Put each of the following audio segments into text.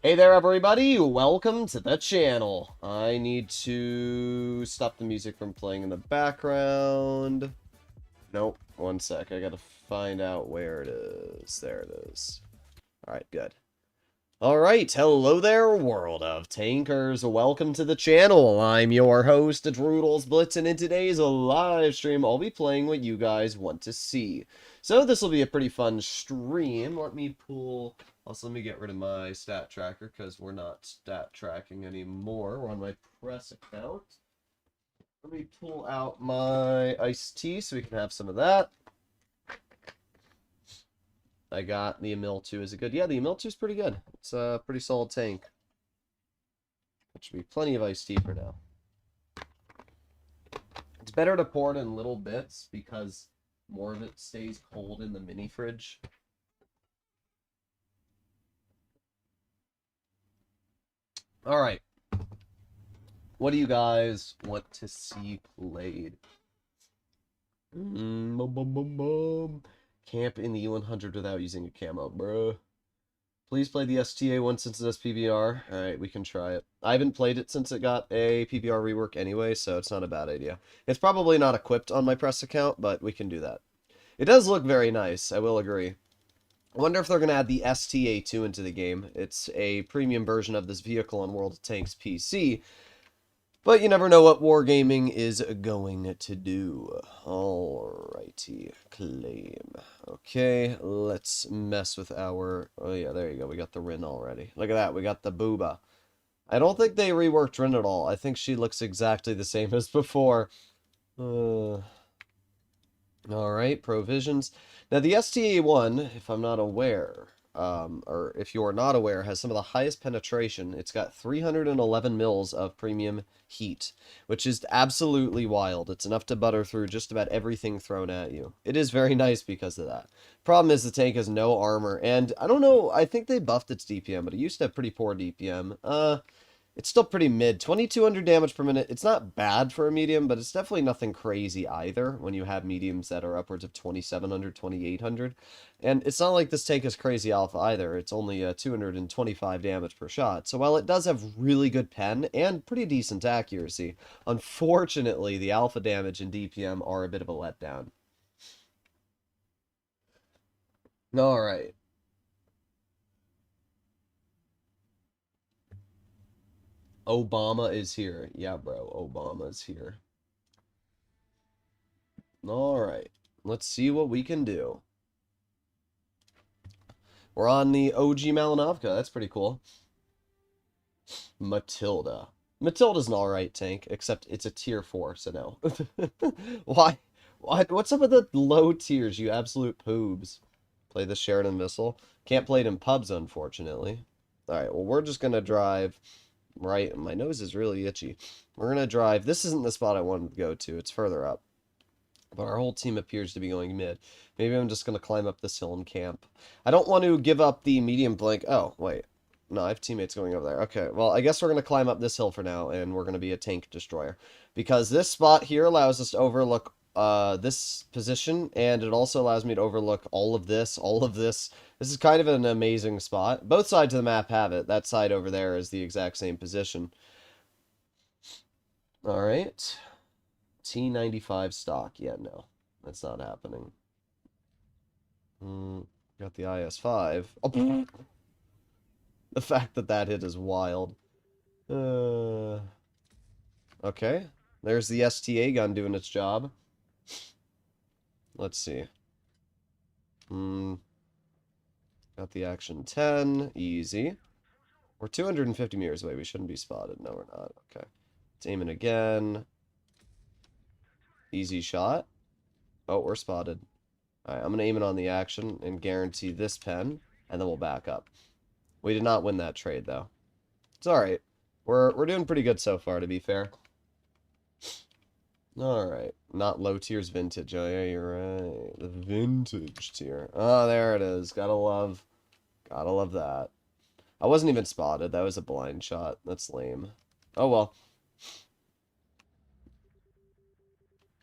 Hey there, everybody! Welcome to the channel. I need to stop the music from playing in the background. Nope, one sec. I gotta find out where it is. There it is. Alright, good. Alright, hello there, world of tankers. Welcome to the channel. I'm your host, Droodles Blitz, and in today's live stream, I'll be playing what you guys want to see. So this will be a pretty fun stream. Let me pull... Also, let me get rid of my stat tracker, because we're not stat tracking anymore. We're on my press account. Let me pull out my iced tea so we can have some of that. I got the Emil 2. Is it good? Yeah, the Emil 2 is pretty good. It's a pretty solid tank. That should be plenty of iced tea for now. It's better to pour it in little bits because more of it stays cold in the mini fridge. Alright. What do you guys want to see played? Camp in the E100 without using a camo, bruh. Please play the STA one since it has PBR. Alright, we can try it. I haven't played it since it got a PBR rework anyway, so it's not a bad idea. It's probably not equipped on my press account, but we can do that. It does look very nice, I will agree. I wonder if they're going to add the STA2 into the game. It's a premium version of this vehicle on World of Tanks PC, but you never know what Wargaming is going to do. Alrighty, claim. Okay, let's mess with our... Oh yeah, there you go, we got the Rin already. Look at that, we got the Booba. I don't think they reworked Rin at all. I think she looks exactly the same as before. Alright, provisions. Now the STA1, if I'm not aware... or if you're not aware, has some of the highest penetration. It's got 311 mils of premium heat, which is absolutely wild. It's enough to butter through just about everything thrown at you. It is very nice because of that. Problem is the tank has no armor, and I don't know, I think they buffed its DPM, but it used to have pretty poor DPM. It's still pretty mid. 2200 damage per minute. It's not bad for a medium, but it's definitely nothing crazy either when you have mediums that are upwards of 2700, 2800. And it's not like this tank is crazy alpha either. It's only 225 damage per shot. So while it does have really good pen and pretty decent accuracy, unfortunately the alpha damage and DPM are a bit of a letdown. Alright. Obama is here. Yeah, bro. Obama's here. Alright. Let's see what we can do. We're on the OG Malinovka. That's pretty cool. Matilda. Matilda's an alright tank, except it's a tier 4, so no. Why? What's up with the low tiers, you absolute poobs? Play the Sheridan Missile. Can't play it in pubs, unfortunately. Alright, well, we're just gonna drive right. My nose is really itchy. We're gonna drive. This isn't the spot I wanted to go to. It's further up. But our whole team appears to be going mid. Maybe I'm just going to climb up this hill and camp. I don't want to give up the medium flank. Oh, wait. No, I have teammates going over there. Okay, well, I guess we're going to climb up this hill for now, and we're going to be a tank destroyer. Because this spot here allows us to overlook this position, and it also allows me to overlook all of this, all of this. This is kind of an amazing spot. Both sides of the map have it. That side over there is the exact same position. Alright. T95 stock. Yeah, no. That's not happening. Got the IS-5. Oh, the fact that that hit is wild. Okay. There's the STA gun doing its job. Let's see. Got the Action 10. Easy. We're 250 meters away. We shouldn't be spotted. No, we're not. Okay. It's aiming again. Easy shot. Oh, we're spotted. Alright, I'm going to aim it on the action and guarantee this pen, and then we'll back up. We did not win that trade, though. It's alright. We're doing pretty good so far, to be fair. Alright. Not low tiers vintage. Oh, yeah, you're right. The vintage tier. Oh, there it is. Gotta love that. I wasn't even spotted. That was a blind shot. That's lame. Oh, well.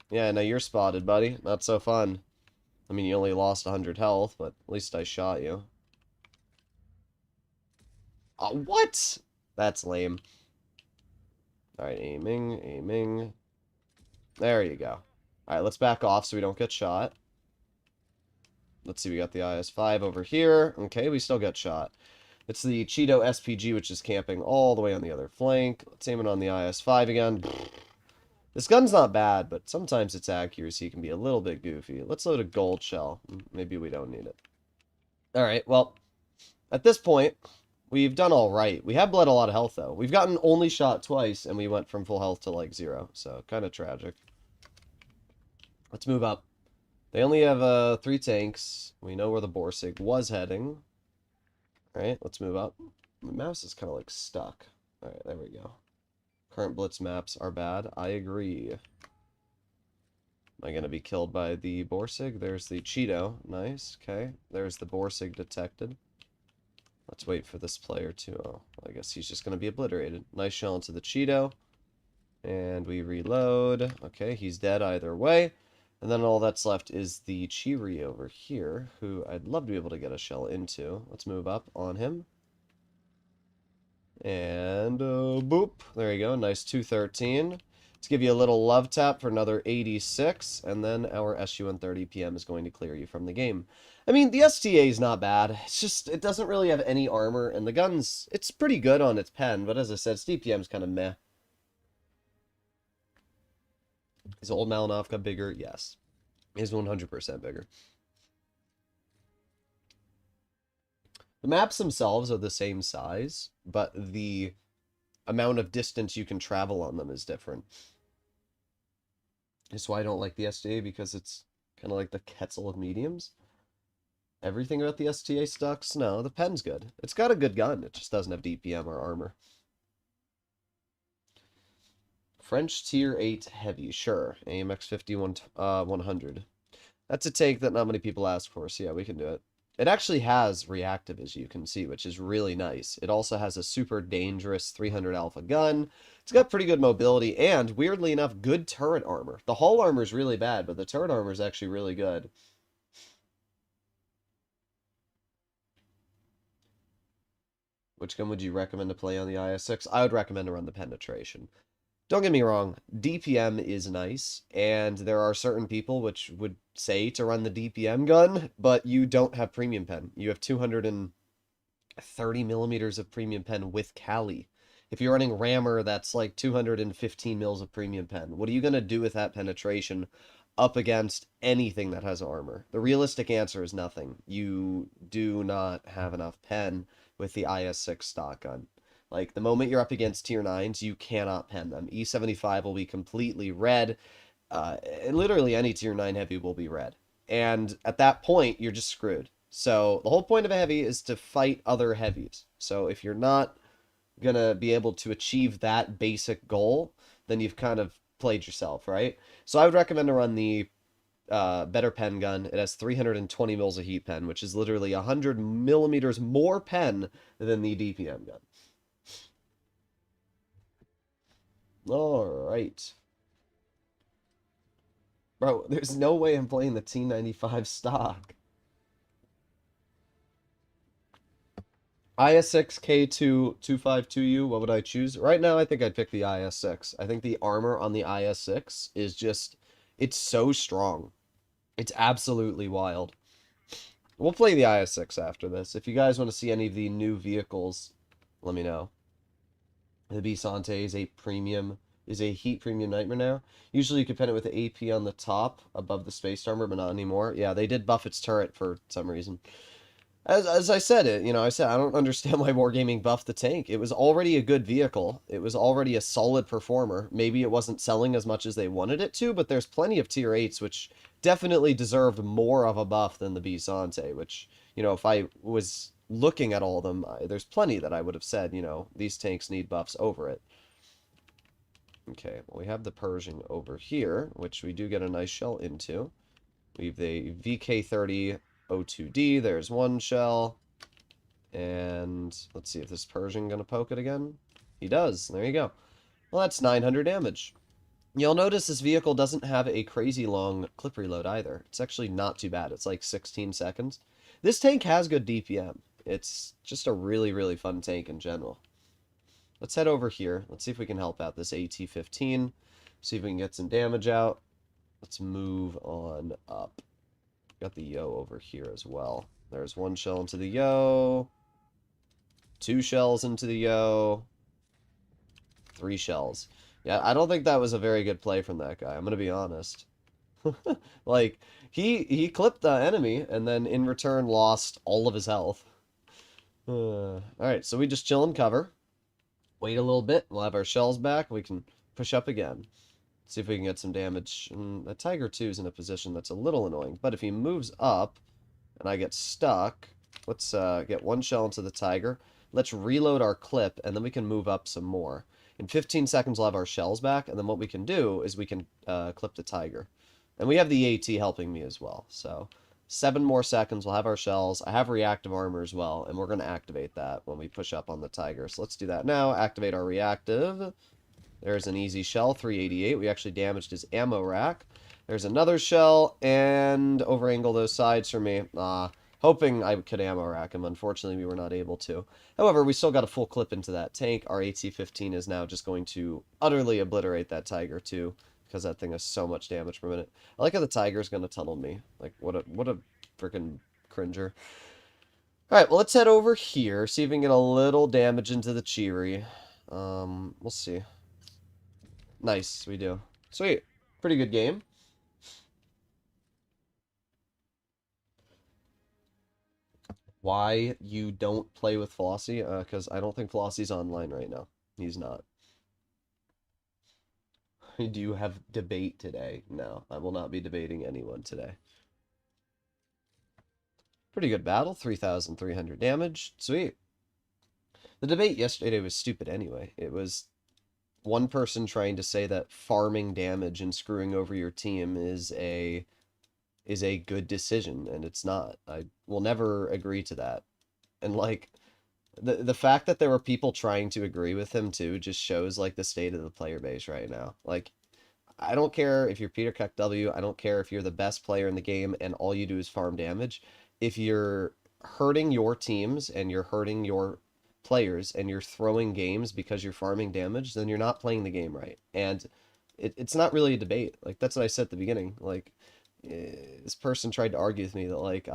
Yeah, no, you're spotted, buddy. Not so fun. I mean, you only lost 100 health, but at least I shot you. What? That's lame. Alright, aiming, aiming. There you go. Alright, let's back off so we don't get shot. Let's see, we got the IS-5 over here. Okay, we still got shot. It's the Cheeto SPG, which is camping all the way on the other flank. Let's aim it on the IS-5 again. This gun's not bad, but sometimes its accuracy can be a little bit goofy. Let's load a gold shell. Maybe we don't need it. Alright, well, at this point, we've done alright. We have bled a lot of health, though. We've gotten only shot twice, and we went from full health to, like, 0. So, kind of tragic. Let's move up. They only have 3 tanks. We know where the Borsig was heading. Alright, let's move up. My mouse is kind of like stuck. Alright, there we go. Current blitz maps are bad. I agree. Am I going to be killed by the Borsig? There's the Cheeto. Nice. Okay. There's the Borsig detected. Let's wait for this player to... Oh, I guess he's just going to be obliterated. Nice shell into the Cheeto. And we reload. Okay, he's dead either way. And then all that's left is the Chiri over here, who I'd love to be able to get a shell into. Let's move up on him. And, boop. There you go. Nice 213. Let's give you a little love tap for another 86. And then our SU-130 PM is going to clear you from the game. I mean, the STA is not bad. It's just, it doesn't really have any armor. And the gun's, it's pretty good on its pen. But as I said, its DPM's kind of meh. Is old Malinovka bigger? Yes. Is 100% bigger. The maps themselves are the same size, but the amount of distance you can travel on them is different. That's why I don't like the STA, because it's kind of like the Quetzal of mediums. Everything about the STA sucks? No, the pen's good. It's got a good gun, it just doesn't have DPM or armor. French Tier 8 Heavy, sure. AMX 51 100. That's a tank that not many people ask for, so yeah, we can do it. It actually has reactive, as you can see, which is really nice. It also has a super dangerous 300 alpha gun. It's got pretty good mobility, and weirdly enough, good turret armor. The hull armor is really bad, but the turret armor is actually really good. Which gun would you recommend to play on the IS-6? I would recommend to run the penetration. Don't get me wrong, DPM is nice, and there are certain people which would say to run the DPM gun, but you don't have premium pen. You have 230 millimeters of premium pen with Cali. If you're running Rammer, that's like 215 mils of premium pen. What are you going to do with that penetration up against anything that has armor? The realistic answer is nothing. You do not have enough pen with the IS-6 stock gun. Like, the moment you're up against tier 9s, you cannot pen them. E75 will be completely red. Literally any tier 9 heavy will be red. And at that point, you're just screwed. So, the whole point of a heavy is to fight other heavies. So, if you're not gonna be able to achieve that basic goal, then you've kind of played yourself, right? So, I would recommend to run the better pen gun. It has 320 mils of heat pen, which is literally 100 millimeters more pen than the DPM gun. Alright. Bro, there's no way I'm playing the T95 stock. IS-6 K2 what would I choose? Right now, I think I'd pick the IS-6. I think the armor on the IS-6 is just... It's so strong. It's absolutely wild. We'll play the IS-6 after this. If you guys want to see any of the new vehicles, let me know. The Bante is a heat premium nightmare now. Usually you could pen it with the AP on the top above the space armor, but not anymore. Yeah, they did buff its turret for some reason. As I said, I said I don't understand why Wargaming buffed the tank. It was already a good vehicle. It was already a solid performer. Maybe it wasn't selling as much as they wanted it to, but there's plenty of tier 8s which definitely deserved more of a buff than the Bante, which, if I was looking at all of them, there's plenty that I would have said, these tanks need buffs over it. Okay, well, we have the Pershing over here, which we do get a nice shell into. We have the VK30 O2D, there's one shell. And let's see if this Pershing gonna poke it again. He does, there you go. Well, that's 900 damage. You'll notice this vehicle doesn't have a crazy long clip reload either. It's actually not too bad. It's like 16 seconds. This tank has good DPM. It's just a really, really fun tank in general. Let's head over here. Let's see if we can help out this AT-15. See if we can get some damage out. Let's move on up. Got the Yo over here as well. There's one shell into the Yo. 2 shells into the Yo. 3 shells. Yeah, I don't think that was a very good play from that guy. I'm going to be honest. Like, he clipped the enemy and then in return lost all of his health. Alright, so we just chill and cover. Wait a little bit. We'll have our shells back. We can push up again. See if we can get some damage. The Tiger 2 is in a position that's a little annoying. But if he moves up and I get stuck, let's get 1 shell into the Tiger. Let's reload our clip, and then we can move up some more. In 15 seconds, we'll have our shells back, and then what we can do is we can clip the Tiger. And we have the AT helping me as well. So 7 more seconds, we'll have our shells. I have reactive armor as well, and we're going to activate that when we push up on the Tiger. So let's do that now. Activate our reactive. There's an easy shell, 388. We actually damaged his ammo rack. There's another shell, and overangle those sides for me. Hoping I could ammo rack him. Unfortunately, we were not able to. However, we still got a full clip into that tank. Our AT-15 is now just going to utterly obliterate that Tiger, too, because that thing has so much damage per minute. I like how the Tiger's going to tunnel me. Like, what a freaking cringer. Alright, well, let's head over here, see if we can get a little damage into the Cheery. We'll see. Nice, we do. Sweet. Pretty good game. Why you don't play with Flossie? Because I don't think Flossie's online right now. He's not. Do you have debate today? No, I will not be debating anyone today. Pretty good battle, 3,300 damage. Sweet. The debate yesterday was stupid anyway. It was one person trying to say that farming damage and screwing over your team is a good decision, and it's not. I will never agree to that. And like the fact that there were people trying to agree with him too just shows like the state of the player base right now. Like, I don't care if you're Peter W. I don't care if you're the best player in the game and all you do is farm damage. If you're hurting your teams and you're hurting your players and you're throwing games because you're farming damage, then you're not playing the game right. And it's not really a debate. Like, that's what I said at the beginning. Like, this person tried to argue with me that like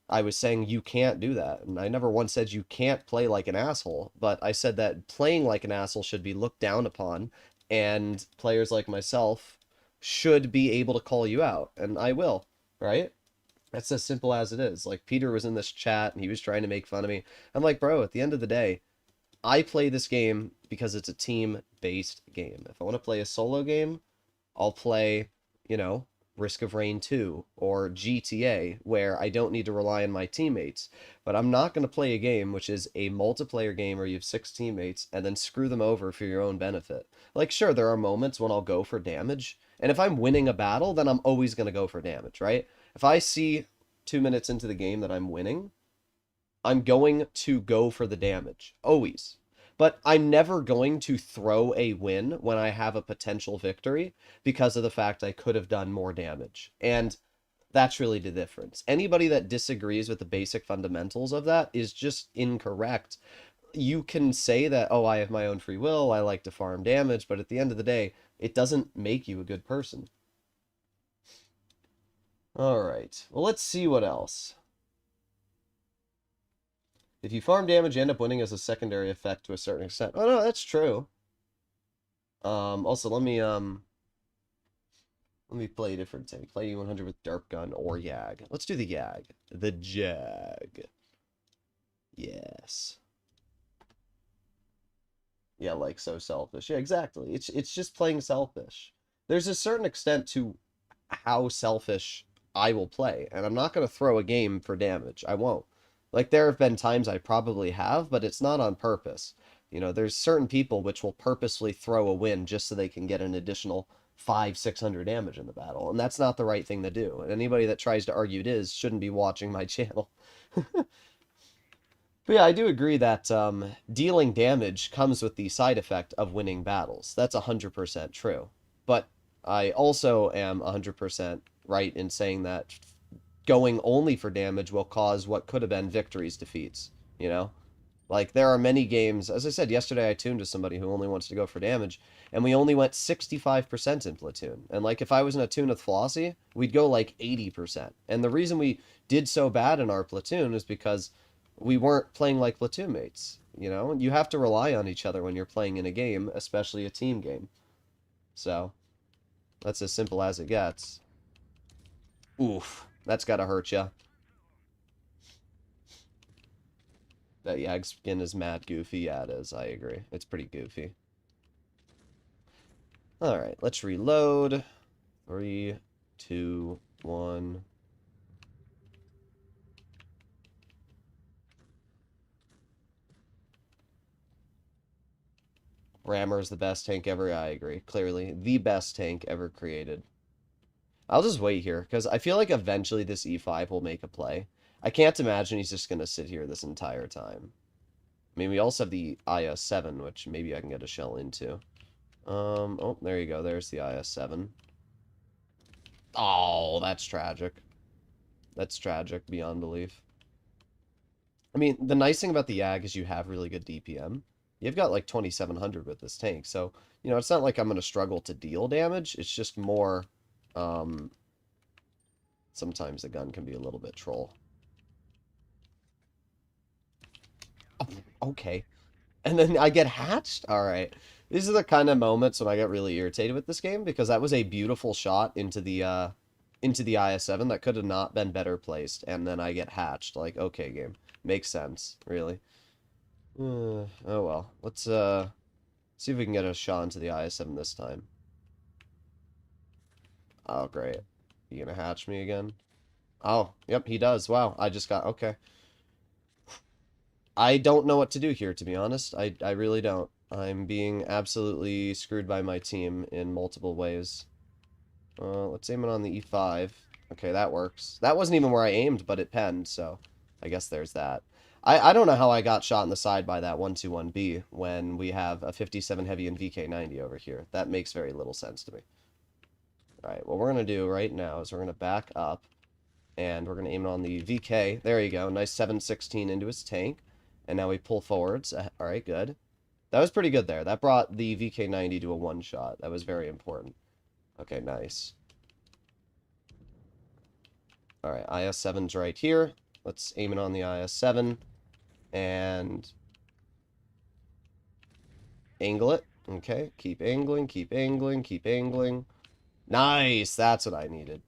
I was saying you can't do that, and I never once said you can't play like an asshole, but I said that playing like an asshole should be looked down upon, and players like myself should be able to call you out, and I will, right? That's as simple as it is. Like, Peter was in this chat and he was trying to make fun of me. I'm like, bro, at the end of the day, I play this game because it's a team-based game. If I want to play a solo game, I'll play, you know, Risk of Rain 2 or GTA, where I don't need to rely on my teammates. But I'm not going to play a game which is a multiplayer game where you have 6 teammates and then screw them over for your own benefit. Like, sure, there are moments when I'll go for damage, and if I'm winning a battle, then I'm always going to go for damage, right? If I see 2 minutes into the game that I'm winning, I'm going to go for the damage. Always. But I'm never going to throw a win when I have a potential victory because of the fact I could have done more damage. And that's really the difference. Anybody that disagrees with the basic fundamentals of that is just incorrect. You can say that, oh, I have my own free will, I like to farm damage, but at the end of the day, it doesn't make you a good person. Alright, well, let's see what else. If you farm damage, you end up winning as a secondary effect to a certain extent. Oh, no, that's true. Also, let me play a different thing. Play E100 with Derp Gun or Yag. Let's do the Yag. The Jag. Yes. Yeah, like, so selfish. Yeah, exactly. It's just playing selfish. There's a certain extent to how selfish I will play, and I'm not going to throw a game for damage. I won't. Like, there have been times I probably have, but it's not on purpose. You know, there's certain people which will purposely throw a win just so they can get an additional 500-600 damage in the battle, and that's not the right thing to do. And anybody that tries to argue it is shouldn't be watching my channel. But yeah, I do agree that dealing damage comes with the side effect of winning battles. That's 100% true. But I also am 100% right in saying that going only for damage will cause what could have been victories defeats, you know? Like, there are many games, as I said, yesterday I tuned to somebody who only wants to go for damage, and we only went 65% in Platoon. And, like, if I was in a tune with Flossie, we'd go, like, 80%. And the reason we did so bad in our Platoon is because we weren't playing like Platoon mates, you know? You have to rely on each other when you're playing in a game, especially a team game. So, that's as simple as it gets. Oof, that's gotta hurt ya. That Yag skin is mad goofy. Yeah, it is. I agree. It's pretty goofy. Alright, let's reload. 3, 2, 1. Rammer is the best tank ever. I agree. Clearly, the best tank ever created. I'll just wait here, because I feel like eventually this E5 will make a play. I can't imagine he's just going to sit here this entire time. I mean, we also have the IS-7, which maybe I can get a shell into. Oh, there you go. There's the IS-7. Oh, that's tragic. That's tragic beyond belief. I mean, the nice thing about the Yag is you have really good DPM. You've got like 2,700 with this tank, so, you know, it's not like I'm going to struggle to deal damage. It's just more, sometimes the gun can be a little bit troll. Oh, okay. And then I get hatched? Alright. These are the kind of moments when I get really irritated with this game, because that was a beautiful shot into the IS-7 that could have not been better placed, and then I get hatched. Like, okay, game. Makes sense, really. Oh well. Let's see if we can get a shot into the IS-7 this time. Oh, great. You gonna hatch me again? Oh, yep, he does. Wow, I just got... Okay. I don't know what to do here, to be honest. I really don't. I'm being absolutely screwed by my team in multiple ways. Let's aim it on the E5. Okay, that works. That wasn't even where I aimed, but it penned, so I guess there's that. I don't know how I got shot in the side by that 121B when we have a 57 heavy and VK90 over here. That makes very little sense to me. Alright, what we're going to do right now is we're going to back up, and we're going to aim it on the VK. There you go. Nice 716 into his tank. And now we pull forwards. Alright, good. That was pretty good there. That brought the VK90 to a one-shot. That was very important. Okay, nice. Alright, IS-7's right here. Let's aim it on the IS-7. And angle it. Okay, keep angling, keep angling, keep angling. Nice! That's what I needed.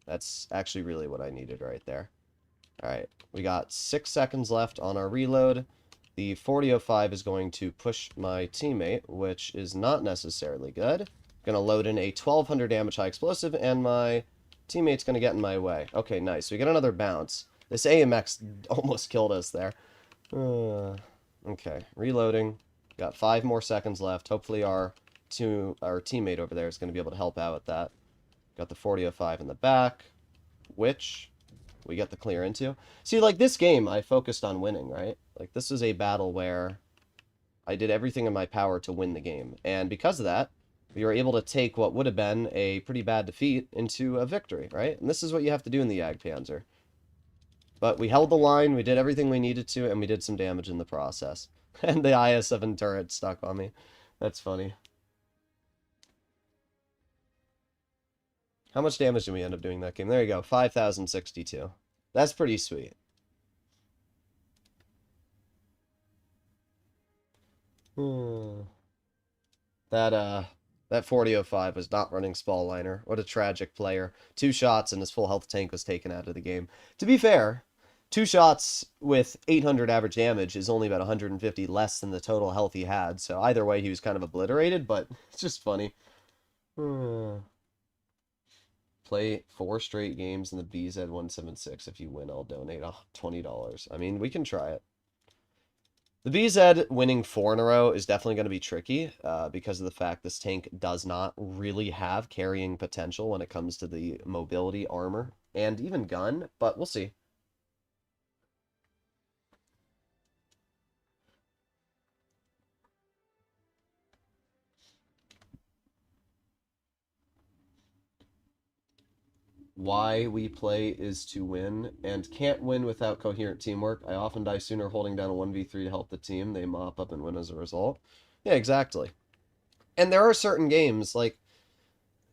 That's actually really what I needed right there. Alright, we got 6 seconds left on our reload. The 4005 is going to push my teammate, which is not necessarily good. Gonna load in a 1200 damage high explosive, and my teammate's gonna get in my way. Okay, nice. We get another bounce. This AMX almost killed us there. Okay, reloading. Got 5 more seconds left. Hopefully our teammate over there is going to be able to help out with that. Got the 4005 in the back, which we get the clear into. See, like, this game, I focused on winning, right? Like, this is a battle where I did everything in my power to win the game. And because of that, we were able to take what would have been a pretty bad defeat into a victory, right? And this is what you have to do in the Jagdpanzer. But we held the line, we did everything we needed to, and we did some damage in the process. And the IS-7 turret stuck on me. That's funny. How much damage did we end up doing that game? There you go, 5,062. That's pretty sweet. That 4005 was not running Spall Liner. What a tragic player. 2 shots and his full health tank was taken out of the game. To be fair, 2 shots with 800 average damage is only about 150 less than the total health he had, so either way he was kind of obliterated, but it's just funny. Play 4 straight games in the BZ176. If you win, I'll donate $20. I mean, we can try it. The BZ winning 4 in a row is definitely going to be tricky because of the fact this tank does not really have carrying potential when it comes to the mobility, armor, and even gun, but we'll see. why we play is to win, and can't win without coherent teamwork. I often die sooner holding down a 1v3 to help the team. They mop up and win as a result. Yeah, exactly. And there are certain games, like,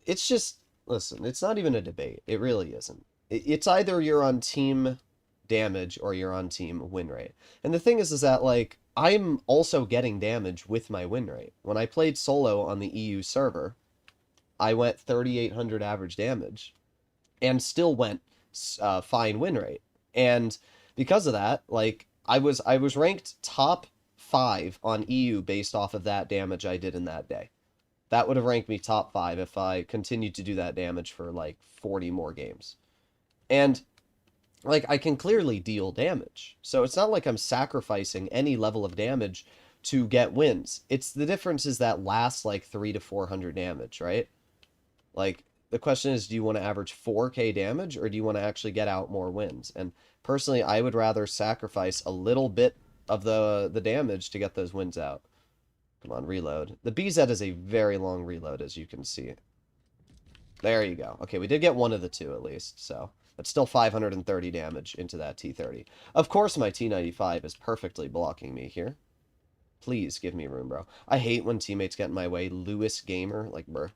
it's just, listen, it's not even a debate. It really isn't. It's either you're on team damage or you're on team win rate. And the thing is that, like, I'm also getting damage with my win rate. When I played solo on the EU server, I went 3,800 average damage and still went fine win rate. And because of that, like, I was ranked top 5 on EU based off of that damage I did in that day. That would have ranked me top 5 if I continued to do that damage for like 40 more games. And like, I can clearly deal damage. So it's not like I'm sacrificing any level of damage to get wins. It's the difference is that last like 3 to 400 damage, right? Like, the question is, do you want to average 4k damage or do you want to actually get out more wins? And personally, I would rather sacrifice a little bit of the damage to get those wins out. Come on, reload. The BZ is a very long reload, as you can see. There you go. Okay, we did get one of the two at least, so that's still 530 damage into that T30. Of course, my T95 is perfectly blocking me here. Please give me room, bro. I hate when teammates get in my way. Lewis Gamer, like, bruh.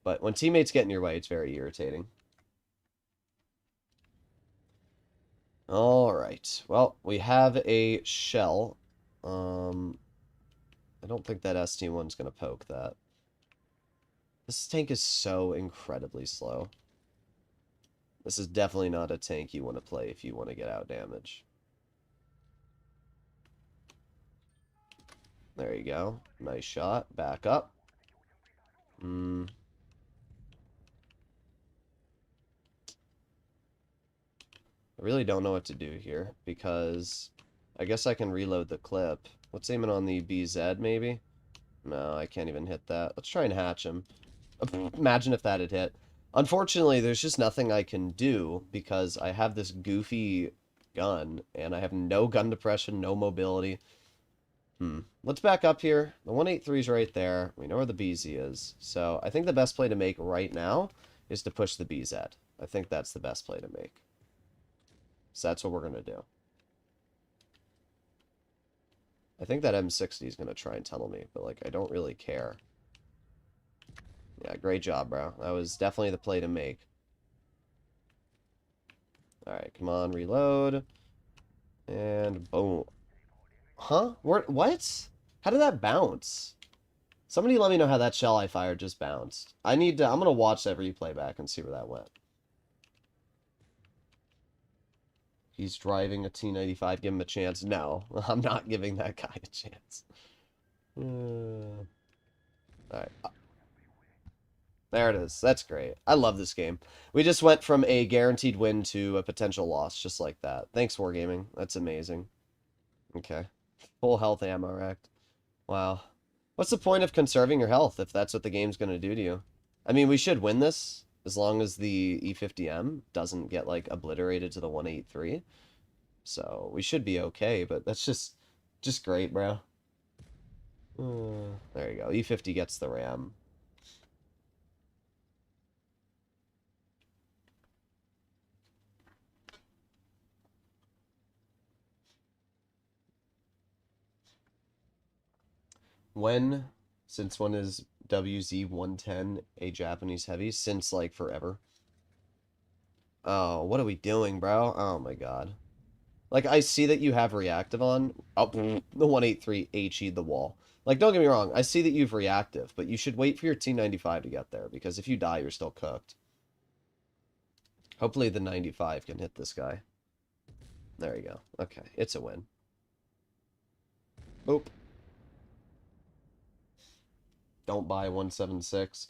But when teammates get in your way, it's very irritating. Alright. Well, we have a shell. I don't think that ST1's going to poke that. This tank is so incredibly slow. This is definitely not a tank you want to play if you want to get out damage. There you go. Nice shot. Back up. I really don't know what to do here, because I guess I can reload the clip. Let's aim it on the BZ, maybe? No, I can't even hit that. Let's try and hatch him. Imagine if that had hit. Unfortunately, there's just nothing I can do, because I have this goofy gun, and I have no gun depression, no mobility. Let's back up here. The 183 is right there. We know where the BZ is. So I think the best play to make right now is to push the BZ. I think that's the best play to make. So that's what we're going to do. I think that M60 is going to try and tunnel me, but, like, I don't really care. Yeah, great job, bro. That was definitely the play to make. Alright, come on, reload. And boom. Huh? What? How did that bounce? Somebody let me know how that shell I fired just bounced. I'm going to watch that replay back and see where that went. He's driving a T95. Give him a chance. No, I'm not giving that guy a chance. Alright. There it is. That's great. I love this game. We just went from a guaranteed win to a potential loss, just like that. Thanks, Wargaming. That's amazing. Okay. Full health ammo racked. Wow. What's the point of conserving your health if that's what the game's going to do to you? I mean, we should win this as long as the E50M doesn't get, like, obliterated to the 183. So we should be okay, but that's just great, bro. There you go. E50 gets the ram. Since when is WZ-110 a Japanese heavy? Since, like, forever. Oh, what are we doing, bro? Oh my god. Like, I see that you have reactive on. Oh, the 183 HE'd the wall. Like, don't get me wrong, I see that you've reactive, but you should wait for your T95 to get there, because if you die, you're still cooked. Hopefully the 95 can hit this guy. There you go. Okay, it's a win. Boop. Don't buy 176.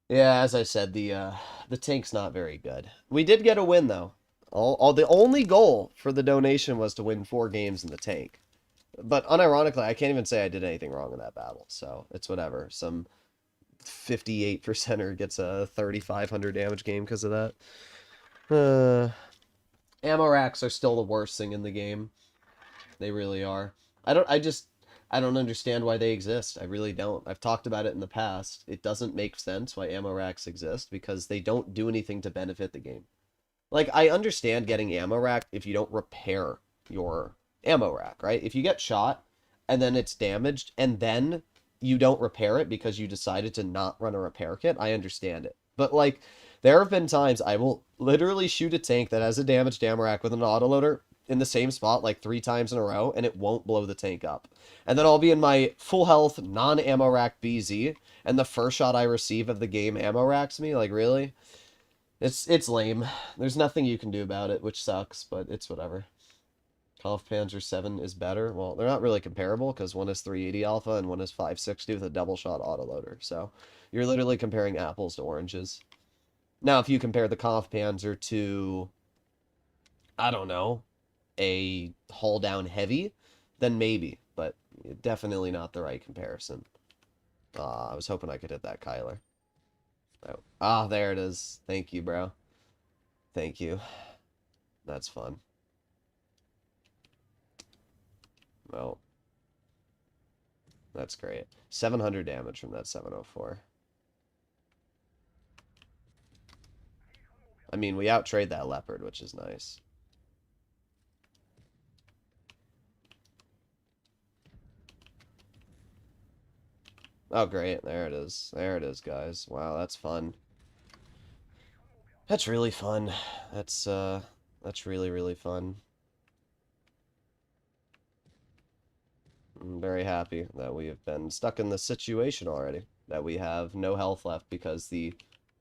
Yeah, as I said, the tank's not very good. We did get a win, though. The only goal for the donation was to win 4 games in the tank. But unironically, I can't even say I did anything wrong in that battle, so it's whatever. Some 58%er gets a 3,500 damage game because of that. Ammo racks are still the worst thing in the game. They really are. I don't understand why they exist. I really don't. I've talked about it in the past. It doesn't make sense why ammo racks exist because they don't do anything to benefit the game. Like, I understand getting ammo rack if you don't repair your ammo rack, right? If you get shot and then it's damaged and then you don't repair it because you decided to not run a repair kit, I understand it. But, like, there have been times I will literally shoot a tank that has a damaged ammo rack with an autoloader in the same spot like 3 times in a row, and it won't blow the tank up. And then I'll be in my full health, non-ammo rack BZ, and the first shot I receive of the game ammo racks me. Like, really? It's lame. There's nothing you can do about it, which sucks, but it's whatever. Kampfpanzer 7 is better. Well, they're not really comparable because one is 380 alpha and one is 560 with a double shot autoloader. So you're literally comparing apples to oranges. Now, if you compare the Kampfpanzer to, I don't know, a hull down heavy, then maybe, but definitely not the right comparison. I was hoping I could hit that Kyler. Oh. Ah, there it is. Thank you, bro. Thank you. That's fun. Well, that's great. 700 damage from that 704. I mean, we outtrade that leopard, which is nice. Oh, great. There it is. There it is, guys. Wow, that's fun. That's really fun. That's really, really fun. I'm very happy that we have been stuck in this situation already. That we have no health left because the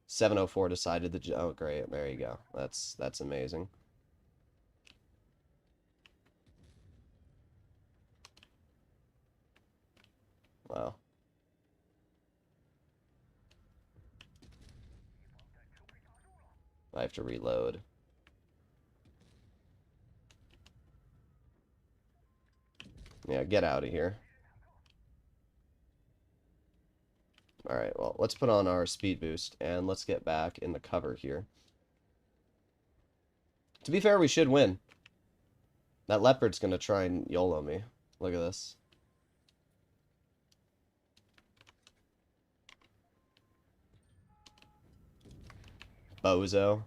704 decided to... Oh, great. There you go. That's amazing. Wow. I have to reload. Yeah, get out of here. Alright, well, let's put on our speed boost, and let's get back in the cover here. To be fair, we should win. That leopard's gonna try and YOLO me. Look at this. Bozo.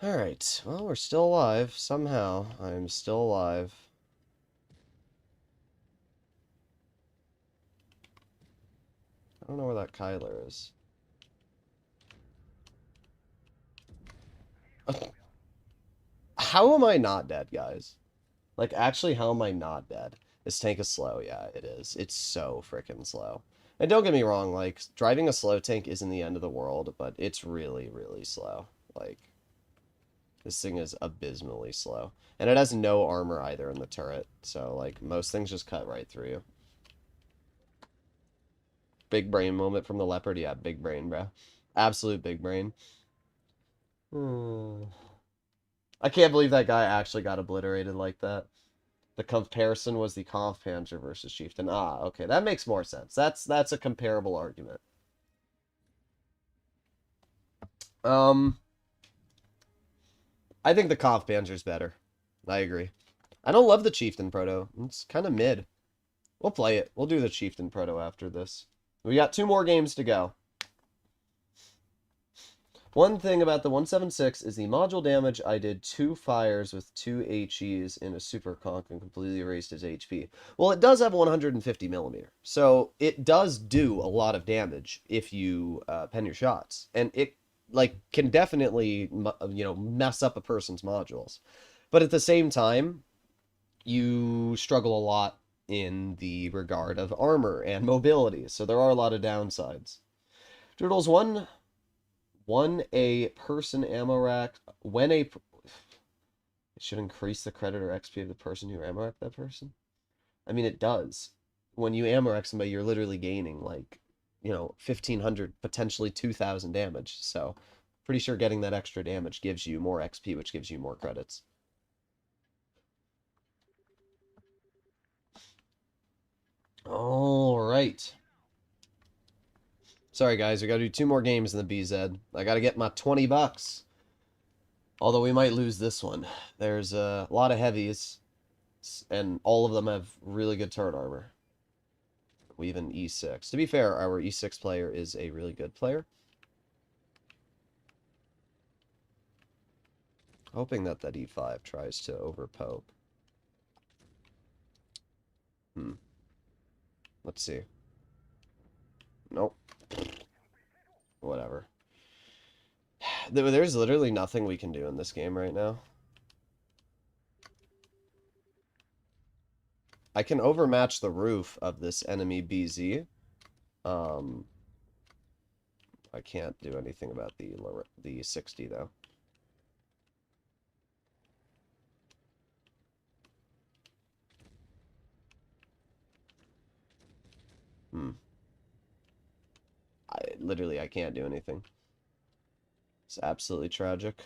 Alright, well, we're still alive, somehow. I'm still alive. I don't know where that Kyler is. How am I not dead, guys? Like, actually, how am I not dead? This tank is slow. Yeah, it is. It's so freaking slow. And don't get me wrong, like, driving a slow tank isn't the end of the world, but it's really, really slow. Like, this thing is abysmally slow. And it has no armor either in the turret, so, like, most things just cut right through you. Big brain moment from the leopard. Yeah, big brain, bro. Absolute big brain. I can't believe that guy actually got obliterated like that. The comparison was the Kampfpanzer versus Chieftain. Ah, okay, that makes more sense. That's a comparable argument. I think the Kampfpanzer's better. I agree. I don't love the Chieftain Proto. It's kind of mid. We'll play it. We'll do the Chieftain Proto after this. We got 2 more games to go. One thing about the 176 is the module damage. I did 2 fires with 2 HEs in a super conk and completely erased his HP. Well, it does have 150 millimeter, so it does do a lot of damage if you pen your shots, and it like can definitely mess up a person's modules. But at the same time, you struggle a lot in the regard of armor and mobility, so there are a lot of downsides. Droodles, one a person ammo rack when it should increase the credit or XP of the person who ammo racked that person. I mean, it does. When you ammo rack somebody, you're literally gaining like 1,500, potentially 2,000 damage. So pretty sure getting that extra damage gives you more XP, which gives you more credits. All right. Sorry, guys. We got to do 2 more games in the BZ. I got to get my 20 bucks. Although we might lose this one. There's a lot of heavies. And all of them have really good turret armor. We even E6. To be fair, our E6 player is a really good player. Hoping that E5 tries to overpoke. Let's see. Nope. Whatever. There's literally nothing we can do in this game right now. I can overmatch the roof of this enemy BZ. I can't do anything about the 60 though. I can't do anything. It's absolutely tragic.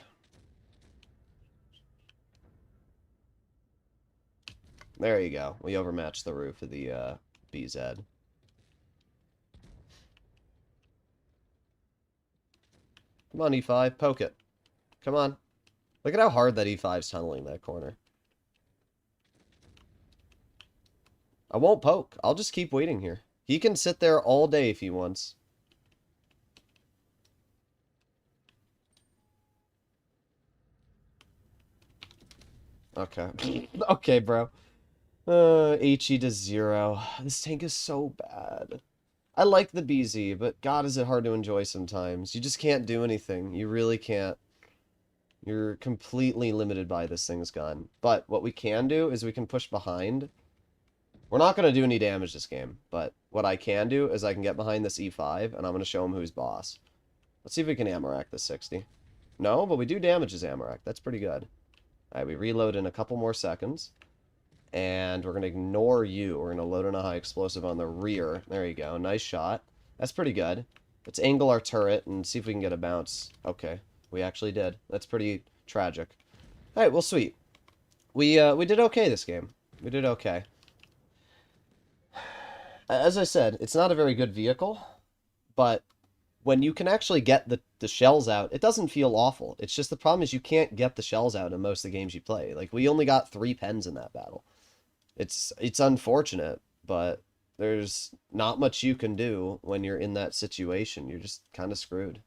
There you go. We overmatched the roof of the BZ. Come on, E5. Poke it. Come on. Look at how hard that E5's tunneling that corner. I won't poke. I'll just keep waiting here. He can sit there all day if he wants. Okay. Okay, bro. HE to 0. This tank is so bad. I like the BZ, but God, is it hard to enjoy sometimes. You just can't do anything. You really can't. You're completely limited by this thing's gun. But what we can do is we can push behind. We're not going to do any damage this game, but what I can do is I can get behind this E5, and I'm going to show him who's boss. Let's see if we can ammo rack this 60. No, but we do damage his ammo rack. That's pretty good. Alright, we reload in a couple more seconds. And we're going to ignore you. We're going to load in a high explosive on the rear. There you go. Nice shot. That's pretty good. Let's angle our turret and see if we can get a bounce. Okay. We actually did. That's pretty tragic. Alright, well, sweet. We did okay this game. We did okay. As I said, it's not a very good vehicle, but when you can actually get the shells out, it doesn't feel awful. It's just the problem is you can't get the shells out in most of the games you play. Like, we only got 3 pens in that battle. It's unfortunate, but there's not much you can do when you're in that situation. You're just kind of screwed.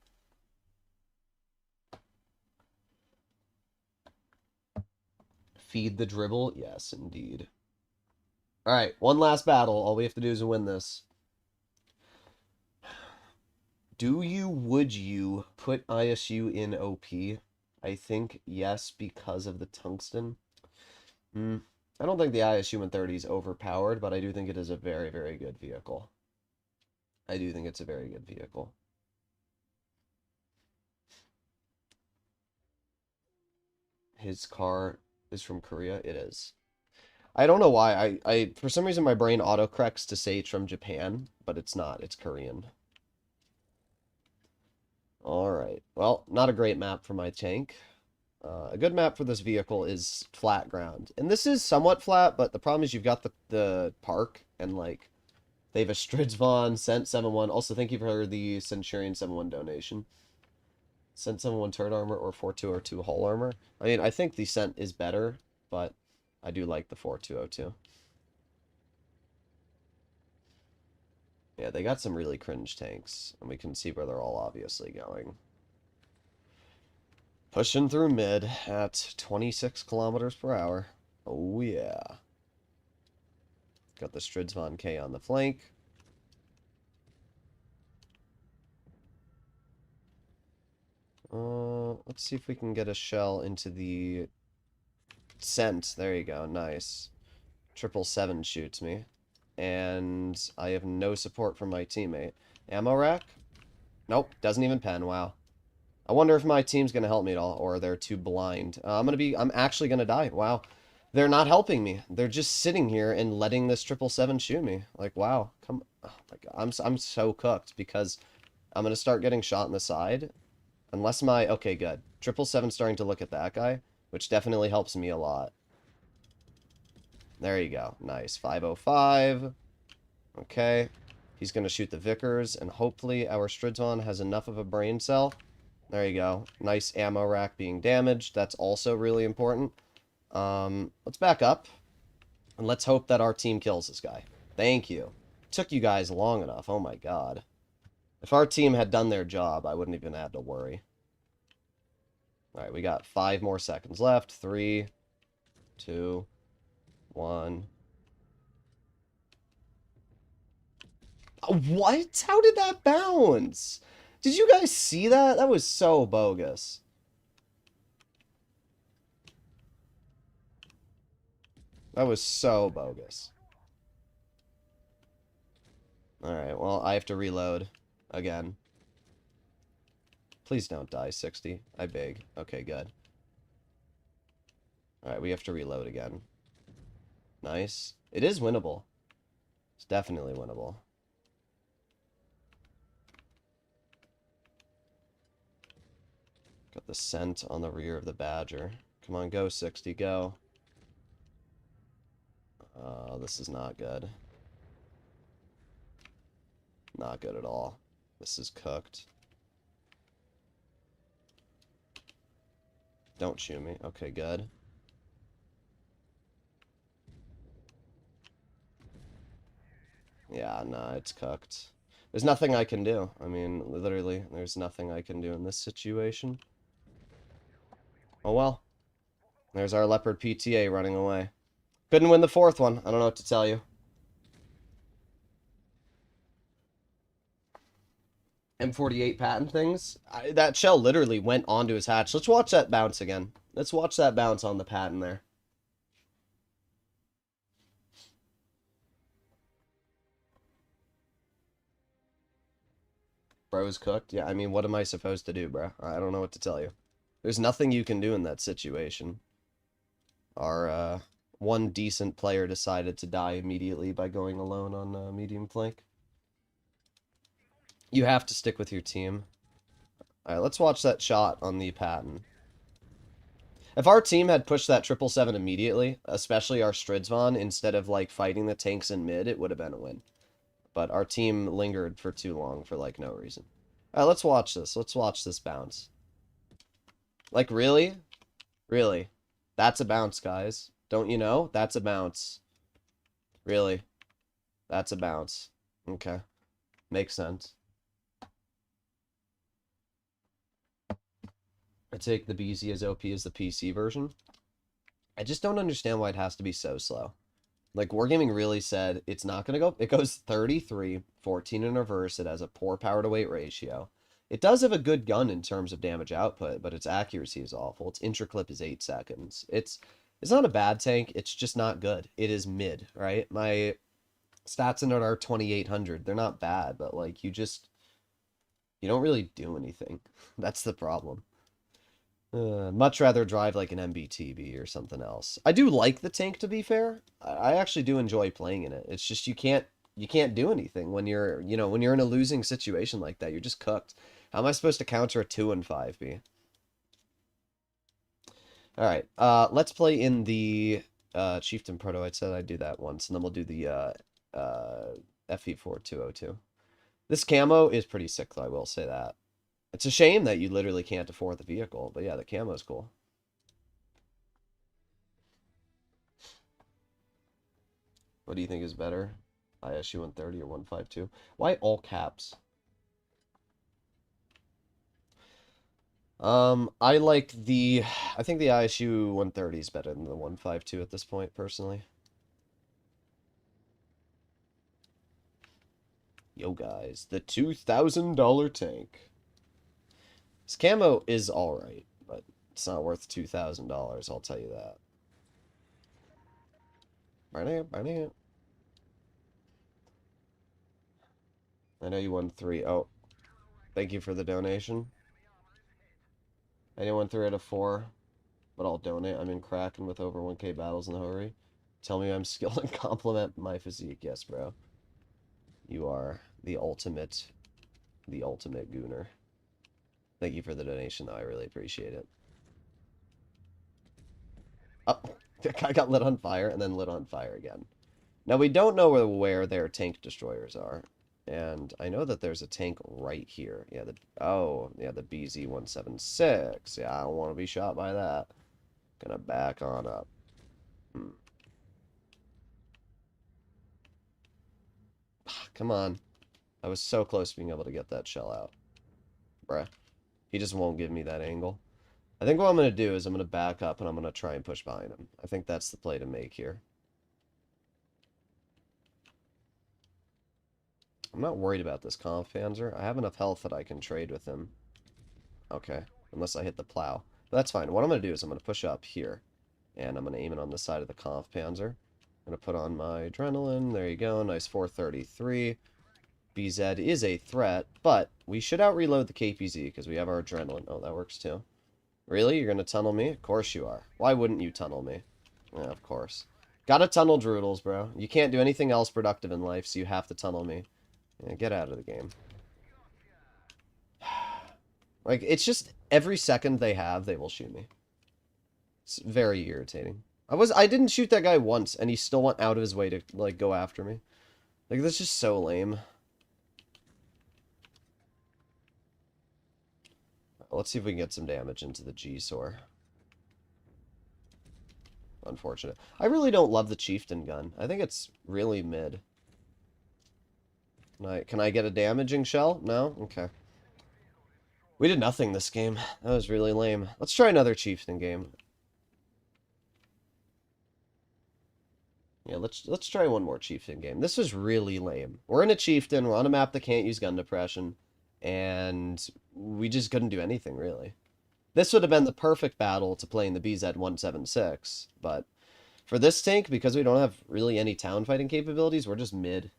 Feed the dribble? Yes, indeed. Alright, one last battle. All we have to do is win this. Would you put ISU in OP? I think yes, because of the tungsten. I don't think the ISU 130 is overpowered, but I do think it is a very, very good vehicle. I do think it's a very good vehicle. His car is from Korea? It is. I don't know why. For some reason, my brain autocorrects to say it's from Japan, but it's not. It's Korean. Alright. Well, not a great map for my tank. A good map for this vehicle is flat ground. And this is somewhat flat, but the problem is you've got the park, and, like, they have a Stridsvon, Cent 7-1. Also, thank you for the Centurion 7-1 donation. Cent 7-1 turret armor or 4202 hull armor. I mean, I think the Cent is better, but I do like the 4202. Yeah, they got some really cringe tanks, and we can see where they're all obviously going. Pushing through mid at 26 kilometers per hour. Oh, yeah. Got the Stridsvon K on the flank. Let's see if we can get a shell into the Scent. There you go. Nice. 777 shoots me. And I have no support from my teammate. Ammo rack? Nope. Doesn't even pen. Wow. I wonder if my team's going to help me at all, or they're too blind. I'm actually going to die. Wow. They're not helping me. They're just sitting here and letting this 777 shoot me. Like, wow. Oh my God. I'm so cooked because I'm going to start getting shot in the side. Unless okay, good. 777's starting to look at that guy, which definitely helps me a lot. There you go. Nice. 505. Okay. He's going to shoot the Vickers, and hopefully our Stridsvon has enough of a brain cell. There you go. Nice ammo rack being damaged. That's also really important. Let's back up. And let's hope that our team kills this guy. Thank you. Took you guys long enough. Oh my god. If our team had done their job, I wouldn't even have to worry. Alright, we got 5 more seconds left. 3, 2, 1. What? How did that bounce? Did you guys see that? That was so bogus. That was so bogus. Alright, well, I have to reload again. Please don't die, 60. I beg. Okay, good. Alright, we have to reload again. Nice. It is winnable. It's definitely winnable. Got the scent on the rear of the Badger. Come on, go, 60, go. This is not good. Not good at all. This is cooked. Don't shoot me. Okay, good. Yeah, nah, it's cooked. There's nothing I can do. I mean, literally, there's nothing I can do in this situation. Oh well. There's our Leopard PTA running away. Couldn't win the 4th one. I don't know what to tell you. M48 patent things. That shell literally went onto his hatch. Let's watch that bounce again. Let's watch that bounce on the patent there. Bro's cooked. Yeah, I mean, what am I supposed to do, bro? I don't know what to tell you. There's nothing you can do in that situation. Our one decent player decided to die immediately by going alone on medium flank. You have to stick with your team. Alright, let's watch that shot on the patent. If our team had pushed that 777 immediately, especially our Stridsvon, instead of, like, fighting the tanks in mid, it would have been a win. But our team lingered for too long for, like, no reason. Alright, let's watch this. Let's watch this bounce. Like, really? Really? That's a bounce, guys. Don't you know? That's a bounce. Really? That's a bounce. Okay. Makes sense. I take the BZ as OP as the PC version. I just don't understand why it has to be so slow. Like, Wargaming really said it's not going to go... It goes 33, 14 in reverse. It has a poor power-to-weight ratio. It does have a good gun in terms of damage output, but its accuracy is awful. Its intra-clip is 8 seconds. It's not a bad tank. It's just not good. It is mid, right? My stats in it are 2,800. They're not bad, but, like, you don't really do anything. That's the problem. Much rather drive like an MBTB or something else. I do like the tank, to be fair. I actually do enjoy playing in it. It's just you can't do anything when you're in a losing situation like that. You're just cooked. How am I supposed to counter a 2 and 5B? All right. Let's play in the Chieftain Proto. I said I'd do that once, and then we'll do the FE4 202. This camo is pretty sick, though, I will say that. It's a shame that you literally can't afford the vehicle, but yeah, the camo's cool. What do you think is better? ISU 130 or 152? Why all caps? I think the ISU 130 is better than the 152 at this point, personally. Yo, guys, the $2,000 tank. This camo is alright, but it's not worth $2,000, I'll tell you that. I know you won 3. Oh, thank you for the donation. I won 3 out of 4, but I'll donate. I'm in Kraken with over 1K battles in the hurry. Tell me I'm skilled and compliment my physique. Yes, bro. You are the ultimate gooner. Thank you for the donation, though. I really appreciate it. Oh, I got lit on fire and then lit on fire again. Now, we don't know where their tank destroyers are. And I know that there's a tank right here. Yeah, the BZ-176. Yeah, I don't want to be shot by that. Gonna back on up. come on. I was so close to being able to get that shell out. Bruh. He just won't give me that angle. I think what I'm going to do is I'm going to back up and I'm going to try and push behind him. I think that's the play to make here. I'm not worried about this Kampfpanzer. I have enough health that I can trade with him. Okay. Unless I hit the plow. But that's fine. What I'm going to do is I'm going to push up here. And I'm going to aim it on the side of the Kampfpanzer. I'm going to put on my adrenaline. There you go. Nice 433. BZ is a threat, but we should out-reload the KPZ because we have our adrenaline. Oh, that works too. Really? You're going to tunnel me? Of course you are. Why wouldn't you tunnel me? Yeah, of course. Gotta tunnel Droodles, bro. You can't do anything else productive in life, so you have to tunnel me. Yeah, get out of the game. Like, it's just every second they have, they will shoot me. It's very irritating. I didn't shoot that guy once, and he still went out of his way to, like, go after me. Like, that's just so lame. Let's see if we can get some damage into the G-Sor. Unfortunate. I really don't love the Chieftain gun. I think it's really mid. Can I get a damaging shell? No? Okay. We did nothing this game. That was really lame. Let's try another Chieftain game. Yeah, let's try one more Chieftain game. This was really lame. We're in a Chieftain. We're on a map that can't use gun depression. And we just couldn't do anything, really. This would have been the perfect battle to play in the BZ-176. But for this tank, because we don't have really any town fighting capabilities, we're just mid.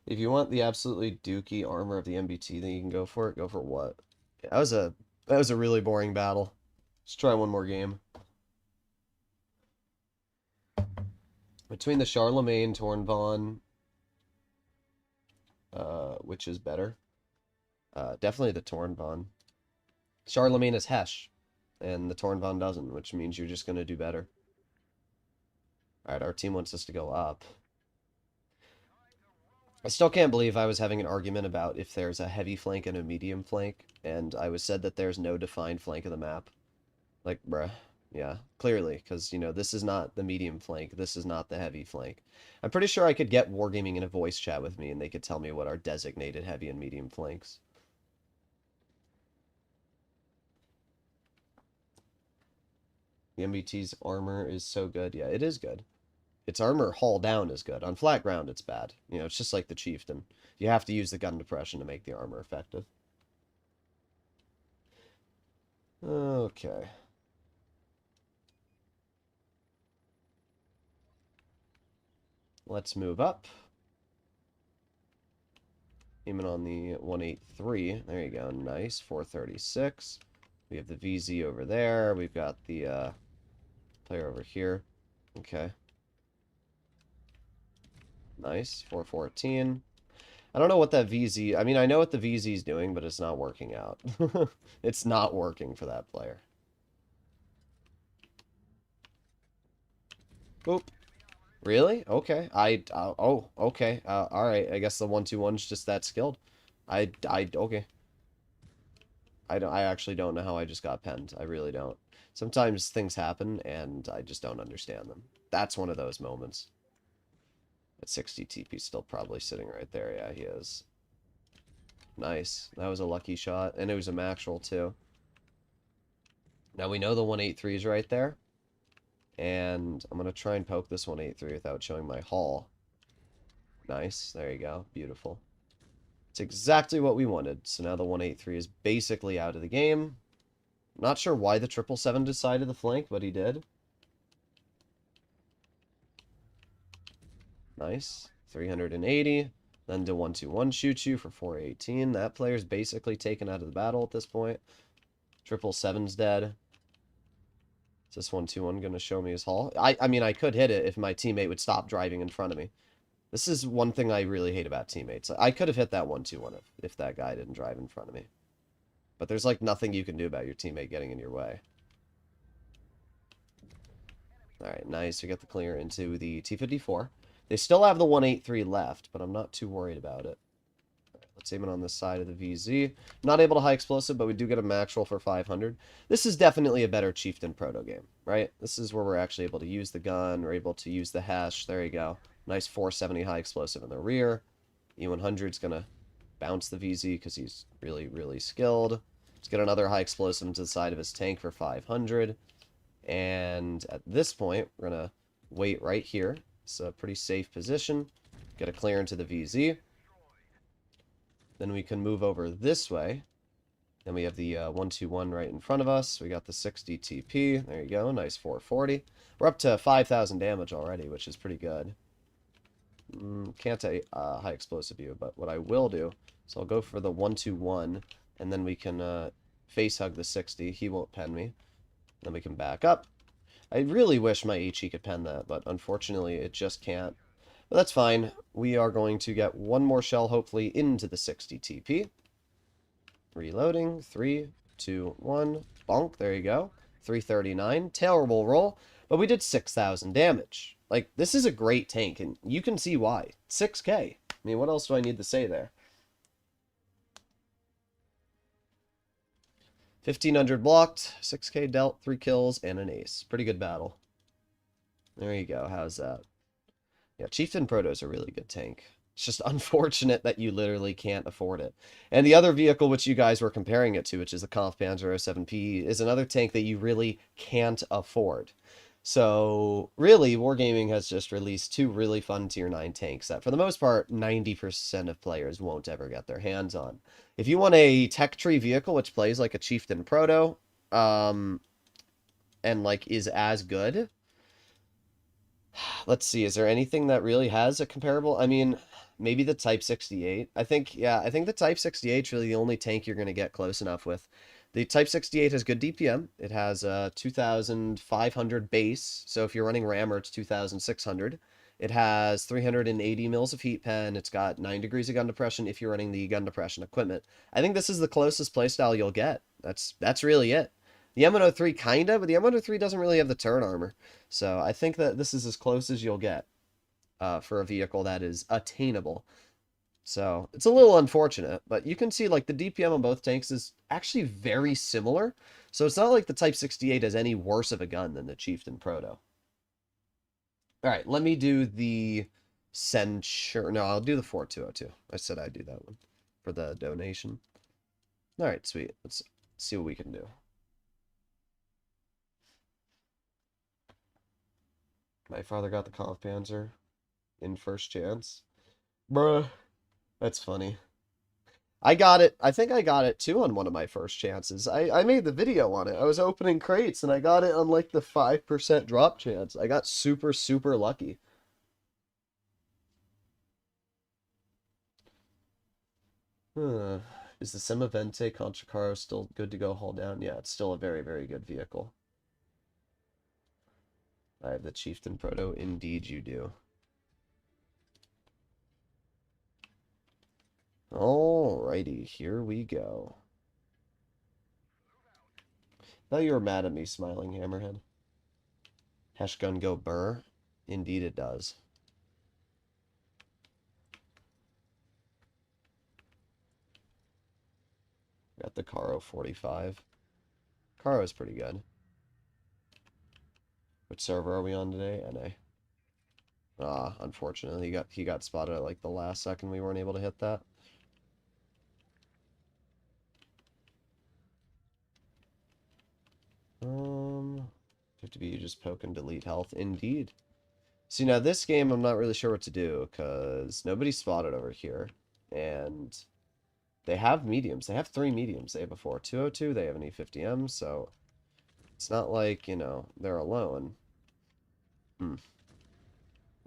If you want the absolutely dookie armor of the MBT, then you can go for it. Go for what? Yeah, that was a really boring battle. Let's try one more game. Between the Charlemagne, Tornvon, which is better? Definitely the Tornvon. Charlemagne is Hesh, and the Tornvon doesn't, which means you're just going to do better. Alright, our team wants us to go up. I still can't believe I was having an argument about if there's a heavy flank and a medium flank, and I was said that there's no defined flank of the map. Like, bruh. Yeah, clearly, because, you know, this is not the medium flank, this is not the heavy flank. I'm pretty sure I could get Wargaming in a voice chat with me, and they could tell me what are designated heavy and medium flanks. The MBT's armor is so good. Yeah, it is good. Its armor hull down is good. On flat ground, it's bad. You know, it's just like the Chieftain. You have to use the gun depression to make the armor effective. Okay. Let's move up. Aiming on the 183. There you go. Nice. 436. We have the VZ over there. We've got the player over here. Okay. Nice. 414. I don't know what that VZ... I mean, I know what the VZ is doing, but it's not working out. It's not working for that player. Boop. Really? Okay. Oh, okay. Alright. I guess the 1-2-1's just that skilled. Okay. I actually don't know how I just got penned. I really don't. Sometimes things happen, and I just don't understand them. That's one of those moments. At 60 TP, still probably sitting right there. Yeah, he is. Nice. That was a lucky shot, and it was a max roll, too. Now we know the 183 is right there. And I'm going to try and poke this 183 without showing my hull. Nice. There you go. Beautiful. It's exactly what we wanted. So now the 183 is basically out of the game. Not sure why the 777 decided to flank, but he did. Nice. 380. Then to 1-2-1 shoot you for 418. That player's basically taken out of the battle at this point. 777's dead. Is this 1-2-1 going to show me his hull? I mean, I could hit it if my teammate would stop driving in front of me. This is one thing I really hate about teammates. I could have hit that 1-2-1 if that guy didn't drive in front of me. But there's, like, nothing you can do about your teammate getting in your way. Alright, nice. We get the clear into the T-54. They still have the 183 left, but I'm not too worried about it. Right, Let's aim it on the side of the VZ. Not able to high explosive, but we do get a max roll for 500. This is definitely a better Chieftain Proto game, right? This is where we're actually able to use the gun. We're able to use the hash. There you go. Nice 470 high explosive in the rear. E100 is going to bounce the VZ because he's really, really skilled. Let's get another high explosive to the side of his tank for 500. And at this point, we're going to wait right here. It's a pretty safe position. Get a clear into the VZ. Then we can move over this way. Then we have the 121 right in front of us. We got the 60 TP. There you go. Nice 440. We're up to 5,000 damage already, which is pretty good. Can't high explosive you, but what I will do is I'll go for the 121, and then we can face hug the 60. He won't pen me. Then we can back up. I really wish my HE could pen that, but unfortunately it just can't. But that's fine. We are going to get one more shell, hopefully, into the 60 TP. Reloading. 3, 2, 1. Bonk. There you go. 339. Terrible roll. But we did 6,000 damage. Like, this is a great tank, and you can see why. 6k. I mean, what else do I need to say there? 1,500 blocked, 6k dealt, 3 kills, and an ace. Pretty good battle. There you go. How's that? Yeah, Chieftain Proto is a really good tank. It's just unfortunate that you literally can't afford it. And the other vehicle which you guys were comparing it to, which is the Kampfpanzer 07P, is another tank that you really can't afford. So, really, Wargaming has just released 2 really fun Tier 9 tanks that, for the most part, 90% of players won't ever get their hands on. If you want a tech tree vehicle which plays like a Chieftain Proto, and, like, is as good... Let's see, is there anything that really has a comparable? I mean, maybe the Type 68. I think the Type 68 is really the only tank you're going to get close enough with. The Type 68 has good DPM. It has 2,500 base, so if you're running rammer, it's 2,600. It has 380 mils of heat pen. It's got 9 degrees of gun depression if you're running the gun depression equipment. I think this is the closest playstyle you'll get. That's really it. The M103 kinda, but the M103 doesn't really have the turret armor. So I think that this is as close as you'll get for a vehicle that is attainable. So it's a little unfortunate, but you can see like the DPM on both tanks is actually very similar. So it's not like the Type 68 has any worse of a gun than the Chieftain Proto. Alright, let me do the Censure. No, I'll do the 4202. I said I'd do that one for the donation. Alright, sweet. Let's see what we can do. My father got the Kampfpanzer in first chance. Bruh. That's funny. I got it. I think I got it too on one of my first chances. I made the video on it. I was opening crates and I got it on like the 5% drop chance. I got super, super lucky. Is the Sema Bante Conchacaro still good to go haul down? Yeah, it's still a very, very good vehicle. I have the Chieftain Proto. Indeed you do. Alrighty, here we go. Thought you were mad at me, smiling hammerhead. Hash gun go burr? Indeed it does. Got the Caro 45. Caro is pretty good. Which server are we on today? NA. Ah, unfortunately, he got spotted at like the last second. We weren't able to hit that. Have to be just poke and delete health. Indeed. See, now this game, I'm not really sure what to do, because nobody's spotted over here. And they have mediums. They have 3 mediums. They have a 4202. They have an E50M, so it's not like, you know, they're alone.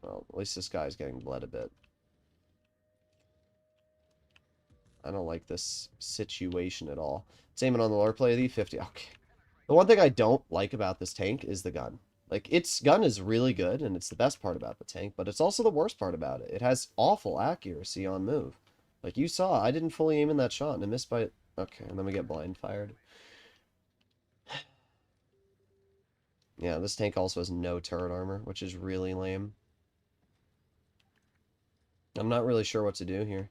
Well, at least this guy's getting bled a bit. I don't like this situation at all. It's aiming on the lore play of the E50. Okay. The one thing I don't like about this tank is the gun. Like, its gun is really good, and it's the best part about the tank, but it's also the worst part about it. It has awful accuracy on move. Like you saw, I didn't fully aim in that shot, and I missed by... Okay, and then we get blind fired. Yeah, this tank also has no turret armor, which is really lame. I'm not really sure what to do here.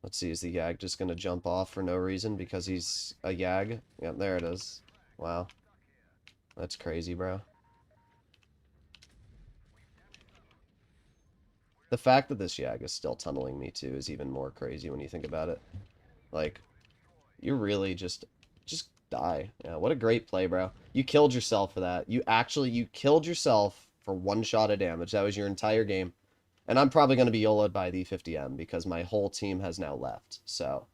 Let's see, is the Yag just going to jump off for no reason because he's a Yag? Yep, there it is. Wow. That's crazy, bro. The fact that this Yag is still tunneling me, too, is even more crazy when you think about it. Like, you really just die. Yeah, what a great play, bro. You killed yourself for that. You killed yourself for one shot of damage. That was your entire game. And I'm probably going to be YOLO'd by the 50M because my whole team has now left. So,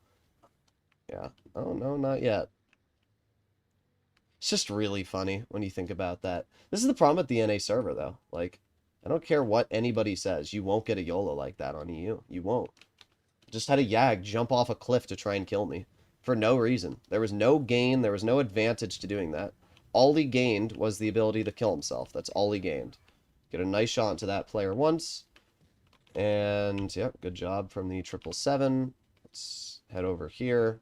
yeah. Oh, no, not yet. It's just really funny when you think about that. This is the problem with the NA server, though. Like, I don't care what anybody says. You won't get a YOLO like that on EU. You won't. Just had a Yag jump off a cliff to try and kill me. For no reason. There was no gain. There was no advantage to doing that. All he gained was the ability to kill himself. That's all he gained. Get a nice shot into that player once. And, yep, good job from the 777. Let's head over here.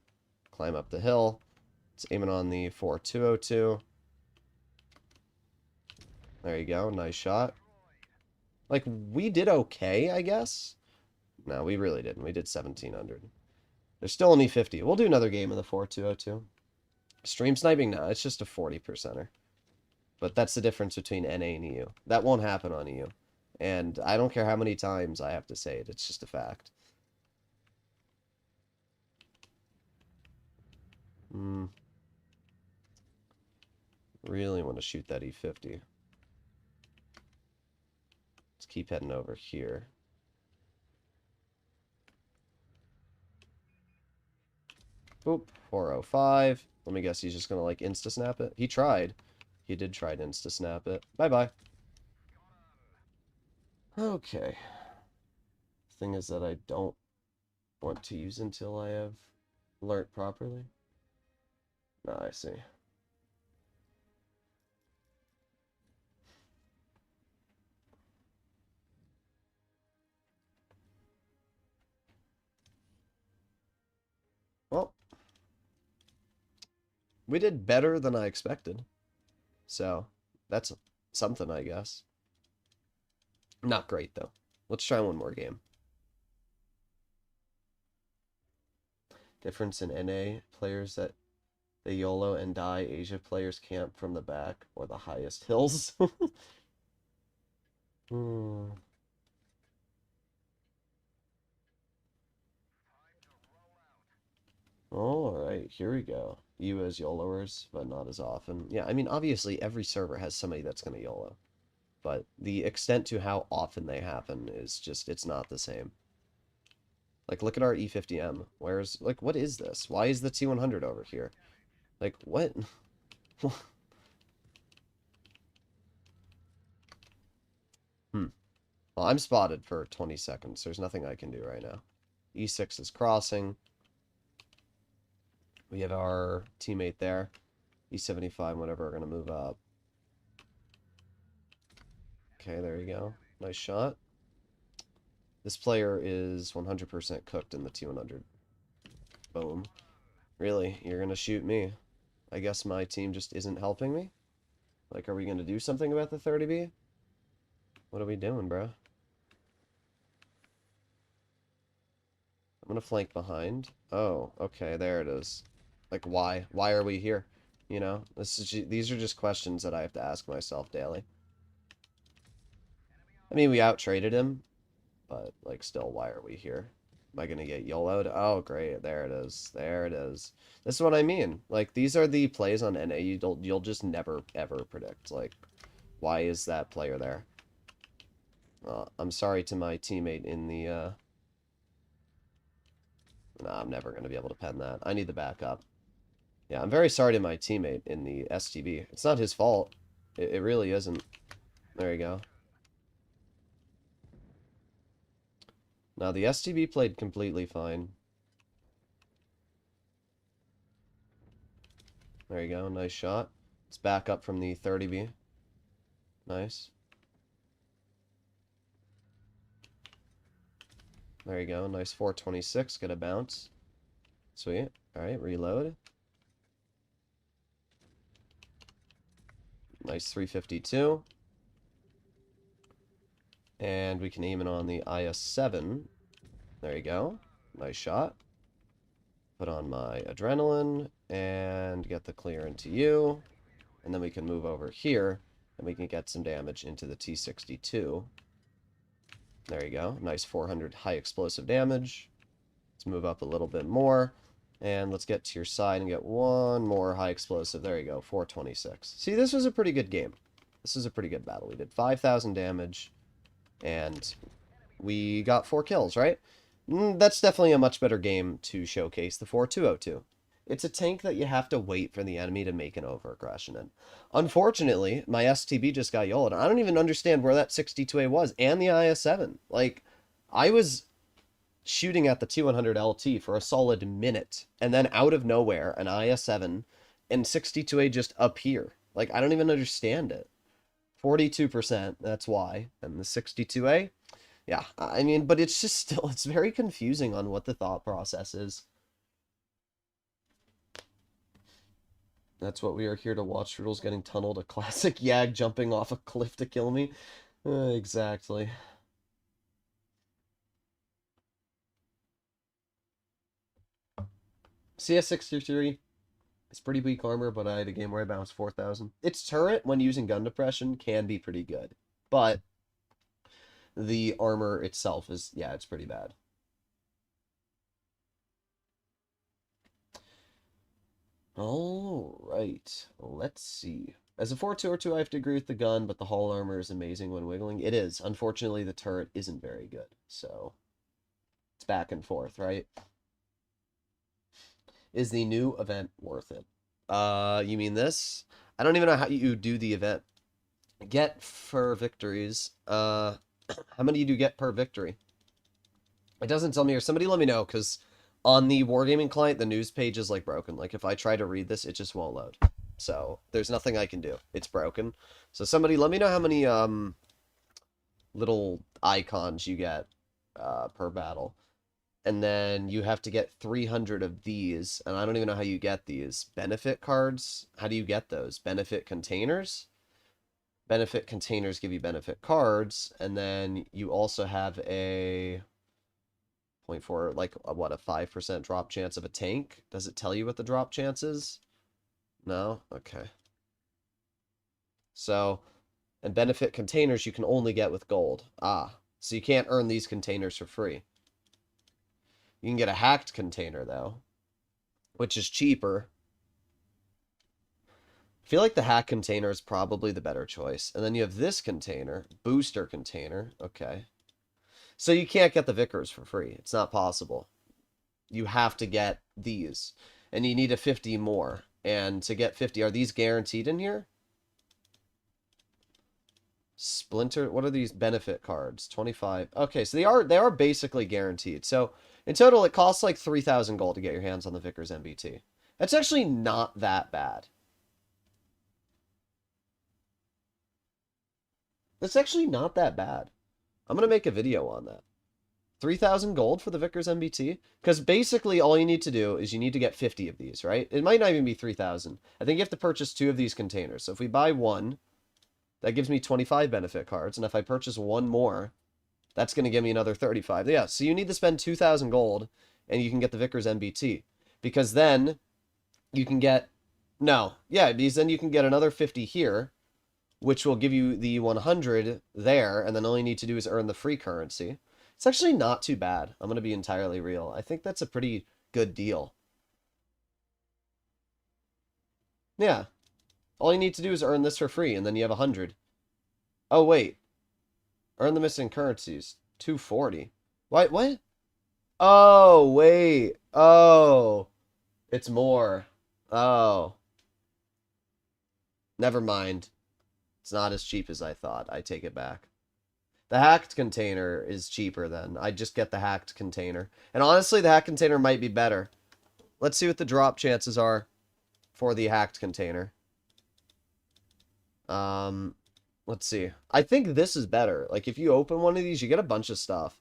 Climb up the hill. Let's aim it on the 4202. There you go. Nice shot. Like, we did okay, I guess. No, we really didn't. We did 1700. There's still only 50. We'll do another game of the 4202. Stream sniping? No, it's just a 40%er. But that's the difference between NA and EU. That won't happen on EU. And I don't care how many times I have to say it. It's just a fact. Really want to shoot that E50. Let's keep heading over here. Boop, 405. Let me guess he's just going to, like, insta-snap it. He tried. He did try to insta-snap it. Bye-bye. Okay. Thing is that I don't want to use until I have learnt properly. Ah, I see. Well, we did better than I expected. So, that's something, I guess. Not great, though. Let's try one more game. Difference in NA players that they YOLO and die. Asia players camp from the back or the highest hills. Alright, here we go. You as YOLOers, but not as often. Yeah, I mean, obviously, every server has somebody that's going to YOLO. But the extent to how often they happen is just, it's not the same. Like, look at our E50M. Where's, like, what is this? Why is the T100 over here? Like, what? Well, I'm spotted for 20 seconds. There's nothing I can do right now. E6 is crossing. We have our teammate there. E75, whatever, are going to move up. Okay, there you go. Nice shot. This player is 100% cooked in the T100. Boom. Really? You're going to shoot me? I guess my team just isn't helping me? Like, are we going to do something about the 30B? What are we doing, bro? I'm going to flank behind. Oh, okay, there it is. Like, why? Why are we here? You know, these are just questions that I have to ask myself daily. I mean, we out-traded him, but, like, still, why are we here? Am I going to get YOLO'd? Oh, great, there it is. There it is. This is what I mean. Like, these are the plays on NA you'll just never, ever predict. Like, why is that player there? I'm sorry to my teammate in the, Nah, I'm never going to be able to pen that. I need the backup. Yeah, I'm very sorry to my teammate in the STB. It's not his fault. It really isn't. There you go. Now, the STB played completely fine. There you go. Nice shot. Let's back up from the 30B. Nice. There you go. Nice 426. Get a bounce. Sweet. Alright, reload. Nice 352. And we can aim it on the IS-7. There you go. Nice shot. Put on my adrenaline and get the clear into you. And then we can move over here and we can get some damage into the T-62. There you go. Nice 400 high explosive damage. Let's move up a little bit more. And let's get to your side and get one more high explosive. There you go, 426. See, this was a pretty good game. This is a pretty good battle. We did 5,000 damage, and we got 4 kills, right? That's definitely a much better game to showcase the 4202. It's a tank that you have to wait for the enemy to make an over-aggression in. Unfortunately, my STB just got YOLO'd. I don't even understand where that 62A was, and the IS-7. Like, I was shooting at the T100 LT for a solid minute, and then out of nowhere, an IS-7 and 62A just appear. Like, I don't even understand it. 42%, that's why. And the 62A, yeah, I mean, but it's just still, it's very confusing on what the thought process is. That's what we are here to watch. Droodles getting tunneled, a classic Yag jumping off a cliff to kill me. Exactly. CS63 is pretty weak armor, but I had a game where I bounced 4,000. Its turret, when using gun depression, can be pretty good. But the armor itself is, yeah, it's pretty bad. Alright, let's see. As a 4-2-2, I have to agree with the gun, but the hull armor is amazing when wiggling. It is. Unfortunately, the turret isn't very good, so it's back and forth, right? Is the new event worth it? You mean this? I don't even know how you do the event. Get for victories. How many do you get per victory? It doesn't tell me here. Somebody let me know, because on the Wargaming client, the news page is like broken. Like if I try to read this, it just won't load. So there's nothing I can do. It's broken. So somebody let me know how many little icons you get per battle. And then you have to get 300 of these, and I don't even know how you get these. Benefit cards? How do you get those? Benefit containers? Benefit containers give you benefit cards, and then you also have a 0.4, like, what, a 5% drop chance of a tank? Does it tell you what the drop chance is? No? Okay. So, and benefit containers you can only get with gold. Ah, so you can't earn these containers for free. You can get a hacked container, though, which is cheaper. I feel like the hack container is probably the better choice. And then you have this container, booster container. Okay. So you can't get the Vickers for free. It's not possible. You have to get these. And you need a 50 more. And to get 50, are these guaranteed in here? Splinter, what are these benefit cards? 25. Okay, so they are basically guaranteed. So in total, it costs like 3,000 gold to get your hands on the Vickers MBT. That's actually not that bad. That's actually not that bad. I'm going to make a video on that. 3,000 gold for the Vickers MBT? Because basically all you need to do is you need to get 50 of these, right? It might not even be 3,000. I think you have to purchase 2 of these containers. So if we buy one, that gives me 25 benefit cards. And if I purchase one more, that's going to give me another 35. Yeah, so you need to spend 2,000 gold and you can get the Vickers MBT. Because then you can get... No. Yeah, because then you can get another 50 here, which will give you the 100 there, and then all you need to do is earn the free currency. It's actually not too bad. I'm going to be entirely real. I think that's a pretty good deal. Yeah. All you need to do is earn this for free, and then you have 100. Oh, wait. Earn the missing currencies. 240. What? Oh, wait. Oh. It's more. Oh. Never mind. It's not as cheap as I thought. I take it back. The hacked container is cheaper then. I just get the hacked container. And honestly, the hacked container might be better. Let's see what the drop chances are for the hacked container. Let's see. I think this is better. Like, if you open one of these, you get a bunch of stuff.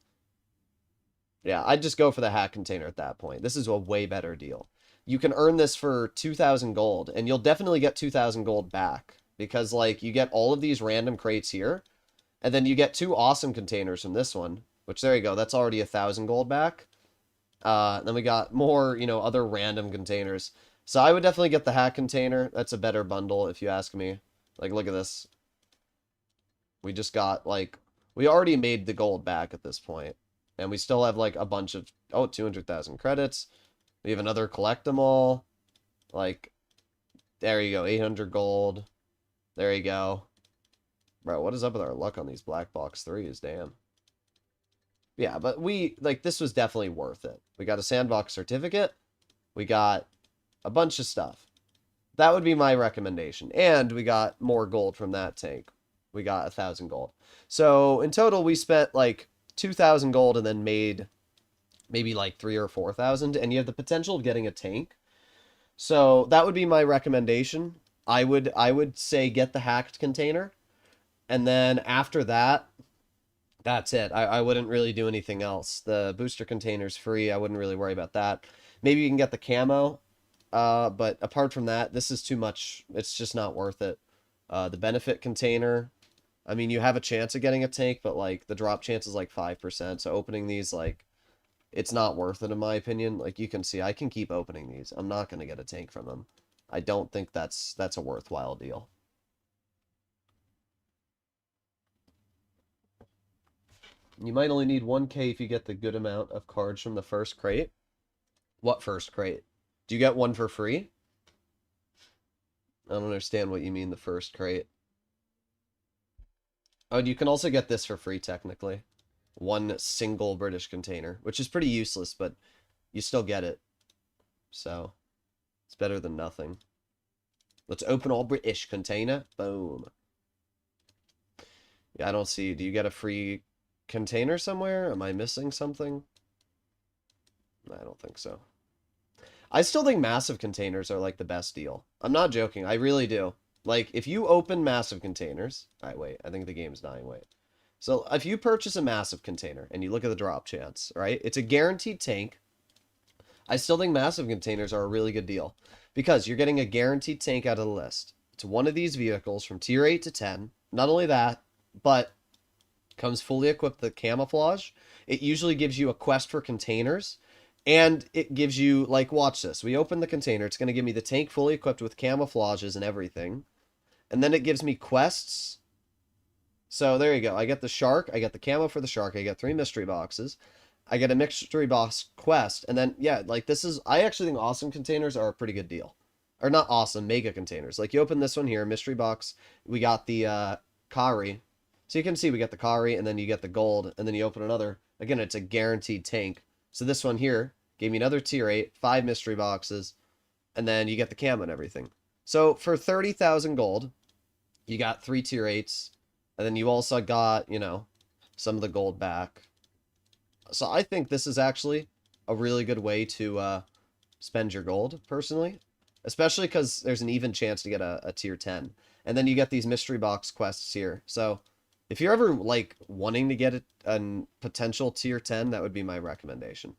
Yeah, I'd just go for the hack container at that point. This is a way better deal. You can earn this for 2,000 gold, and you'll definitely get 2,000 gold back. Because, like, you get all of these random crates here, and then you get 2 awesome containers from this one. Which, there you go, that's already 1,000 gold back. Then we got more, other random containers. So I would definitely get the hat container. That's a better bundle if you ask me. Like, look at this. We just got, like, we already made the gold back at this point. And we still have, like, a bunch of, 200,000 credits. We have another collect them all. Like, there you go, 800 gold. There you go. Bro, what is up with our luck on these black box threes? Damn. Yeah, but this was definitely worth it. We got a sandbox certificate. We got a bunch of stuff. That would be my recommendation. And we got more gold from that tank. We got 1,000 gold. So in total, we spent like 2,000 gold and then made maybe like 3 or 4,000. And you have the potential of getting a tank. So that would be my recommendation. I would say get the hacked container. And then after that, that's it. I wouldn't really do anything else. The booster container's free. I wouldn't really worry about that. Maybe you can get the camo. But apart from that, this is too much. It's just not worth it. The benefit container, I mean, you have a chance of getting a tank, but like the drop chance is like 5%. So opening these, like, it's not worth it in my opinion. Like you can see, I can keep opening these. I'm not going to get a tank from them. I don't think that's a worthwhile deal. You might only need 1K if you get the good amount of cards from the first crate. What first crate? Do you get one for free? I don't understand what you mean, the first crate. Oh, and you can also get this for free, technically. One single British container, which is pretty useless, but you still get it. So, it's better than nothing. Let's open all British container. Boom. Yeah, I don't see. Do you get a free container somewhere? Am I missing something? I don't think so. I still think massive containers are like the best deal. I'm not joking. I really do. Like, if you open massive containers... Alright, wait. I think the game's dying. Wait. So, if you purchase a massive container and you look at the drop chance, right? It's a guaranteed tank. I still think massive containers are a really good deal. Because you're getting a guaranteed tank out of the list. It's one of these vehicles from tier 8 to 10. Not only that, but comes fully equipped with camouflage. It usually gives you a quest for containers. And it gives you, like, watch this. We open the container. It's going to give me the tank fully equipped with camouflages and everything. And then it gives me quests. So there you go. I get the shark. I get the camo for the shark. I get 3 mystery boxes. I get a mystery box quest. And then, yeah, like this is... I actually think awesome containers are a pretty good deal. Or not awesome, mega containers. Like you open this one here, mystery box. We got the Kari. So you can see we get the Kari and then you get the gold. And then you open another. Again, it's a guaranteed tank. So this one here gave me another tier 8, 5 mystery boxes. And then you get the camo and everything. So for 30,000 gold, you got 3 tier 8s. And then you also got, some of the gold back. So I think this is actually a really good way to spend your gold, personally. Especially because there's an even chance to get a tier 10. And then you get these mystery box quests here. So if you're ever, like, wanting to get a potential tier 10, that would be my recommendation.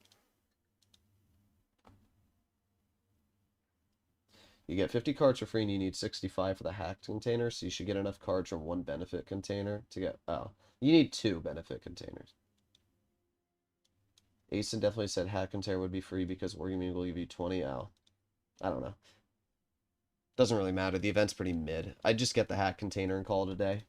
You get 50 cards for free and you need 65 for the hacked container, so you should get enough cards from one benefit container to get... Oh, you need 2 benefit containers. Asen definitely said hack container would be free because Wargaming will give you 20. Oh, I don't know. Doesn't really matter. The event's pretty mid. I'd just get the hack container and call it a day.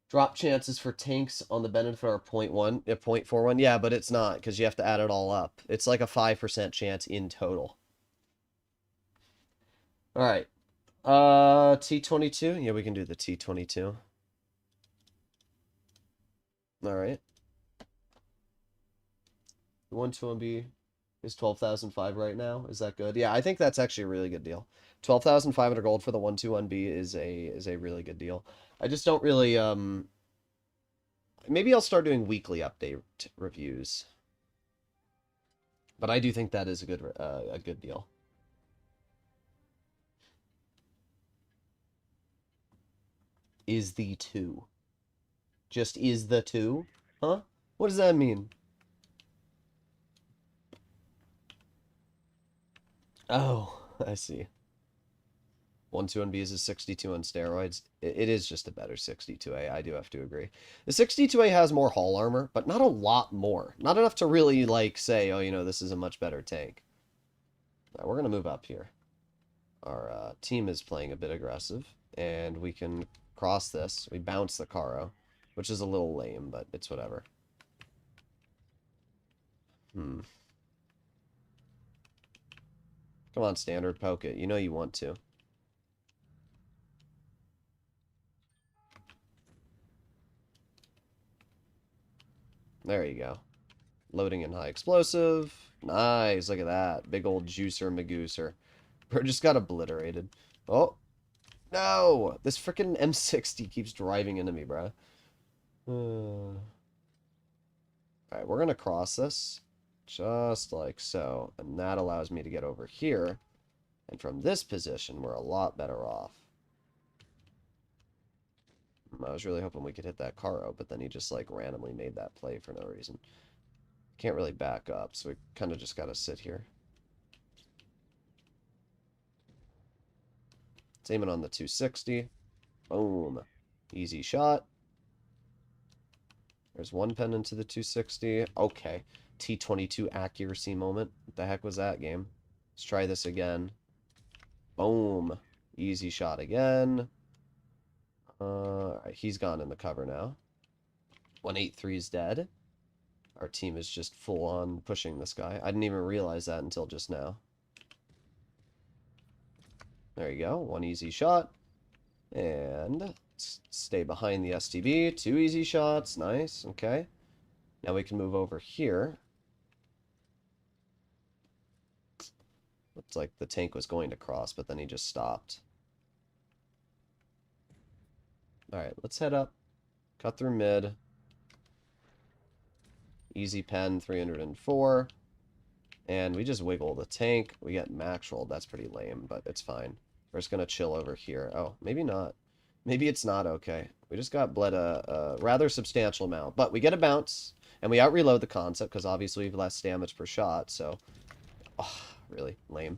Drop chances for tanks on the benefit are 0.1, 0.41. Yeah, but it's not, because you have to add it all up. It's like a 5% chance in total. Alright. T22? Yeah, we can do the T22. Alright. The 121B is 12,005 right now. Is that good? Yeah, I think that's actually a really good deal. 12,500 gold for the 121B is a really good deal. I just don't really, maybe I'll start doing weekly update reviews. But I do think that is a good deal. Is the 2. Just is the 2? Huh? What does that mean? Oh, I see. 121B is a 62 on steroids. It is just a better 62A, I do have to agree. The 62A has more hull armor, but not a lot more. Not enough to really, like, say, oh, you know, this is a much better tank. All right, we're going to move up here. Our team is playing a bit aggressive, and we can cross this. We bounce the Caro, which is a little lame, but it's whatever. Come on, standard, poke it. You know you want to. There you go. Loading in high explosive. Nice, look at that. Big old juicer magooser. Bro just got obliterated. Oh, no! This freaking M60 keeps driving into me, bro. Alright, we're gonna cross this. Just like so. And that allows me to get over here. And from this position, we're a lot better off. I was really hoping we could hit that Caro, but then he just, like, randomly made that play for no reason. Can't really back up, so we kind of just gotta sit here. It's aiming on the 260. Boom. Easy shot. There's one pen into the 260. Okay. T22 accuracy moment. What the heck was that game? Let's try this again. Boom. Easy shot again. He's gone in the cover now. 183 is dead. Our team is just full on pushing this guy. I didn't even realize that until just now. There you go. One easy shot. And stay behind the STB. Two easy shots. Nice. Okay. Now we can move over here. Looks like the tank was going to cross, but then he just stopped. Alright, let's head up. Cut through mid. Easy pen, 304. And we just wiggle the tank. We get max rolled. That's pretty lame, but it's fine. We're just going to chill over here. Oh, maybe not. Maybe it's not okay. We just got bled a rather substantial amount. But we get a bounce, and we out-reload the concept, because obviously we have less damage per shot, so... Oh, really lame.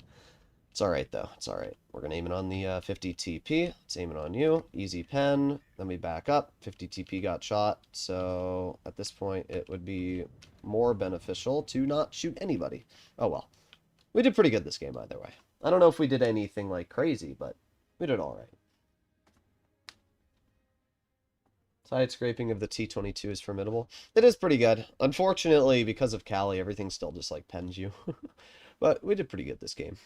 It's alright, though. It's alright. We're going to aim it on the 50 TP. Let's aim it on you. Easy pen. Then we back up. 50 TP got shot. So, at this point, it would be more beneficial to not shoot anybody. Oh, well. We did pretty good this game, either way. I don't know if we did anything, like, crazy, but we did alright. Side scraping of the T22 is formidable. It is pretty good. Unfortunately, because of Cali, everything still just, like, pens you. But we did pretty good this game.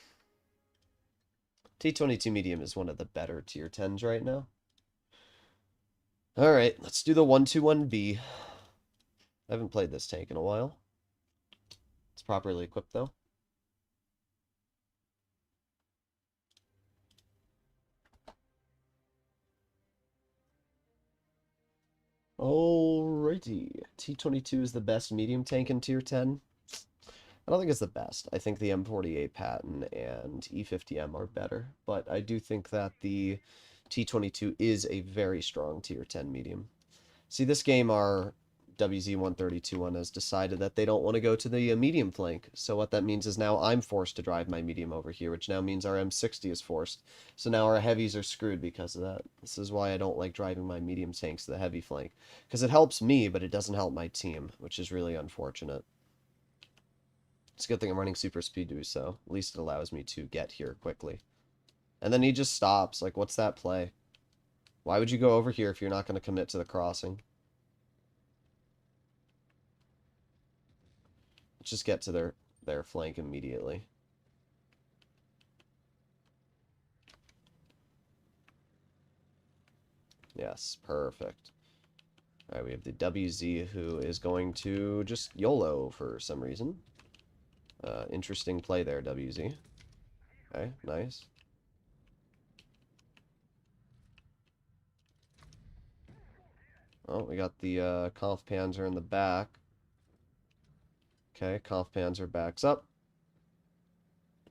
T22 medium is one of the better tier 10s right now. Alright, let's do the 121B. I haven't played this tank in a while. It's properly equipped, though. Alrighty. T22 is the best medium tank in tier 10. I don't think it's the best. I think the M48 Patton and E50M are better, but I do think that the T22 is a very strong tier 10 medium. See, this game, our WZ-132 has decided that they don't want to go to the medium flank, so what that means is now I'm forced to drive my medium over here, which now means our M60 is forced. So now our heavies are screwed because of that. This is why I don't like driving my medium tanks to the heavy flank, because it helps me, but it doesn't help my team, which is really unfortunate. It's a good thing I'm running super speed to do so. At least it allows me to get here quickly. And then he just stops. Like, what's that play? Why would you go over here if you're not going to commit to the crossing? Let's just get to their flank immediately. Yes, perfect. Alright, we have the WZ who is going to just YOLO for some reason. Interesting play there, WZ. Okay, nice. Oh, we got the Conf Panzer in the back. Okay, Conf Panzer backs up.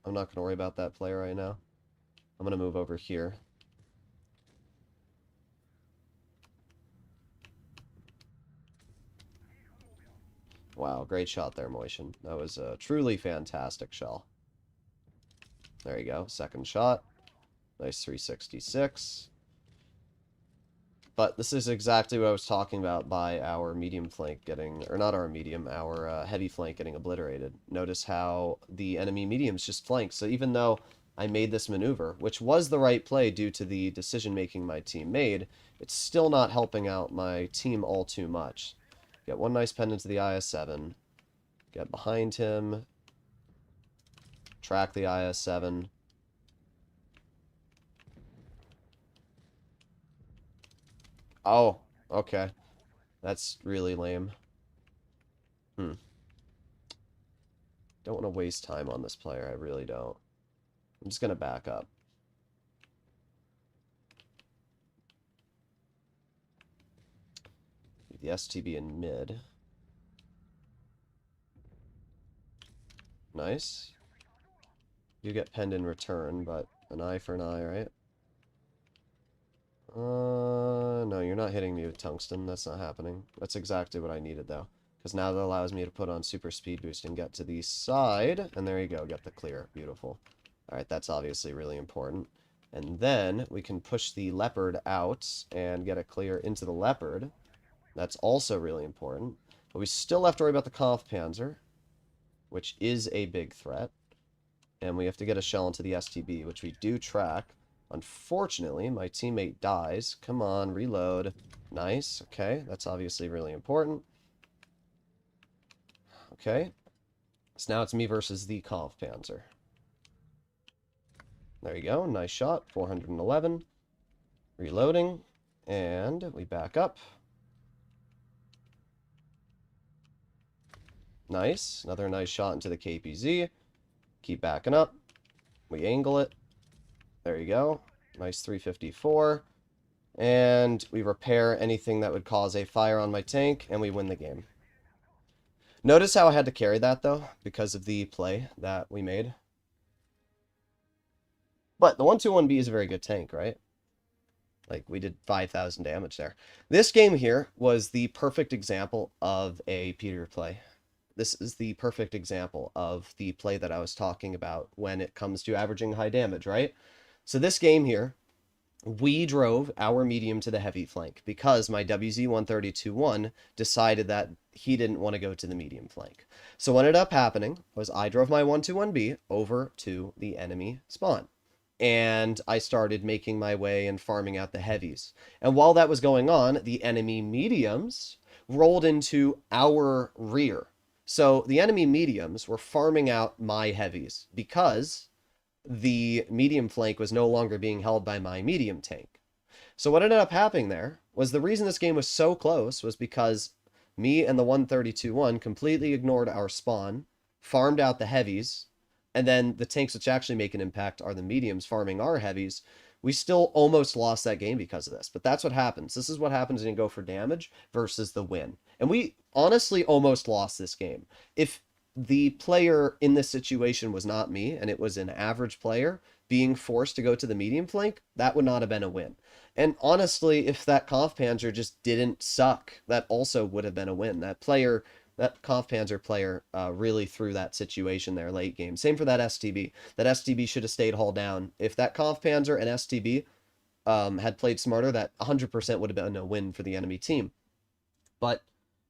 I'm not going to worry about that play right now. I'm going to move over here. Wow, great shot there, Motion. That was a truly fantastic shell. There you go, second shot. Nice 366. But this is exactly what I was talking about by our medium flank getting, or not our medium, our heavy flank getting obliterated. Notice how the enemy mediums just flanked. So even though I made this maneuver, which was the right play due to the decision-making my team made, it's still not helping out my team all too much. Get one nice pen into the IS-7. Get behind him. Track the IS-7. Oh, okay. That's really lame. Hmm. Don't want to waste time on this player. I really don't. I'm just going to back up. Leave the STB in mid. Nice. You get penned in return, but an eye for an eye, right? No, you're not hitting me with tungsten. That's not happening. That's exactly what I needed, though. Because now that allows me to put on super speed boost and get to the side. And there you go. Get the clear. Beautiful. Alright, that's obviously really important. And then we can push the leopard out and get a clear into the leopard. That's also really important. But we still have to worry about the Kampfpanzer, which is a big threat. And we have to get a shell into the STB, which we do track. Unfortunately, my teammate dies. Come on, reload. Nice. Okay, that's obviously really important. Okay. So now it's me versus the Kampfpanzer. There you go. Nice shot. 411. Reloading. And we back up. Nice. Another nice shot into the KPZ. Keep backing up. We angle it. There you go. Nice 354. And we repair anything that would cause a fire on my tank, and we win the game. Notice how I had to carry that, though, because of the play that we made. But the 121B is a very good tank, right? Like, we did 5,000 damage there. This game here was the perfect example of a Peter play. This is the perfect example of the play that I was talking about when it comes to averaging high damage, right? So this game here, we drove our medium to the heavy flank because my WZ-132-1 decided that he didn't want to go to the medium flank. So what ended up happening was I drove my 121B over to the enemy spawn. And I started making my way and farming out the heavies. And while that was going on, the enemy mediums rolled into our rear. So the enemy mediums were farming out my heavies because the medium flank was no longer being held by my medium tank. So what ended up happening there was the reason this game was so close was because me and the 132-1 completely ignored our spawn, farmed out the heavies, and then the tanks which actually make an impact are the mediums farming our heavies. We still almost lost that game because of this, but that's what happens. This is what happens when you go for damage versus the win. And we honestly almost lost this game. If the player in this situation was not me, and it was an average player being forced to go to the medium flank, that would not have been a win. And honestly, if that Kampfpanzer just didn't suck, that also would have been a win. That player, that Kampfpanzer player really threw that situation there late game. Same for that STB. That STB should have stayed hull down. If that Kampfpanzer and STB had played smarter, that 100% would have been a win for the enemy team. But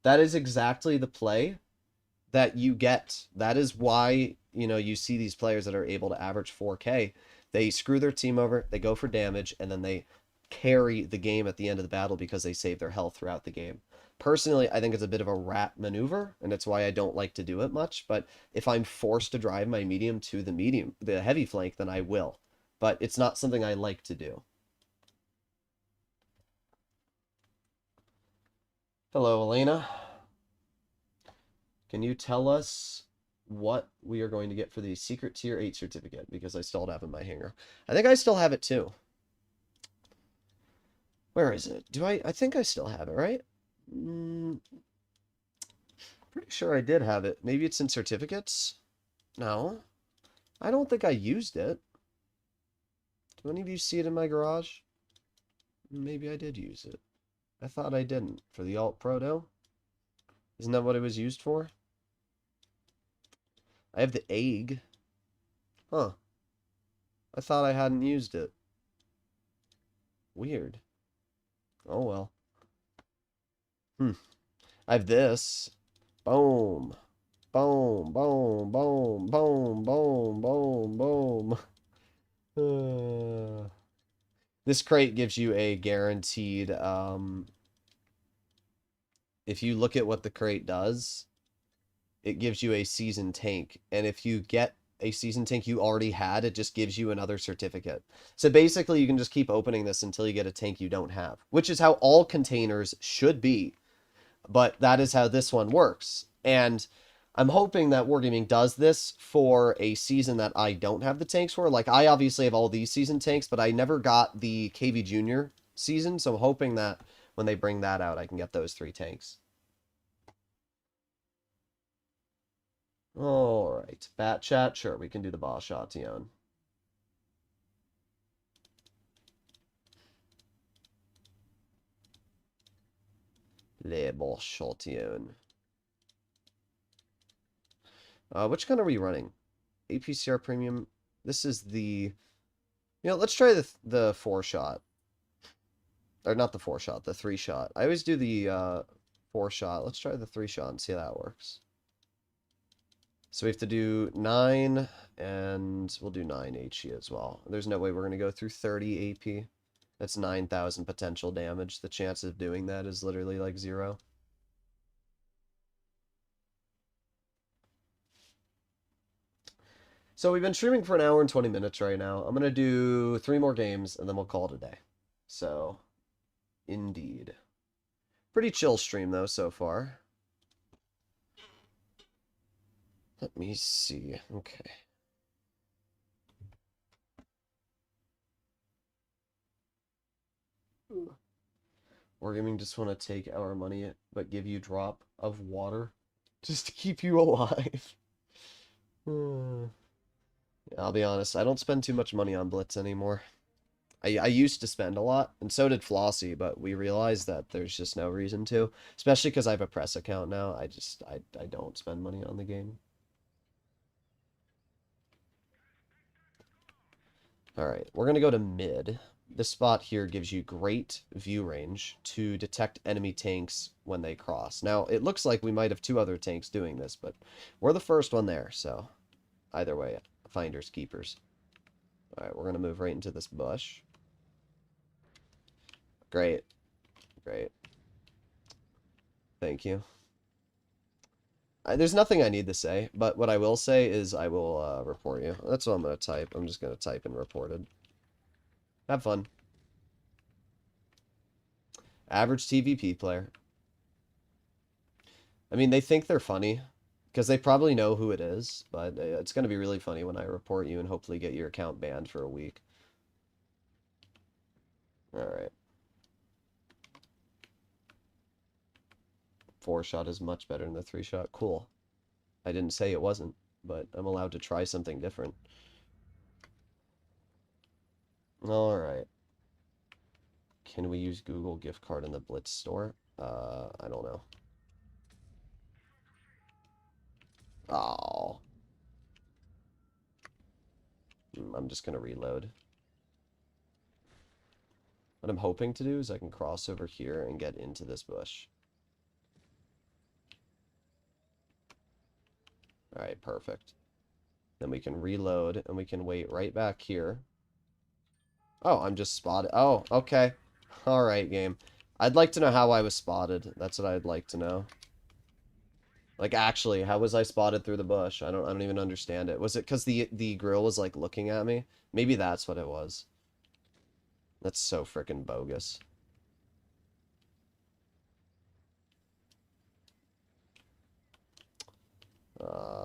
that is exactly the play that you get. That is why, you know, you see these players that are able to average 4K. They screw their team over, they go for damage, and then they carry the game at the end of the battle because they save their health throughout the game. Personally, I think it's a bit of a rat maneuver, and it's why I don't like to do it much. But if I'm forced to drive my medium to the heavy flank, then I will. But it's not something I like to do. Hello, Elena. Can you tell us what we are going to get for the secret tier 8 certificate? Because I still have it in my hangar. I think I still have it too. Where is it? I think I still have it, right? Pretty sure I did have it. Maybe it's in certificates? No. I don't think I used it. Do any of you see it in my garage? Maybe I did use it. I thought I didn't. For the alt proto? Isn't that what it was used for? I have the egg. Huh. I thought I hadn't used it. Weird. Oh well. I have this. Boom. Boom, boom, boom, boom, boom, boom, boom. This crate gives you a guaranteed, if you look at what the crate does, it gives you a seasoned tank. And if you get a seasoned tank you already had, it just gives you another certificate. So basically, you can just keep opening this until you get a tank you don't have, which is how all containers should be. But that is how this one works. And I'm hoping that Wargaming does this for a season that I don't have the tanks for. Like, I obviously have all these season tanks, but I never got the KV Junior season, so I'm hoping that when they bring that out, I can get those 3 tanks. Alright, Bat Chat, sure, we can do the boss shotgun. Le boss shotgun. Which gun are we running? APCR Premium. This is the... let's try the 4-shot. Or not the 4-shot, the 3-shot. I always do the 4-shot. Let's try the 3-shot and see how that works. So we have to do 9, and we'll do 9 HE as well. There's no way we're going to go through 30 AP. That's 9,000 potential damage. The chance of doing that is literally like 0. So we've been streaming for 1 hour and 20 minutes right now. I'm going to do 3 more games, and then we'll call it a day. So, indeed. Pretty chill stream, though, so far. Let me see. Okay. Wargaming just want to take our money, but give you drop of water just to keep you alive. I'll be honest, I don't spend too much money on Blitz anymore. I used to spend a lot, and so did Flossie, but we realized that there's just no reason to. Especially because I have a press account now. I don't spend money on the game. Alright, we're going to go to mid. This spot here gives you great view range to detect enemy tanks when they cross. Now, it looks like we might have 2 other tanks doing this, but we're the first one there, so either way, finders keepers. Alright, we're going to move right into this bush. Great. Great. Thank you. There's nothing I need to say, but what I will say is I will report you. That's what I'm going to type. I'm just going to type in reported. Have fun. Average TVP player. I mean, they think they're funny, because they probably know who it is, but it's going to be really funny when I report you and hopefully get your account banned for a week. Alright. 4-shot is much better than the 3-shot. Cool. I didn't say it wasn't, but I'm allowed to try something different. Alright. Can we use Google gift card in the Blitz store? I don't know. Oh. I'm just gonna reload. What I'm hoping to do is I can cross over here and get into this bush. Alright, perfect. Then we can reload, and we can wait right back here. Oh, I'm just spotted. Oh, okay. Alright, game. I'd like to know how I was spotted. That's what I'd like to know. Like, actually, how was I spotted through the bush? I don't even understand it. Was it because the grill was, like, looking at me? Maybe that's what it was. That's so freaking bogus.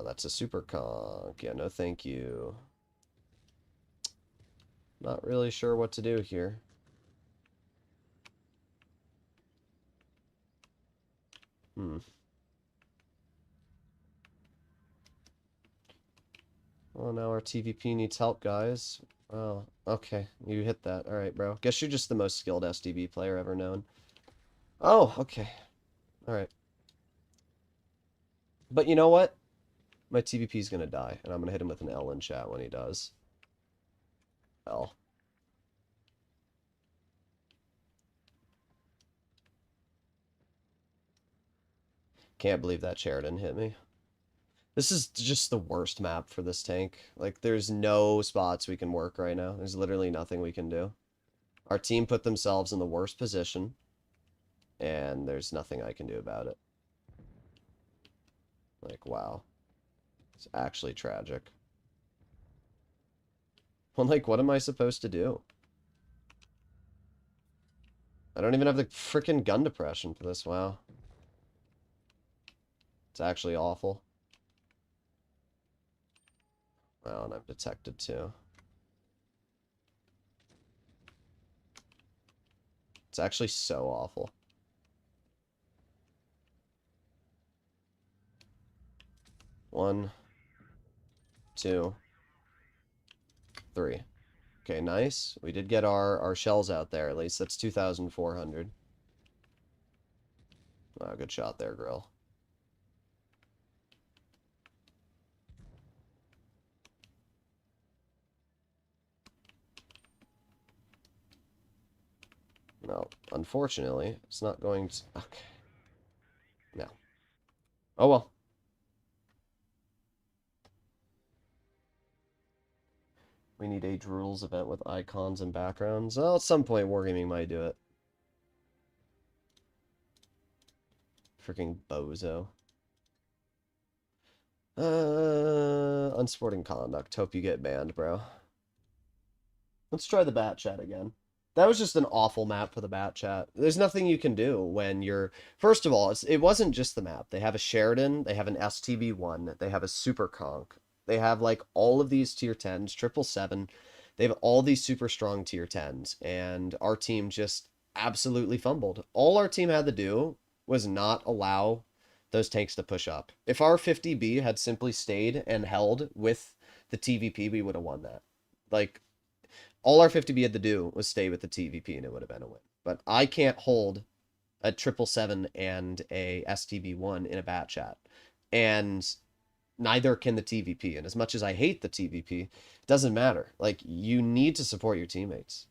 That's a super conk. Yeah, no thank you. Not really sure what to do here. Well, now our TVP needs help, guys. Oh, okay. You hit that. Alright, bro. Guess you're just the most skilled SDB player ever known. Oh, okay. Alright. But you know what? My TVP's gonna die, and I'm gonna hit him with an L in chat when he does. L. Can't believe that Sheridan hit me. This is just the worst map for this tank. Like, there's no spots we can work right now. There's literally nothing we can do. Our team put themselves in the worst position, and there's nothing I can do about it. Like, wow. It's actually tragic. Well, like, what am I supposed to do? I don't even have the freaking gun depression for this. Wow. It's actually awful. Wow, and I'm detected too. It's actually so awful. One, two, three. Okay, nice. We did get our shells out there, at least. That's 2,400. Wow, good shot there, Grill. No, unfortunately, it's not going to... Okay. No. Oh, well. We need a Droodles event with icons and backgrounds. Well, at some point, Wargaming might do it. Freaking bozo. Unsporting conduct. Hope you get banned, bro. Let's try the bat chat again. That was just an awful map for the bat chat. There's nothing you can do when you're... First of all, it wasn't just the map. They have a Sheridan, they have an STB1, they have a Super Conk. They have, like, all of these tier 10s, 777. They have all these super strong tier 10s, and our team just absolutely fumbled. All our team had to do was not allow those tanks to push up. If our 50B had simply stayed and held with the TVP, we would have won that. Like, all our 50B had to do was stay with the TVP and it would have been a win. But I can't hold a 777 and a STB1 in a bat chat. And neither can the TVP. And as much as I hate the TVP, it doesn't matter. Like, you need to support your teammates.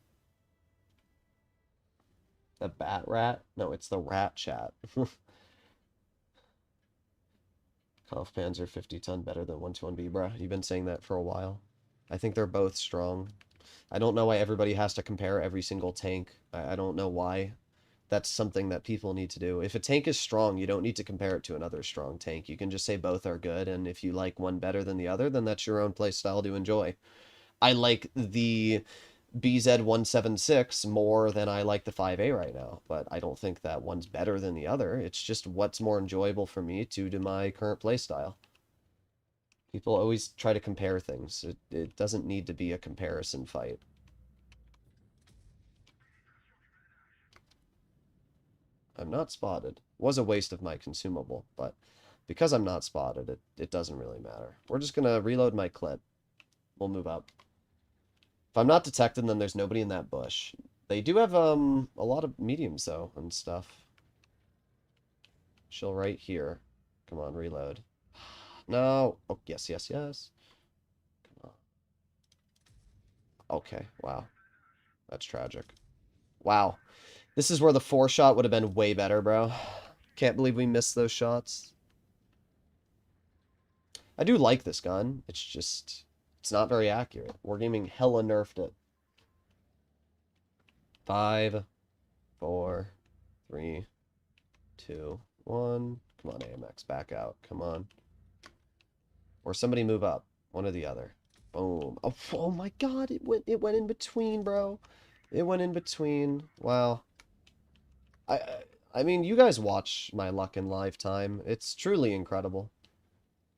The bat rat? No, it's the rat chat. Kampfpanzer 50-ton better than 121B, bruh. You've been saying that for a while. I think they're both strong. I don't know why everybody has to compare every single tank. I don't know why. That's something that people need to do. If a tank is strong, you don't need to compare it to another strong tank. You can just say both are good, and if you like one better than the other, then that's your own playstyle to enjoy. I like the BZ-176 more than I like the 5A right now, but I don't think that one's better than the other. It's just what's more enjoyable for me to my current playstyle. People always try to compare things. It doesn't need to be a comparison fight. I'm not spotted. Was a waste of my consumable, but because I'm not spotted, it doesn't really matter. We're just gonna reload my clip. We'll move up. If I'm not detected, then there's nobody in that bush. They do have a lot of mediums though and stuff. Chill right here. Come on, reload. No. Oh, yes, yes, yes. Come on. Okay, wow. That's tragic. Wow. This is where the 4-shot would have been way better, bro. Can't believe we missed those shots. I do like this gun. It's just... It's not very accurate. Wargaming hella nerfed it. 5, 4, 3, 2, 1. Come on, AMX. Back out. Come on. Or somebody move up. One or the other. Boom. Oh, oh my god. It went in between, bro. It went in between. Wow. I I mean, you guys watch my luck in lifetime. It's truly incredible.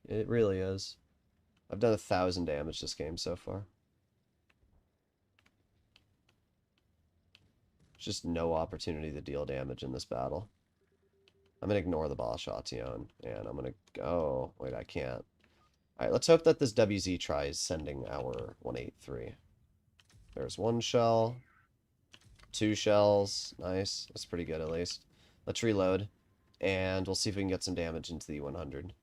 It really is. I've done 1,000 damage this game so far. Just no opportunity to deal damage in this battle. I'm going to ignore the boss shots, and I'm going to go... Wait, I can't. Alright, let's hope that this WZ tries sending our 183. There's one shell. 2 shells. Nice. That's pretty good, at least. Let's reload. And we'll see if we can get some damage into the 100.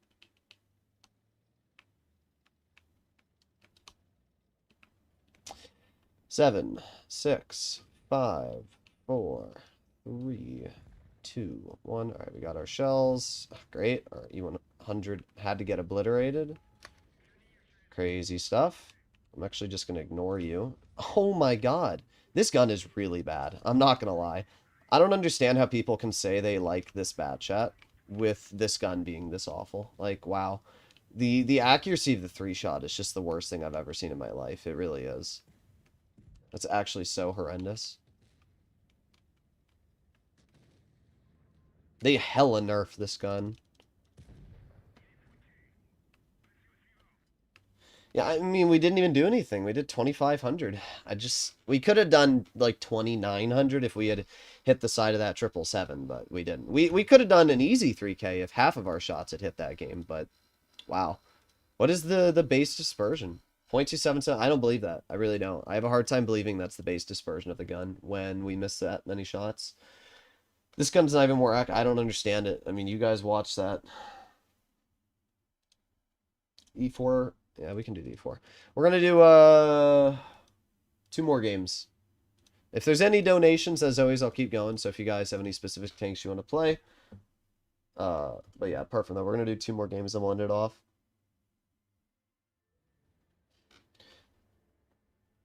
Seven, 6, 5, 4, 3, 2, 1. All right, we got our shells. Great. Our E100 had to get obliterated. Crazy stuff. I'm actually just going to ignore you. Oh my god. This gun is really bad. I'm not going to lie. I don't understand how people can say they like this bad, chat, with this gun being this awful. Like, wow. The accuracy of the 3-shot is just the worst thing I've ever seen in my life. It really is. It's actually so horrendous. They hella nerfed this gun. Yeah, I mean, we didn't even do anything. We did 2,500. We could have done like 2,900 if we had hit the side of that 777, but we didn't. We could have done an easy 3K if half of our shots had hit that game, but wow. What is the base dispersion? 0.277. I don't believe that. I really don't. I have a hard time believing that's the base dispersion of the gun when we miss that many shots. This gun's not even more I don't understand it. I mean, you guys watch that. E4. Yeah, we can do D4. We're going to do 2 more games. If there's any donations, as always, I'll keep going. So if you guys have any specific tanks you want to play. But yeah, apart from that, we're going to do 2 more games and we'll end it off.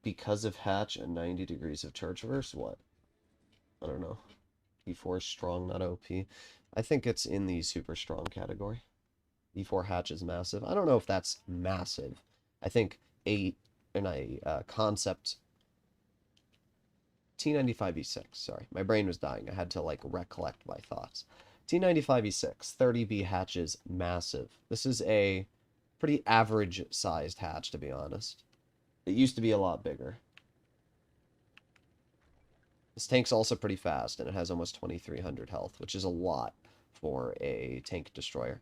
Because of hatch and 90 degrees of charge reverse? What? I don't know. E4 is strong, not OP. I think it's in the super strong category. E4 hatch is massive. I don't know if that's massive. I think a concept T95E6. Sorry, my brain was dying. I had to like recollect my thoughts. T95E6, 30B hatch is massive. This is a pretty average sized hatch, to be honest. It used to be a lot bigger. This tank's also pretty fast, and it has almost 2,300 health, which is a lot for a tank destroyer.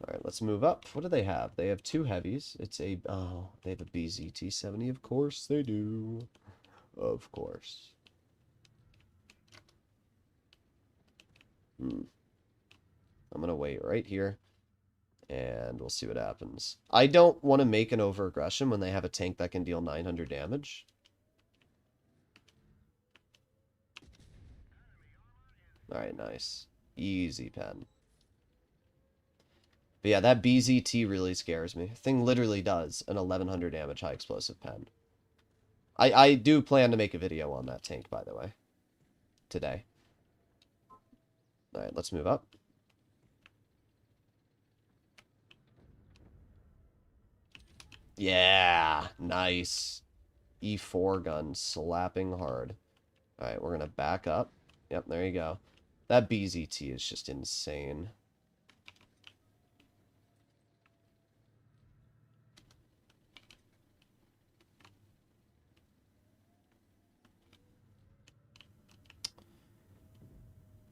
Alright, let's move up. What do they have? They have 2 heavies. It's a... Oh, they have a BZT-70. Of course they do. Of course. I'm going to wait right here. And we'll see what happens. I don't want to make an over-aggression when they have a tank that can deal 900 damage. Alright, nice. Easy pen. But yeah, that BZT really scares me. Thing literally does an 1100 damage high explosive pen. I do plan to make a video on that tank, by the way. Today. Alright, let's move up. Yeah, nice. E4 gun slapping hard. Alright, we're going to back up. Yep, there you go. That BZT is just insane.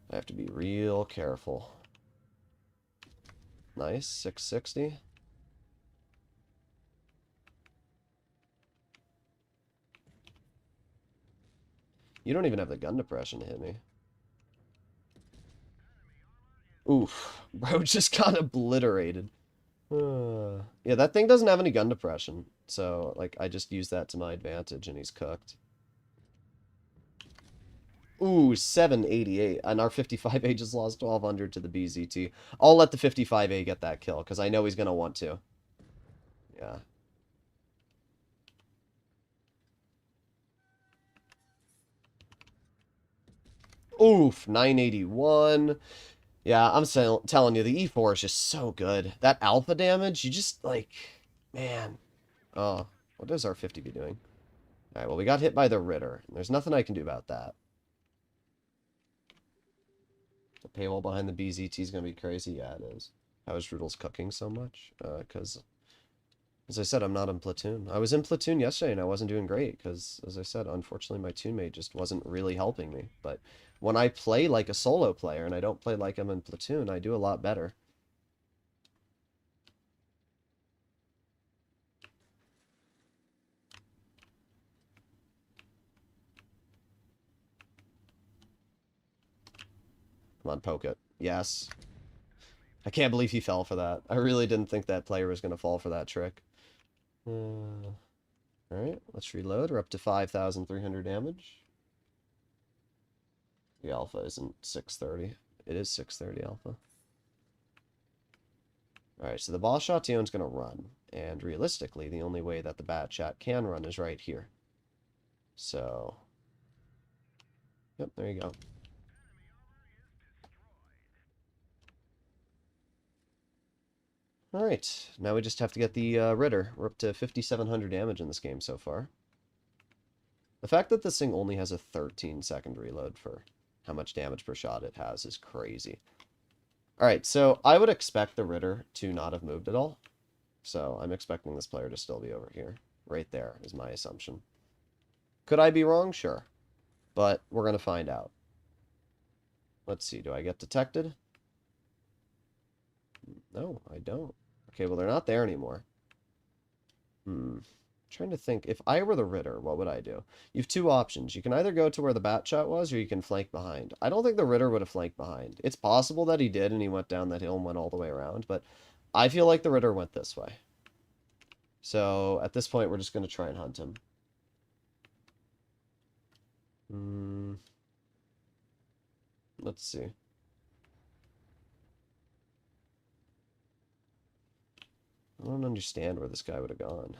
I have to be real careful. Nice, 660. You don't even have the gun depression to hit me. Oof. Bro just got obliterated. Yeah, that thing doesn't have any gun depression. So, like, I just used that to my advantage and he's cooked. Ooh, 788. And our 55A just lost 1,200 to the BZT. I'll let the 55A get that kill, because I know he's going to want to. Yeah. Oof, 981. Yeah, I'm telling you, the E4 is just so good. That alpha damage, you just, like, man. Oh, what does our 50 be doing? Alright, well, we got hit by the Ritter. There's nothing I can do about that. The paywall behind the BZT is going to be crazy. Yeah, it is. How is Droodles cooking so much? Because, as I said, I'm not in Platoon. I was in Platoon yesterday, and I wasn't doing great, because, as I said, unfortunately, my teammate just wasn't really helping me. But when I play like a solo player, and I don't play like I'm in Platoon, I do a lot better. Come on, poke it. Yes. I can't believe he fell for that. I really didn't think that player was going to fall for that trick. Alright, let's reload. We're up to 5,300 damage. The alpha isn't 630. It is 630 alpha. Alright, so the boss Shotion's going to run. And realistically, the only way that the bat chat can run is right here. So, yep, there you go. Alright, now we just have to get the Ritter. We're up to 5,700 damage in this game so far. The fact that this thing only has a 13-second reload for how much damage per shot it has is crazy. Alright, so I would expect the Ritter to not have moved at all. So I'm expecting this player to still be over here. Right there is my assumption. Could I be wrong? Sure. But we're going to find out. Let's see, do I get detected? No, I don't. Okay, well, they're not there anymore. Trying to think. If I were the Ritter, what would I do? You have two options. You can either go to where the bat chat was, or you can flank behind. I don't think the Ritter would have flanked behind. It's possible that he did, and he went down that hill and went all the way around, but I feel like the Ritter went this way. So, at this point, we're just going to try and hunt him. Let's see. I don't understand where this guy would have gone.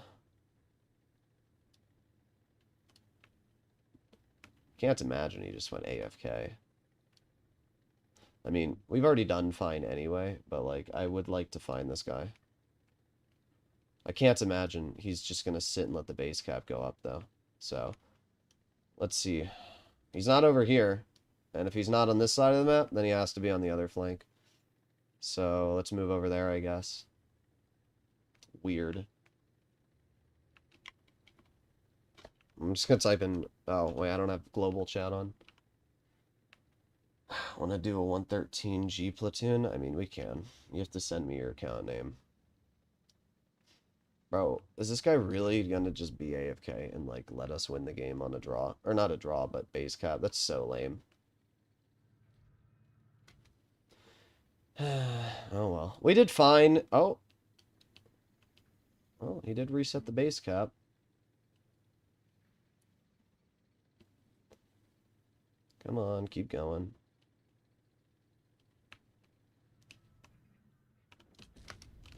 Can't imagine he just went AFK. I mean, we've already done fine anyway, but, like, I would like to find this guy. I can't imagine he's just going to sit and let the base cap go up, though. So, let's see. He's not over here. And if he's not on this side of the map, then he has to be on the other flank. So, let's move over there, I guess. Weird. I'm just going to type in... Oh, wait, I don't have global chat on. Want to do a 113G platoon? I mean, we can. You have to send me your account name. Bro, is this guy really gonna just be AFK and, like, let us win the game on a draw? Or not a draw, but base cap. That's so lame. Oh, well. We did fine. Oh. Oh, he did reset the base cap. Come on, keep going.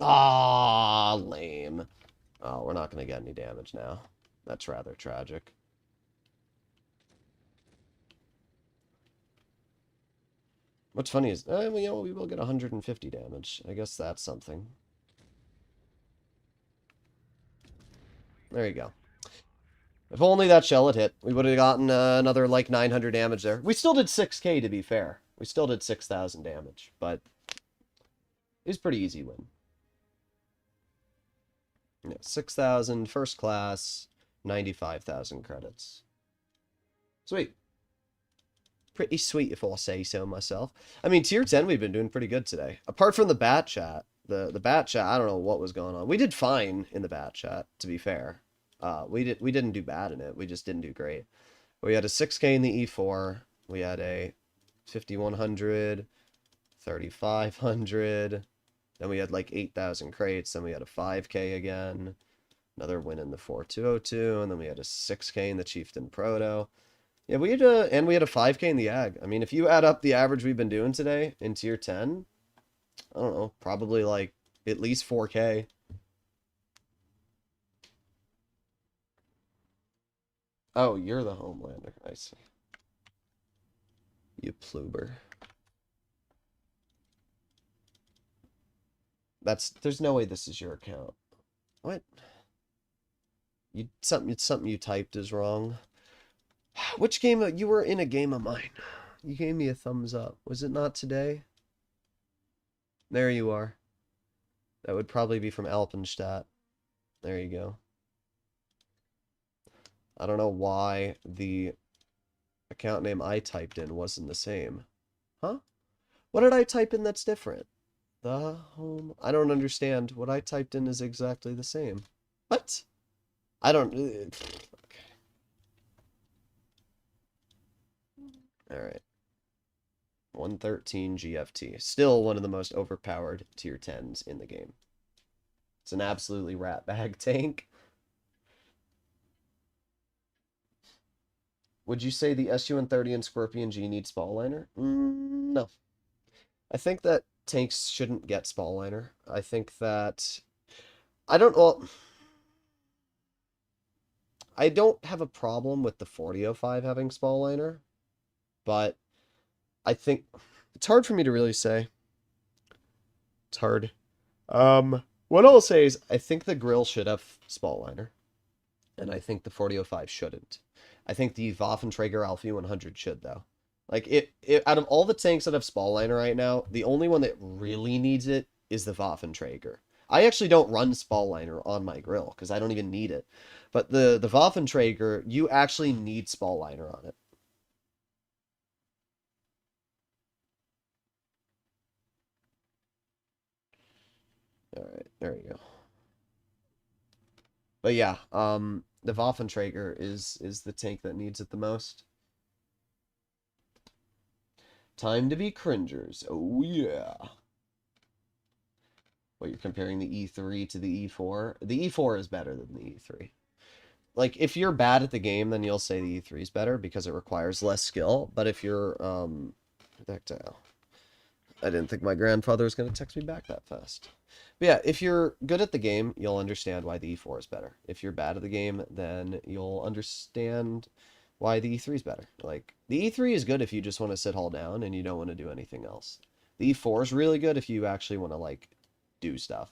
Ah, lame. Oh, we're not going to get any damage now. That's rather tragic. What's funny is, well, you know, we will get 150 damage. I guess that's something. There you go. If only that shell had hit, we would have gotten another, like, 900 damage there. We still did 6k, to be fair. We still did 6,000 damage, but it was a pretty easy win. Yeah, 6,000, first class, 95,000 credits. Sweet. Pretty sweet, if I'll say so myself. I mean, tier 10, we've been doing pretty good today. Apart from the bat chat. The bat chat, I don't know what was going on. We did fine in the bat chat, to be fair. We didn't do bad in it. We just didn't do great. We had a 6k in the E4. We had a 5,100, 3,500. Then we had like 8,000 crates. Then we had a 5k again. Another win in the 4,202. And then we had a 6k in the Chieftain Proto. Yeah, we had a 5k in the Ag. I mean, if you add up the average we've been doing today in tier 10, I don't know, probably like at least 4k. Oh, you're the Homelander. I see. You pluber. There's no way this is your account. What? Something you typed is wrong. Which game? You were in a game of mine. You gave me a thumbs up. Was it not today? There you are. That would probably be from Alpenstadt. There you go. I don't know why the account name I typed in wasn't the same. Huh? What did I type in that's different? The home... I don't understand. What I typed in is exactly the same. What? I don't... Okay. Alright. 113 GFT. Still one of the most overpowered tier 10s in the game. It's an absolutely rat bag tank. Would you say the SU-130 and Scorpion G need spall liner? No. I think that tanks shouldn't get spall liner. I think that... I don't... Well, I don't have a problem with the 4005 having spall liner, but I think... It's hard for me to really say. It's hard. What I'll say is I think the grill should have spall liner, and I think the 4005 shouldn't. I think the Waffenträger Alpha 100 should, though. Like, out of all the tanks that have spall liner right now, the only one that really needs it is the Waffenträger. I actually don't run spall liner on my grill, because I don't even need it. But the Waffenträger, you actually need spall liner on it. Alright, there you go. But yeah, the Waffenträger is the tank that needs it the most. Time to be cringers. Oh yeah. What, you're comparing the E3 to the E4? The E4 is better than the E3. Like, if you're bad at the game, then you'll say the E3 is better because it requires less skill. But if you're, I didn't think my grandfather was going to text me back that fast. But yeah, if you're good at the game, you'll understand why the E4 is better. If you're bad at the game, then you'll understand why the E3 is better. Like, the E3 is good if you just want to sit hull down and you don't want to do anything else. The E4 is really good if you actually want to, like, do stuff.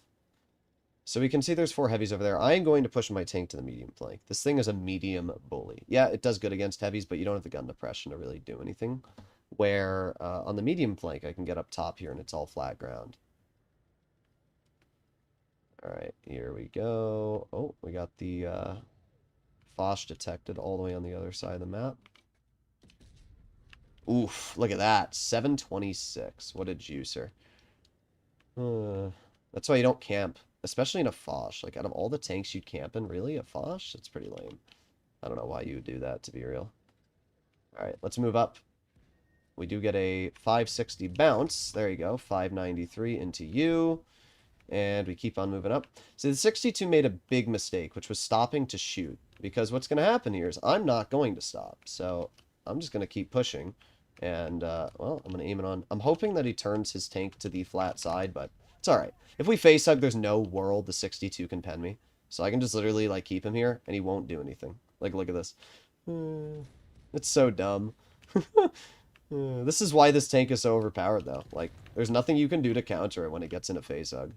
So we can see there's 4 heavies over there. I am going to push my tank to the medium flank. This thing is a medium bully. Yeah, it does good against heavies, but you don't have the gun depression to really do anything. Where on the medium flank, I can get up top here and it's all flat ground. Alright, here we go. Oh, we got the Foch detected all the way on the other side of the map. Oof, look at that. 726. What a juicer. That's why you don't camp, especially in a Foch. Like, out of all the tanks you'd camp in, really, a Foch? It's pretty lame. I don't know why you would do that, to be real. Alright, let's move up. We do get a 560 bounce. There you go. 593 into you. And we keep on moving up. So the 62 made a big mistake, which was stopping to shoot. Because what's going to happen here is I'm not going to stop. So I'm just going to keep pushing. And, well, I'm going to aim it on. I'm hoping that he turns his tank to the flat side, but it's alright. If we face hug, there's no world the 62 can pen me. So I can just literally, like, keep him here, and he won't do anything. Like, look at this. It's so dumb. This is why this tank is so overpowered, though. Like, there's nothing you can do to counter it when it gets in a face hug.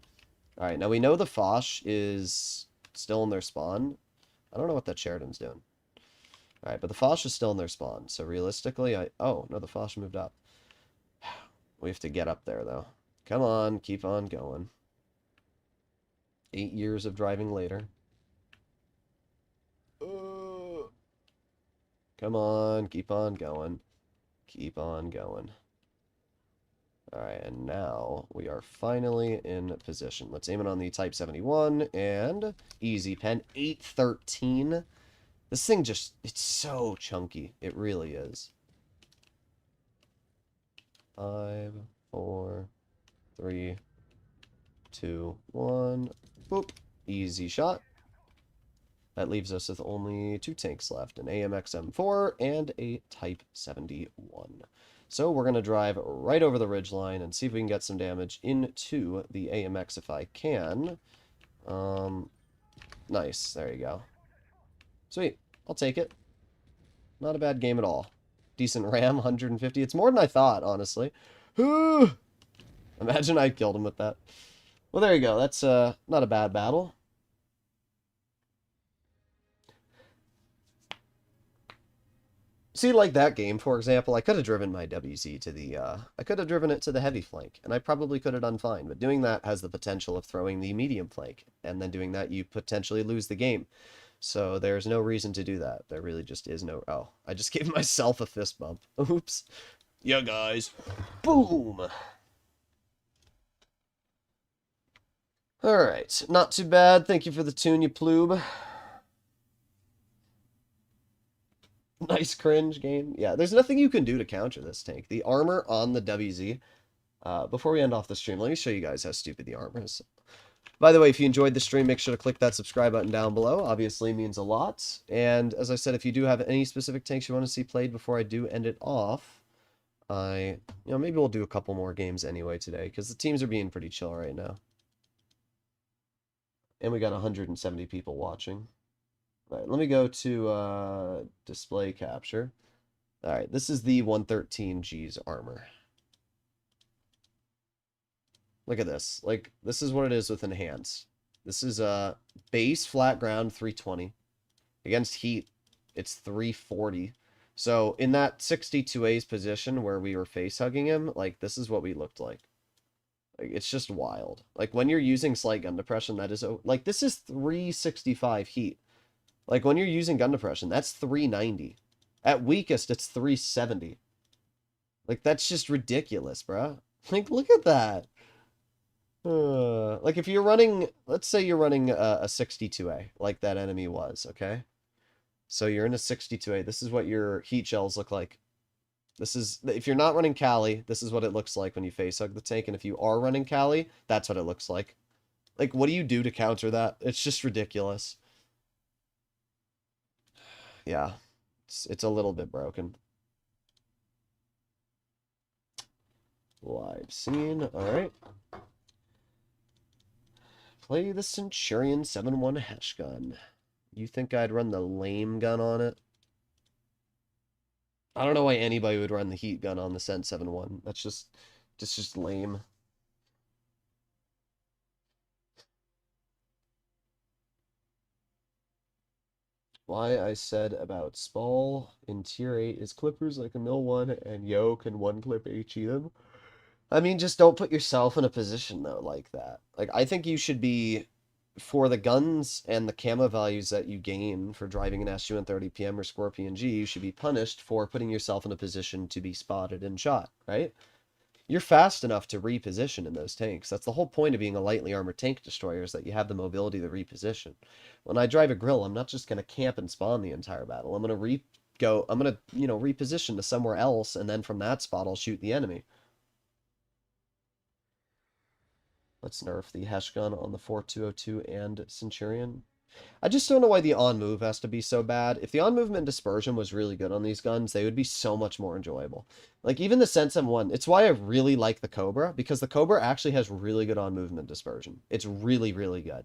Alright, now we know the Foch is still in their spawn. I don't know what that Sheridan's doing. Alright, but the Foch is still in their spawn. So realistically, oh, no, the Foch moved up. We have to get up there, though. Come on, keep on going. 8 years of driving later. Come on, keep on going. Keep on going. Alright, and now we are finally in position. Let's aim it on the Type 71, and easy pen. 813. This thing just, it's so chunky. It really is. 5, 4, 3, 2, 1. Boop. Easy shot. That leaves us with only 2 tanks left, an AMX M4 and a Type 71. So we're going to drive right over the ridgeline and see if we can get some damage into the AMX if I can. Nice, there you go. Sweet, I'll take it. Not a bad game at all. Decent RAM, 150. It's more than I thought, honestly. Imagine I killed him with that. Well, there you go. That's not a bad battle. See, like that game, for example, I could have driven my WZ to the, I could have driven it to the heavy flank, and I probably could have done fine, but doing that has the potential of throwing the medium flank, and then doing that, you potentially lose the game. So there's no reason to do that. There really just is no... Oh, I just gave myself a fist bump. Oops. Yeah, guys. Boom! Alright, not too bad. Thank you for the tune, you ploob. Nice cringe game. Yeah, there's nothing you can do to counter this tank. The armor on the WZ, before we end off the stream, let me show you guys how stupid the armor is. By the way, if you enjoyed the stream, make sure to click that subscribe button down below. Obviously means a lot. And as I said, if you do have any specific tanks you want to see played before I do end it off, maybe we'll do a couple more games anyway today, because the teams are being pretty chill right now. And we got 170 people watching. All right, let me go to display capture. All right, this is the 113G's armor. Look at this. Like, this is what it is with enhance. This is a base flat ground 320. Against heat, it's 340. So in that 62A's position where we were face hugging him, like, this is what we looked like. Like, it's just wild. Like, when you're using slight gun depression, that is, like, this is 365 heat. Like, when you're using gun depression, that's 390. At weakest, it's 370. Like, that's just ridiculous, bruh. Like, look at that. Like, if you're running, let's say you're running a 62A, like that enemy was, okay? So you're in a 62A. This is what your heat shells look like. This is, if you're not running Cali, this is what it looks like when you face hug the tank. And if you are running Cali, that's what it looks like. Like, what do you do to counter that? It's just ridiculous. Yeah, it's a little bit broken. Live scene, all right. Play the Centurion 7-1 hash gun. You think I'd run the lame gun on it? I don't know why anybody would run the heat gun on the Cent 7-1. That's just lame. Why I said about Spall in tier 8 is Clippers like a mill 1 and Yo can one clip HE them. I mean, just don't put yourself in a position though like that. Like, I think you should be, for the guns and the camo values that you gain for driving an SU-130 PM or Scorpion G, you should be punished for putting yourself in a position to be spotted and shot, right? You're fast enough to reposition in those tanks. That's the whole point of being a lightly armored tank destroyer, is that you have the mobility to reposition. When I drive a grill, I'm not just going to camp and spawn the entire battle. I'm going to reposition to somewhere else, and then from that spot, I'll shoot the enemy. Let's nerf the Hesh gun on the 4202 and Centurion. I just don't know why the on-move has to be so bad. If the on-movement dispersion was really good on these guns, they would be so much more enjoyable. Like, even the Sensem 1, it's why I really like the Cobra, because the Cobra actually has really good on-movement dispersion. It's really, really good.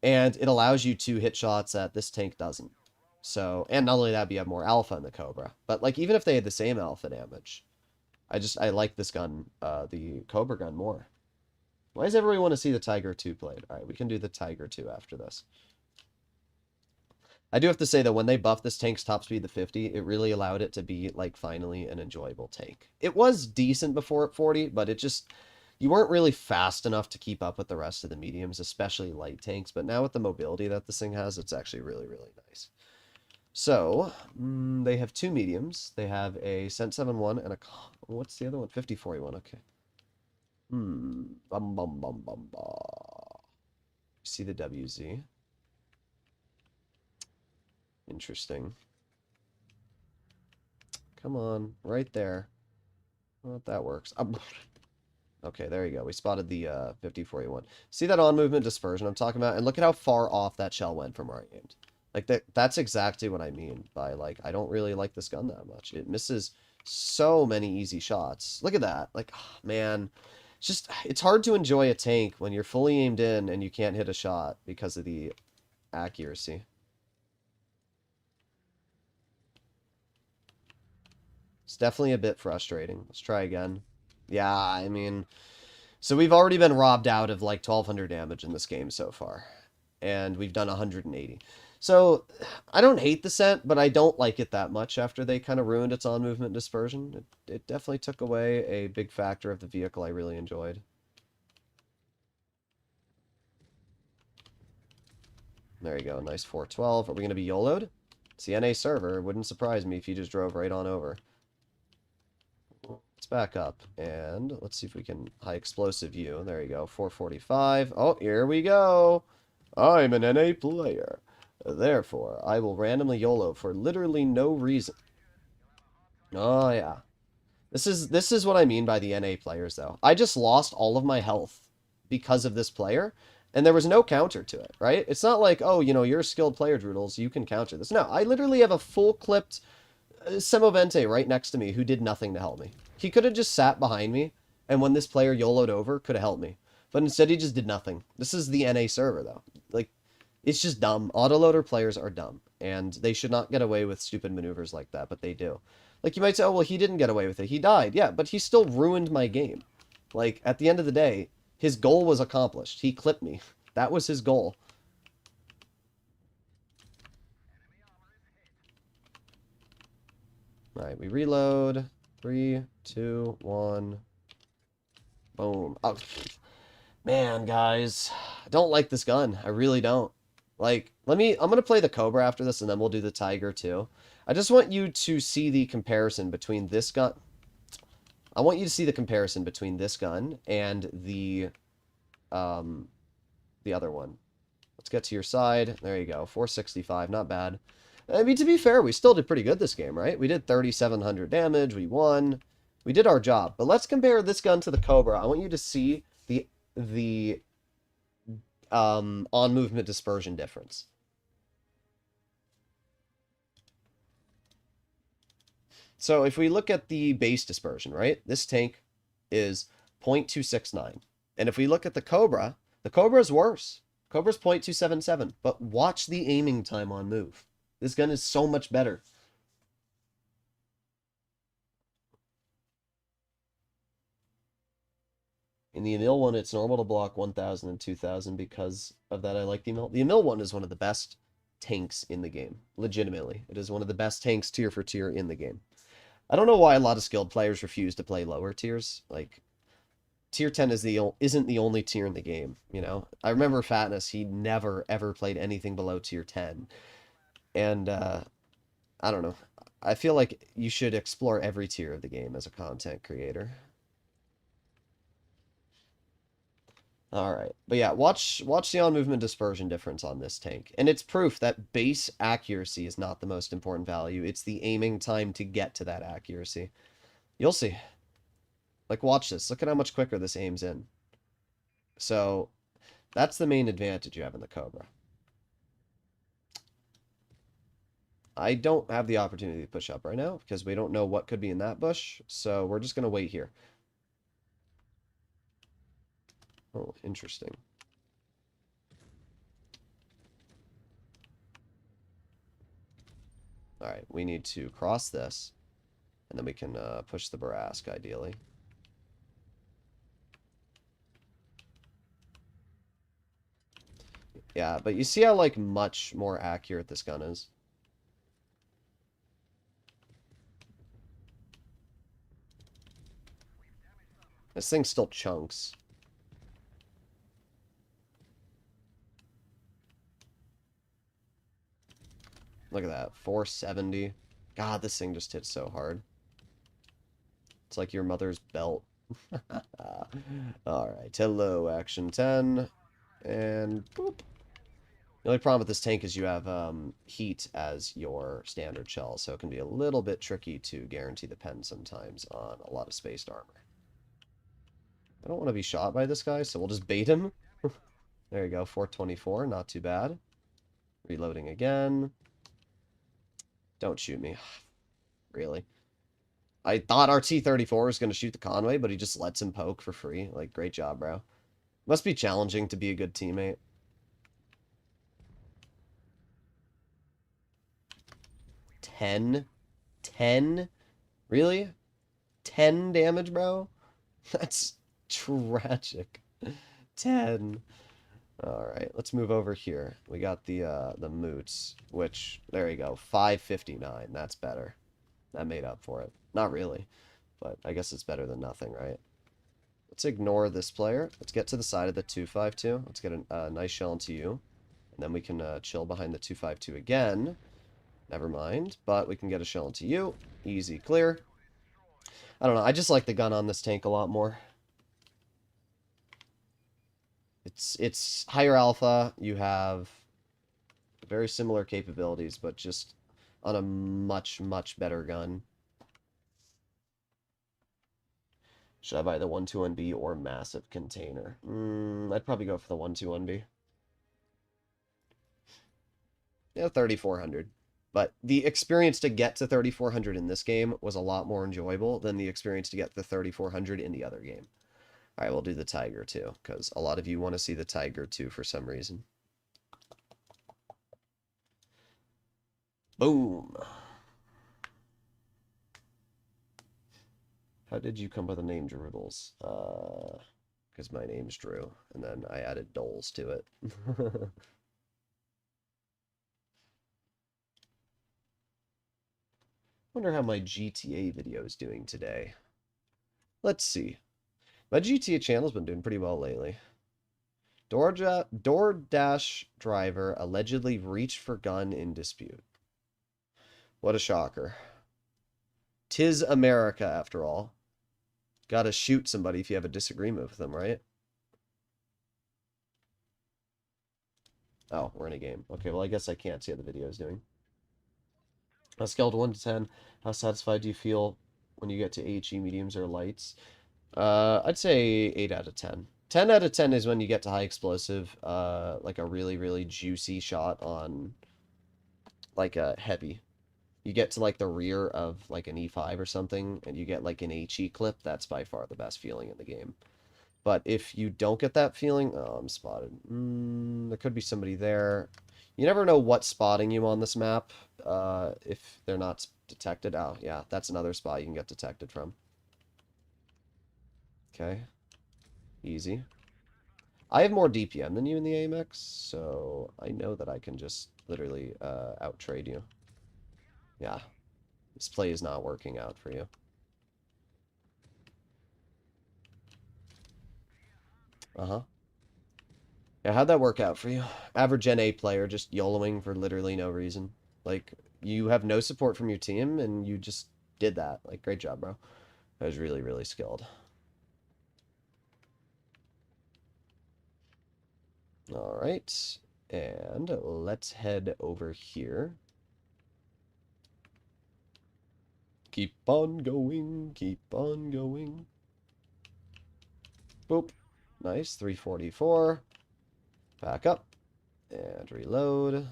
And it allows you to hit shots that this tank doesn't. So, and not only that, but you have more alpha in the Cobra. But, like, even if they had the same alpha damage, I like this gun, the Cobra gun, more. Why does everyone want to see the Tiger 2 played? Alright, we can do the Tiger 2 after this. I do have to say that when they buffed this tank's top speed to 50, it really allowed it to be, like, finally an enjoyable tank. It was decent before at 40, but it just, you weren't really fast enough to keep up with the rest of the mediums, especially light tanks. But now with the mobility that this thing has, it's actually really, really nice. So, they have two mediums. They have a Cent 7-1 and a, what's the other one? 50-41, okay. Bum, bum, bum, bum, bum. See the WZ. Interesting. Come on, right there. Well, that works. Okay, there you go. We spotted the 50-41. See that on-movement dispersion I'm talking about? And look at how far off that shell went from where I aimed. Like, that's exactly what I mean by, like, I don't really like this gun that much. It misses so many easy shots. Look at that. Like, oh, man. It's hard to enjoy a tank when you're fully aimed in and you can't hit a shot because of the accuracy. It's definitely a bit frustrating. Let's try again. Yeah, I mean, so we've already been robbed out of like 1200 damage in this game so far. And we've done 180. So, I don't hate the scent, but I don't like it that much after they kind of ruined its on-movement dispersion. It definitely took away a big factor of the vehicle I really enjoyed. There you go, nice 412. Are we going to be YOLO'd? It's the NA server. It wouldn't surprise me if you just drove right on over. Let's back up, and let's see if we can high explosive view. There you go, 445. Oh, here we go. I'm an NA player. Therefore, I will randomly YOLO for literally no reason. Oh, yeah. This is what I mean by the NA players, though. I just lost all of my health because of this player, And there was no counter to it, right? It's not like, oh, you know, you're a skilled player, Droodles, you can counter this. No, I literally have a full clipped Bante right next to me who did nothing to help me. He could have just sat behind me, and when this player YOLO'd over, could have helped me. But instead, he just did nothing. This is the NA server, though. Like, it's just dumb. Autoloader players are dumb, and they should not get away with stupid maneuvers like that, but they do. Like, you might say, oh, well, he didn't get away with it. He died. Yeah, but he still ruined my game. Like, at the end of the day, his goal was accomplished. He clipped me. That was his goal. Alright, we reload. 3, 2, 1. Boom. Oh, man, guys. I don't like this gun. I really don't. Like, I'm going to play the Cobra after this, and then we'll do the Tiger, too. I just want you to see the comparison between this gun. I want you to see the comparison between this gun and the other one. Let's get to your side. There you go. 465. Not bad. I mean, to be fair, we still did pretty good this game, right? We did 3,700 damage. We won. We did our job. But let's compare this gun to the Cobra. I want you to see the on movement dispersion difference. So if we look at the base dispersion, right? This tank is 0.269. And if we look at the Cobra is worse. Cobra's 0.277. But watch the aiming time on move. This gun is so much better. In the Emil one, it's normal to block 1,000 and 2,000. Because of that, I like the Emil. The Emil one is one of the best tanks in the game. Legitimately. It is one of the best tanks tier for tier in the game. I don't know why a lot of skilled players refuse to play lower tiers. Like, tier 10 isn't the only tier in the game, you know? I remember Fatness, he never, ever played anything below tier 10. And, I don't know. I feel like you should explore every tier of the game as a content creator. Alright. But yeah, watch the on-movement dispersion difference on this tank. And it's proof that base accuracy is not the most important value. It's the aiming time to get to that accuracy. You'll see. Like, watch this. Look at how much quicker this aims in. So, that's the main advantage you have in the Cobra. I don't have the opportunity to push up right now because we don't know what could be in that bush. So, we're just going to wait here. Oh, interesting. Alright, we need to cross this. And then we can push the Barask, ideally. Yeah, but you see how, like, much more accurate this gun is? This thing still chunks. Look at that, 470. God, this thing just hits so hard. It's like your mother's belt. Alright, hello, action 10. And boop. The only problem with this tank is you have heat as your standard shell, so it can be a little bit tricky to guarantee the pen sometimes on a lot of spaced armor. I don't want to be shot by this guy, so we'll just bait him. There you go, 424, not too bad. Reloading again. Don't shoot me. Really? I thought our T-34 was going to shoot the Conway, but he just lets him poke for free. Like, great job, bro. Must be challenging to be a good teammate. 10? 10? Really? 10 damage, bro? That's tragic. 10. Alright, let's move over here. We got the moots, which, there you go, 559. That's better. That made up for it. Not really, but I guess it's better than nothing, right? Let's ignore this player. Let's get to the side of the 252. Let's get a nice shell into you. And then we can chill behind the 252 again. Never mind, but we can get a shell into you. Easy clear. I don't know, I just like the gun on this tank a lot more. It's higher alpha. You have very similar capabilities, but just on a much, much better gun. Should I buy the 121B or massive container? I'd probably go for the 121B. Yeah, 3,400. But the experience to get to 3,400 in this game was a lot more enjoyable than the experience to get to 3,400 in the other game. All right, we'll do the Tiger too, because a lot of you want to see the Tiger too for some reason. Boom. How did you come by the name Droodles? Because my name's Drew, and then I added Doles to it. Wonder how my GTA video is doing today. Let's see. My GTA channel's been doing pretty well lately. DoorDash driver allegedly reached for gun in dispute. What a shocker. 'Tis America, after all. Gotta shoot somebody if you have a disagreement with them, right? Oh, we're in a game. Okay, well, I guess I can't see how the video is doing. On a scale of 1 to 10, how satisfied do you feel when you get to HE mediums or lights? I'd say 8 out of 10. 10 out of 10 is when you get to high explosive, like a really, really juicy shot on, like, a heavy. You get to, like, the rear of, like, an E5 or something, and you get, like, an HE clip. That's by far the best feeling in the game. But if you don't get that feeling... Oh, I'm spotted. There could be somebody there. You never know what's spotting you on this map, if they're not detected. Oh, yeah, that's another spot you can get detected from. Okay. Easy. I have more DPM than you in the AMX, so I know that I can just literally out-trade you. Yeah. This play is not working out for you. Uh-huh. Yeah, how'd that work out for you? Average NA player just YOLOing for literally no reason. Like, you have no support from your team, and you just did that. Like, great job, bro. That was really, really skilled. Alright. And let's head over here. Keep on going, keep on going. Boop. Nice, 344. Back up. And reload.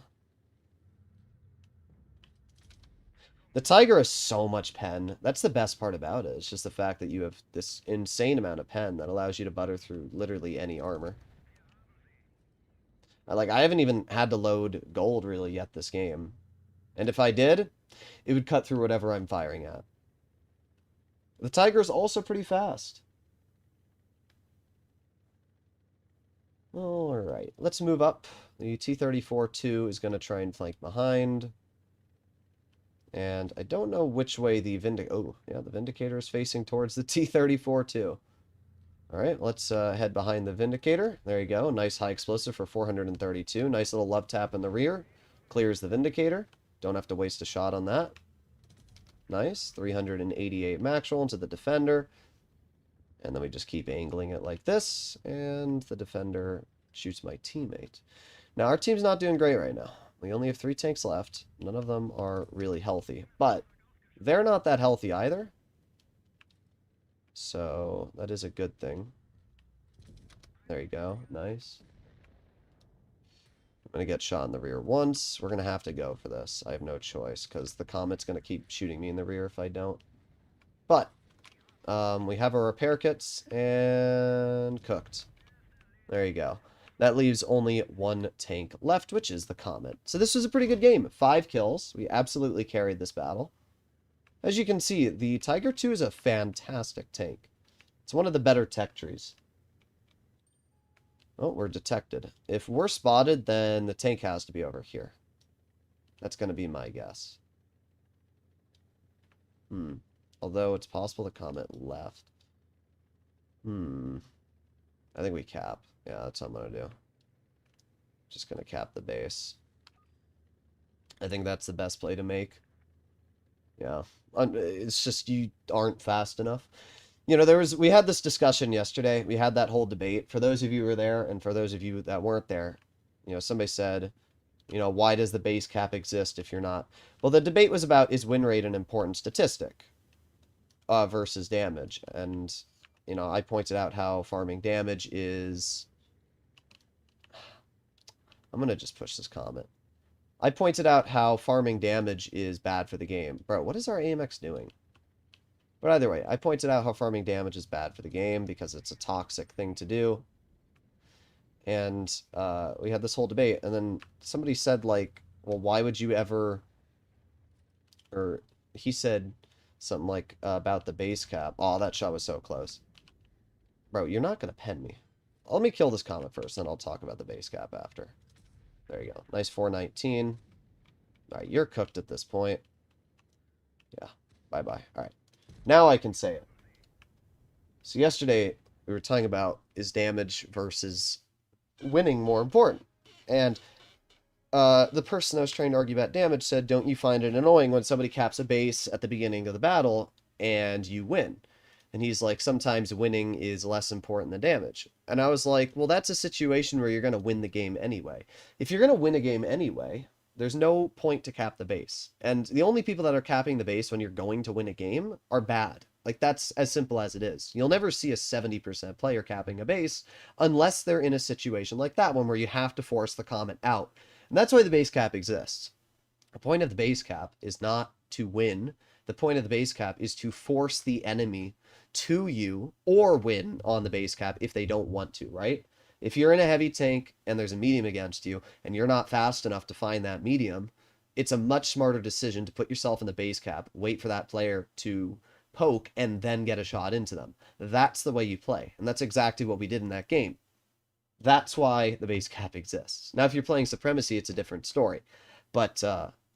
The Tiger has so much pen. That's the best part about it. It's just the fact that you have this insane amount of pen that allows you to butter through literally any armor. Like, I haven't even had to load gold really yet this game. And if I did, it would cut through whatever I'm firing at. The Tiger's also pretty fast. Alright, let's move up. The T-34-2 is going to try and flank behind. And I don't know which way the Oh, yeah, the Vindicator is facing towards the T-34-2. Alright, let's head behind the Vindicator. There you go. Nice high explosive for 432. Nice little love tap in the rear. Clears the Vindicator. Don't have to waste a shot on that. Nice. 388 max roll into the Defender. And then we just keep angling it like this. And the Defender shoots my teammate. Now, our team's not doing great right now. We only have 3 tanks left. None of them are really healthy. But they're not that healthy either. So that is a good thing. There you go. Nice. I'm going to get shot in the rear once. We're going to have to go for this. I have no choice because the Comet's going to keep shooting me in the rear if I don't. But we have our repair kits and cooked. There you go. That leaves only 1 tank left, which is the Comet. So this was a pretty good game. 5 kills. We absolutely carried this battle. As you can see, the Tiger 2 is a fantastic tank. It's one of the better tech trees. Oh, we're detected. If we're spotted, then the tank has to be over here. That's going to be my guess. Although it's possible the Comet left. I think we cap. Yeah, that's what I'm going to do. Just going to cap the base. I think that's the best play to make. Yeah. It's just you aren't fast enough. You know, we had this discussion yesterday. We had that whole debate. For those of you who were there and for those of you that weren't there, you know, somebody said, you know, why does the base cap exist if you're not? Well, the debate was about, is win rate an important statistic versus damage? And you know, I pointed out how farming damage is... I'm gonna just push this comment. I pointed out how farming damage is bad for the game. Bro, what is our AMX doing? But either way, I pointed out how farming damage is bad for the game because it's a toxic thing to do. And we had this whole debate, and then somebody said, like, well, why would you ever... Or he said something like about the base cap. Oh, that shot was so close. Bro, you're not going to pen me. Let me kill this comment first, then I'll talk about the base cap after. There you go. Nice 419. All right, you're cooked at this point. Yeah, bye-bye. All right, now I can say it. So yesterday, we were talking about, is damage versus winning more important? And the person I was trying to argue about damage said, don't you find it annoying when somebody caps a base at the beginning of the battle and you win? And he's like, sometimes winning is less important than damage. And I was like, well, that's a situation where you're going to win the game anyway. If you're going to win a game anyway, there's no point to cap the base. And the only people that are capping the base when you're going to win a game are bad. Like, that's as simple as it is. You'll never see a 70% player capping a base unless they're in a situation like that one where you have to force the comment out. And that's why the base cap exists. The point of the base cap is not to win. The point of the base cap is to force the enemy to you or win on the base cap if they don't want to, right? If you're in a heavy tank and there's a medium against you and you're not fast enough to find that medium, it's a much smarter decision to put yourself in the base cap, wait for that player to poke, and then get a shot into them. That's the way you play. And that's exactly what we did in that game. That's why the base cap exists. Now, if you're playing Supremacy, it's a different story. But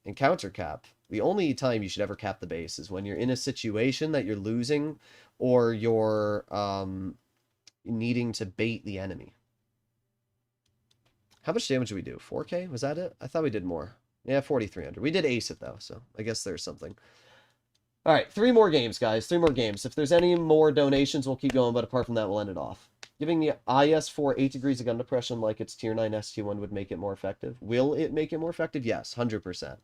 in counter cap, the only time you should ever cap the base is when you're in a situation that you're losing or you're needing to bait the enemy. How much damage did we do? 4K? Was that it? I thought we did more. Yeah, 4,300. We did ace it, though, so I guess there's something. All right, 3 more games, guys. 3 more games. If there's any more donations, we'll keep going, but apart from that, we'll end it off. Giving the IS-4 8 degrees of gun depression like it's tier 9 ST1 would make it more effective. Will it make it more effective? Yes, 100%.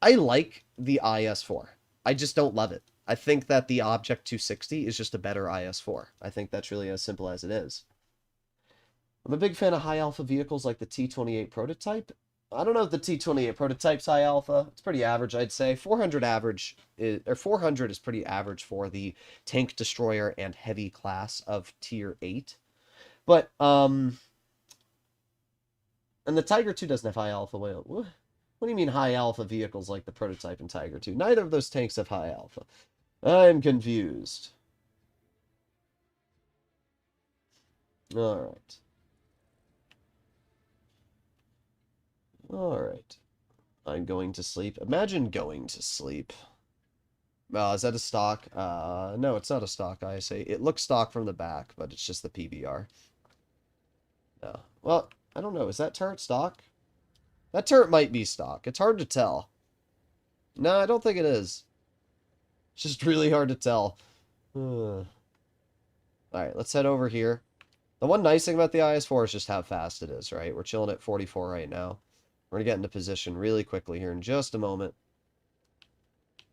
I like the IS-4. I just don't love it. I think that the Object 260 is just a better IS-4. I think that's really as simple as it is. I'm a big fan of high alpha vehicles like the T-28 prototype. I don't know if the T-28 prototype's high alpha. It's pretty average, I'd say. 400 average is, or 400 is pretty average for the tank destroyer and heavy class of tier 8. But and the Tiger 2 doesn't have high alpha. What do you mean high alpha vehicles like the prototype and Tiger 2? Neither of those tanks have high alpha. I'm confused. All right. Alright. I'm going to sleep. Imagine going to sleep. Is that a stock? No, it's not a stock ISA. It looks stock from the back, but it's just the PBR. No. Well, I don't know. Is that turret stock? That turret might be stock. It's hard to tell. No, I don't think it is. It's just really hard to tell. Alright, let's head over here. The one nice thing about the IS-4 is just how fast it is, right? We're chilling at 44 right now. We're going to get into position really quickly here in just a moment.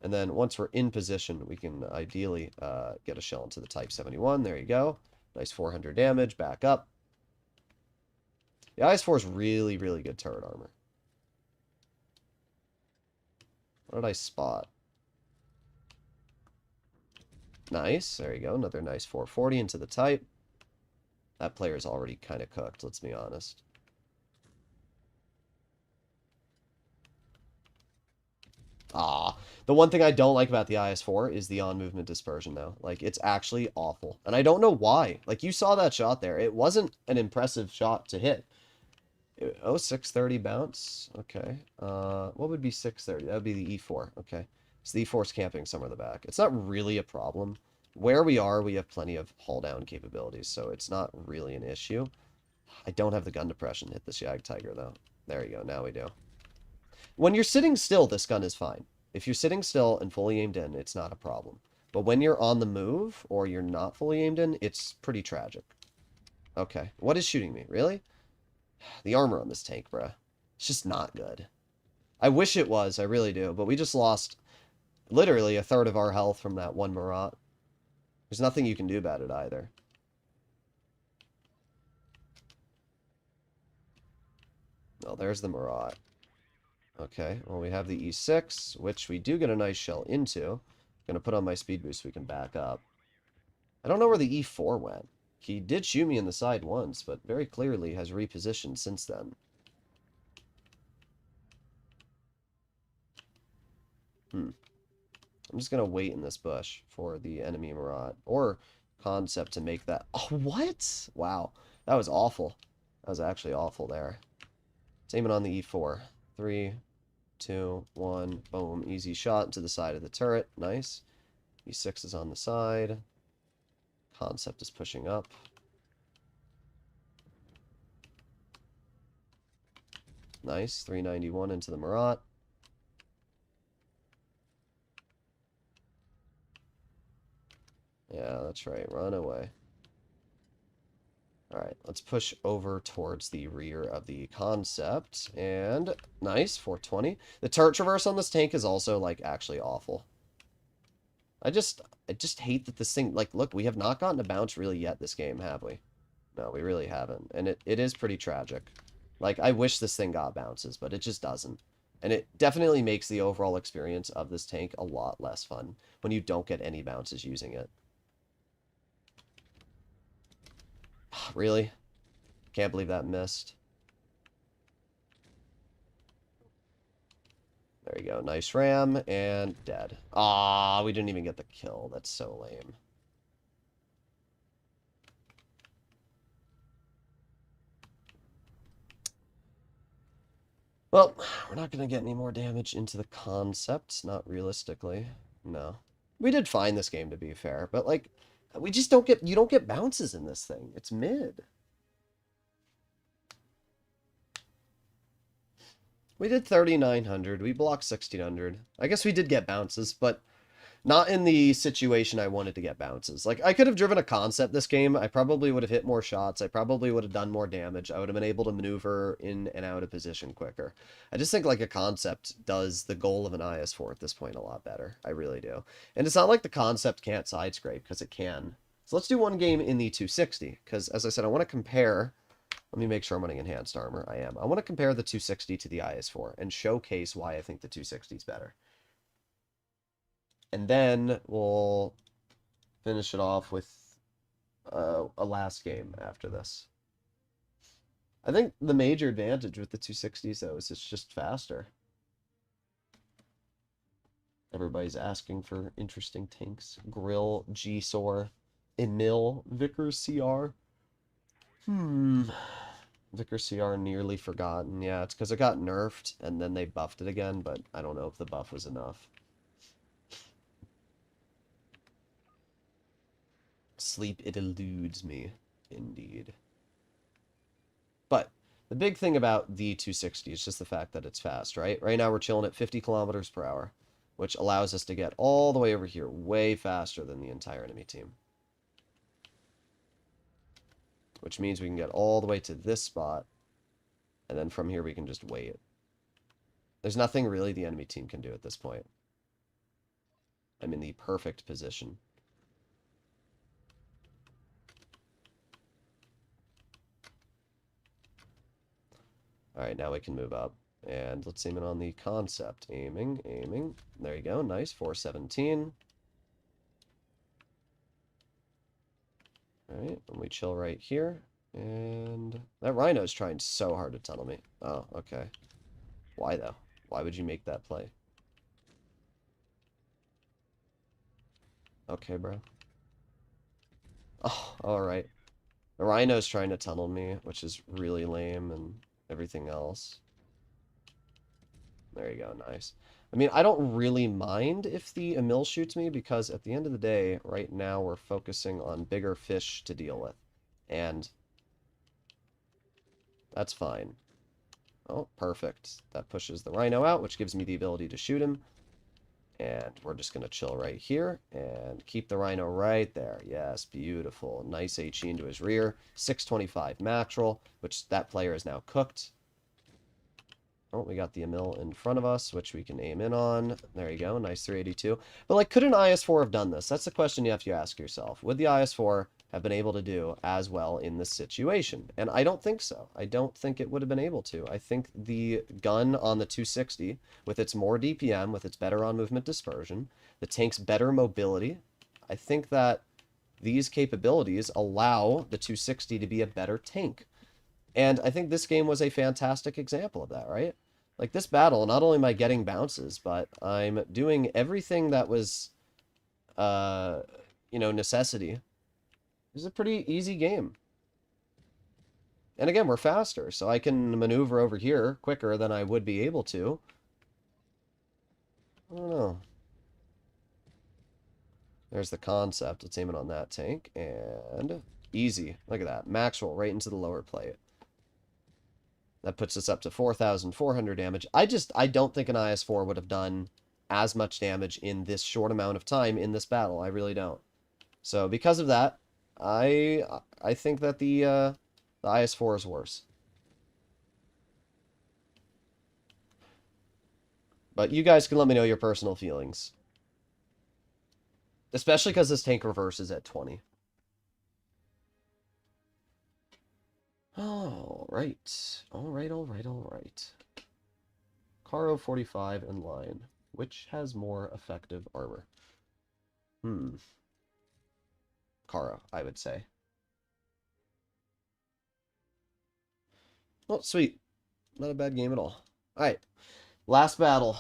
And then once we're in position, we can ideally get a shell into the Type 71. There you go. Nice 400 damage. Back up. The IS-4 is really, really good turret armor. What did I spot? Nice. There you go. Another nice 440 into the Type. That player's already kind of cooked, let's be honest. The one thing I don't like about the IS-4 is the on-movement dispersion, though. Like, it's actually awful. And I don't know why. Like, you saw that shot there. It wasn't an impressive shot to hit. Oh, 630 bounce. Okay. What would be 630? That would be the E4. Okay. So the E4's camping somewhere in the back. It's not really a problem. Where we are, we have plenty of hull-down capabilities, so it's not really an issue. I don't have the gun depression. Hit this Jag Tiger, though. There you go. Now we do. When you're sitting still, this gun is fine. If you're sitting still and fully aimed in, it's not a problem. But when you're on the move, or you're not fully aimed in, it's pretty tragic. Okay. What is shooting me? Really? The armor on this tank, bruh. It's just not good. I wish it was. I really do. But we just lost literally a third of our health from that one Marat. There's nothing you can do about it either. Oh, there's the Marat. Okay, well, we have the E6, which we do get a nice shell into. Gonna put on my speed boost so we can back up. I don't know where the E4 went. He did shoot me in the side once, but very clearly has repositioned since then. I'm just gonna wait in this bush for the enemy Marat. Or Concept to make that... Oh, what? Wow. That was awful. That was actually awful there. It's aiming on the E4. 3, 2, 1. Boom. Easy shot to the side of the turret. Nice. E6 is on the side. Concept is pushing up. Nice. 391 into the Marat. Yeah, that's right. Run away. Alright, let's push over towards the rear of the Concept. And, nice, 420. The turret traverse on this tank is also, like, actually awful. I just hate that this thing, like, look, we have not gotten a bounce really yet this game, have we? No, we really haven't. And it is pretty tragic. Like, I wish this thing got bounces, but it just doesn't. And it definitely makes the overall experience of this tank a lot less fun when you don't get any bounces using it. Really? Can't believe that missed. There you go. Nice ram, and dead. Ah, we didn't even get the kill. That's so lame. Well, we're not going to get any more damage into the Concept, not realistically. No. We did fine this game, to be fair, but, like, we just don't get... You don't get bounces in this thing. It's mid. We did 3,900. We blocked 1,600. I guess we did get bounces, but not in the situation I wanted to get bounces. Like, I could have driven a Concept this game. I probably would have hit more shots. I probably would have done more damage. I would have been able to maneuver in and out of position quicker. I just think, like, a Concept does the goal of an IS-4 at this point a lot better. I really do. And it's not like the Concept can't side scrape, because it can. So let's do one game in the 260, because, as I said, I want to compare... Let me make sure I'm running enhanced armor. I am. I want to compare the 260 to the IS-4 and showcase why I think the 260 is better. And then we'll finish it off with a last game after this. I think the major advantage with the 260s, though, is it's just faster. Everybody's asking for interesting tanks. Grill, G-Sor, Emil, Vickers CR. Vickers CR nearly forgotten. Yeah, it's because it got nerfed, and then they buffed it again, but I don't know if the buff was enough. Sleep, it eludes me. Indeed. But the big thing about the 260 is just the fact that it's fast, right? Right now we're chilling at 50 kilometers per hour, which allows us to get all the way over here way faster than the entire enemy team. Which means we can get all the way to this spot, and then from here we can just wait. There's nothing really the enemy team can do at this point. I'm in the perfect position. Alright, now we can move up. And let's aim it on the Concept. Aiming, aiming. There you go, nice, 417. Alright, and we chill right here. And that Rhino's trying so hard to tunnel me. Oh, okay. Why, though? Why would you make that play? Okay, bro. Oh, alright. The Rhino's trying to tunnel me, which is really lame and everything else. There you go, nice. I mean, I don't really mind if the Emil shoots me, because at the end of the day, right now we're focusing on bigger fish to deal with. And that's fine. Oh, perfect. That pushes the Rhino out, which gives me the ability to shoot him. And we're just going to chill right here and keep the Rhino right there. Yes, beautiful. Nice HE into his rear. 625 mackerel, which that player is now cooked. Oh, we got the Emil in front of us, which we can aim in on. There you go, nice 382. But, like, could an IS-4 have done this? That's the question you have to ask yourself. Would the IS-4 have been able to do as well in this situation. And I don't think so. I don't think it would have been able to. I think the gun on the 260, with its more DPM, with its better on-movement dispersion, the tank's better mobility, I think that these capabilities allow the 260 to be a better tank. And I think this game was a fantastic example of that, right? Like this battle, not only am I getting bounces, but I'm doing everything that was, necessity. It was a pretty easy game. And again, we're faster, so I can maneuver over here quicker than I would be able to. I don't know. There's the concept. Let's aim it on that tank. And easy. Look at that. Max roll right into the lower plate. That puts us up to 4,400 damage. I don't think an IS-4 would have done as much damage in this short amount of time in this battle. I really don't. So because of that, I think that the IS-4 is worse. But you guys can let me know your personal feelings. Especially because this tank reverses at 20. Alright. Alright. Caro 45 in line. Which has more effective armor? Caro, I would say. Well, sweet. Not a bad game at all. Alright. Last battle.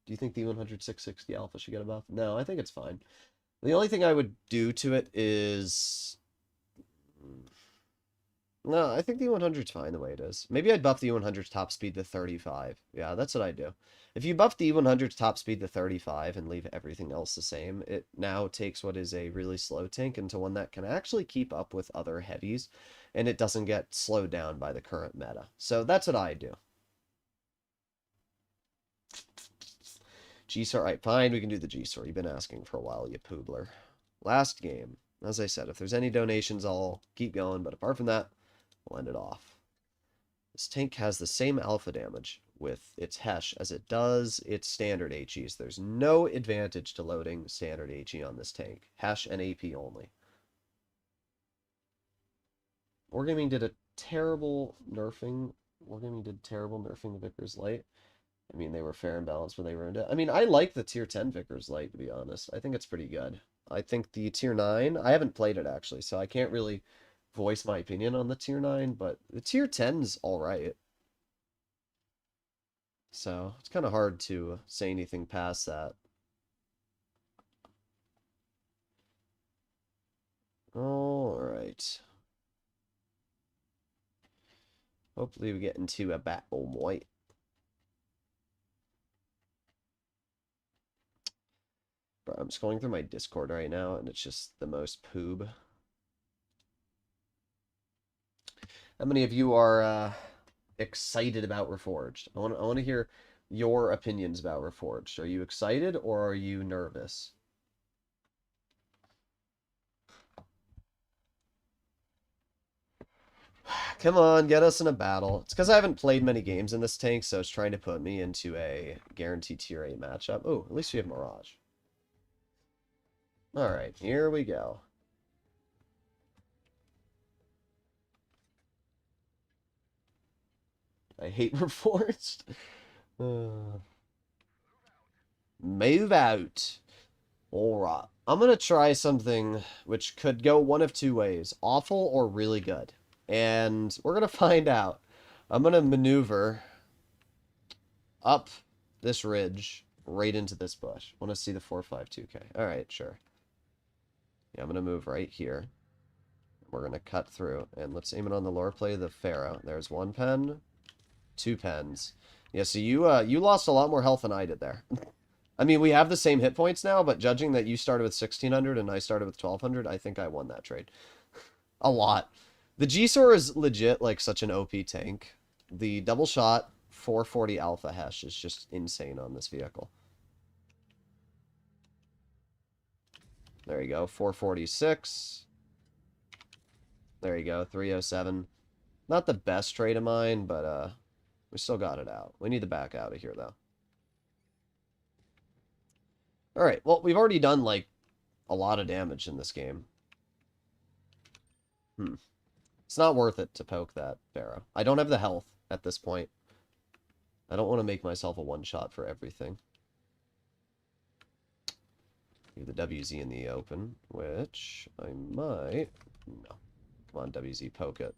Do you think the 100-660 Alpha should get a buff? No, I think it's fine. The only thing I would do to it is... No, I think the 100's fine the way it is. Maybe I'd buff the 100's top speed to 35. Yeah, that's what I'd do. If you buff the 100's top speed to 35 and leave everything else the same, it now takes what is a really slow tank into one that can actually keep up with other heavies, and it doesn't get slowed down by the current meta. So that's what I do. G-Star, alright, fine, we can do the G-Star. You've been asking for a while, you poobler. Last game. As I said, if there's any donations, I'll keep going, but apart from that, we'll end it off. This tank has the same alpha damage with its Hesh as it does its standard HEs. There's no advantage to loading standard HE on this tank. Hesh and AP only. Wargaming did terrible nerfing the Vickers Light. I mean, they were fair and balanced when they ruined it. I mean, I like the tier 10 Vickers Light, to be honest. I think it's pretty good. I think the tier 9, I haven't played it actually, so I can't really voice my opinion on the tier 9, but the tier 10's alright. So, it's kind of hard to say anything past that. Alright. Hopefully we get into a battle, white. Bro, I'm just going through my Discord right now, and it's just the most poob. How many of you are excited about Reforged? I want to hear your opinions about Reforged. Are you excited or are you nervous? Come on, get us in a battle. It's because I haven't played many games in this tank, so it's trying to put me into a guaranteed tier 8 matchup. Oh, at least we have Mirage. Alright, here we go. I hate Reforged. Move out. Alright. I'm going to try something which could go one of two ways. Awful or really good. And we're going to find out. I'm going to maneuver up this ridge right into this bush. Want to see the 452K. Alright, sure. Yeah, I'm going to move right here. We're going to cut through. And let's aim it on the lower play of the Pharaoh. There's one pen. Two pens. Yeah, so you lost a lot more health than I did there. I mean, we have the same hit points now, but judging that you started with 1,600 and I started with 1,200, I think I won that trade. A lot. The G-Sor is legit, like, such an OP tank. The double shot 440 Alpha Hesh is just insane on this vehicle. There you go, 446. There you go, 307. Not the best trade of mine, but we still got it out. We need to back out of here, though. Alright, well, we've already done, like, a lot of damage in this game. It's not worth it to poke that Pharaoh. I don't have the health at this point. I don't want to make myself a one-shot for everything. Leave the WZ in the open, which I might... No. Come on, WZ, poke it.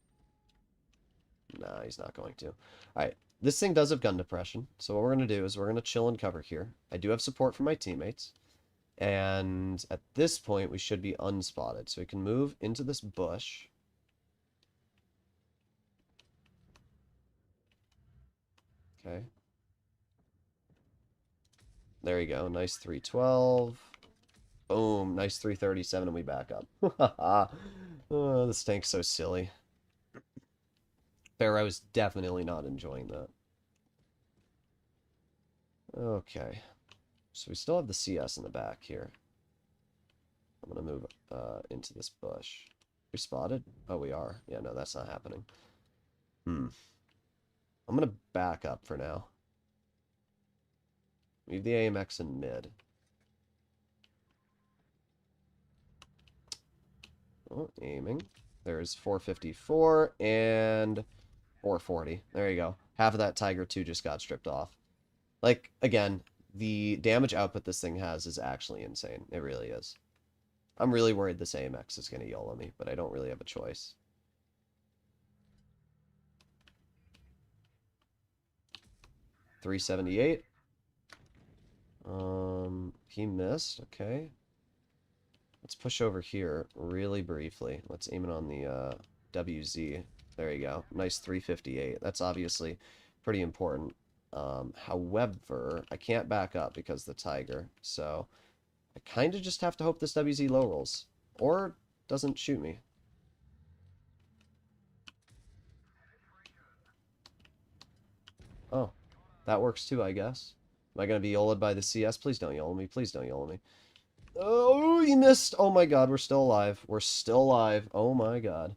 Nah, he's not going to. Alright, this thing does have gun depression, so what we're going to do is we're going to chill and cover here. I do have support from my teammates, and at this point we should be unspotted, so we can move into this bush. Okay. There you go, nice 312. Boom, nice 337, and we back up. Oh, this tank's so silly. Pharaoh's definitely not enjoying that. Okay. So we still have the CS in the back here. I'm going to move into this bush. We spotted? Oh, we are. Yeah, no, that's not happening. I'm going to back up for now. Leave the AMX in mid. Oh, aiming. There's 454 and 440. There you go. Half of that Tiger 2 just got stripped off. Like, again, the damage output this thing has is actually insane. It really is. I'm really worried this AMX is going to YOLO me, but I don't really have a choice. $378. He missed. Okay. Let's push over here really briefly. Let's aim it on the WZ. There you go. Nice 358. That's obviously pretty important. However, I can't back up because the Tiger. So I kind of just have to hope this WZ low rolls. Or doesn't shoot me. Oh, that works too, I guess. Am I going to be YOLO'd by the CS? Please don't YOLO me. Please don't YOLO me. Oh, you missed. Oh my god, we're still alive. We're still alive. Oh my god.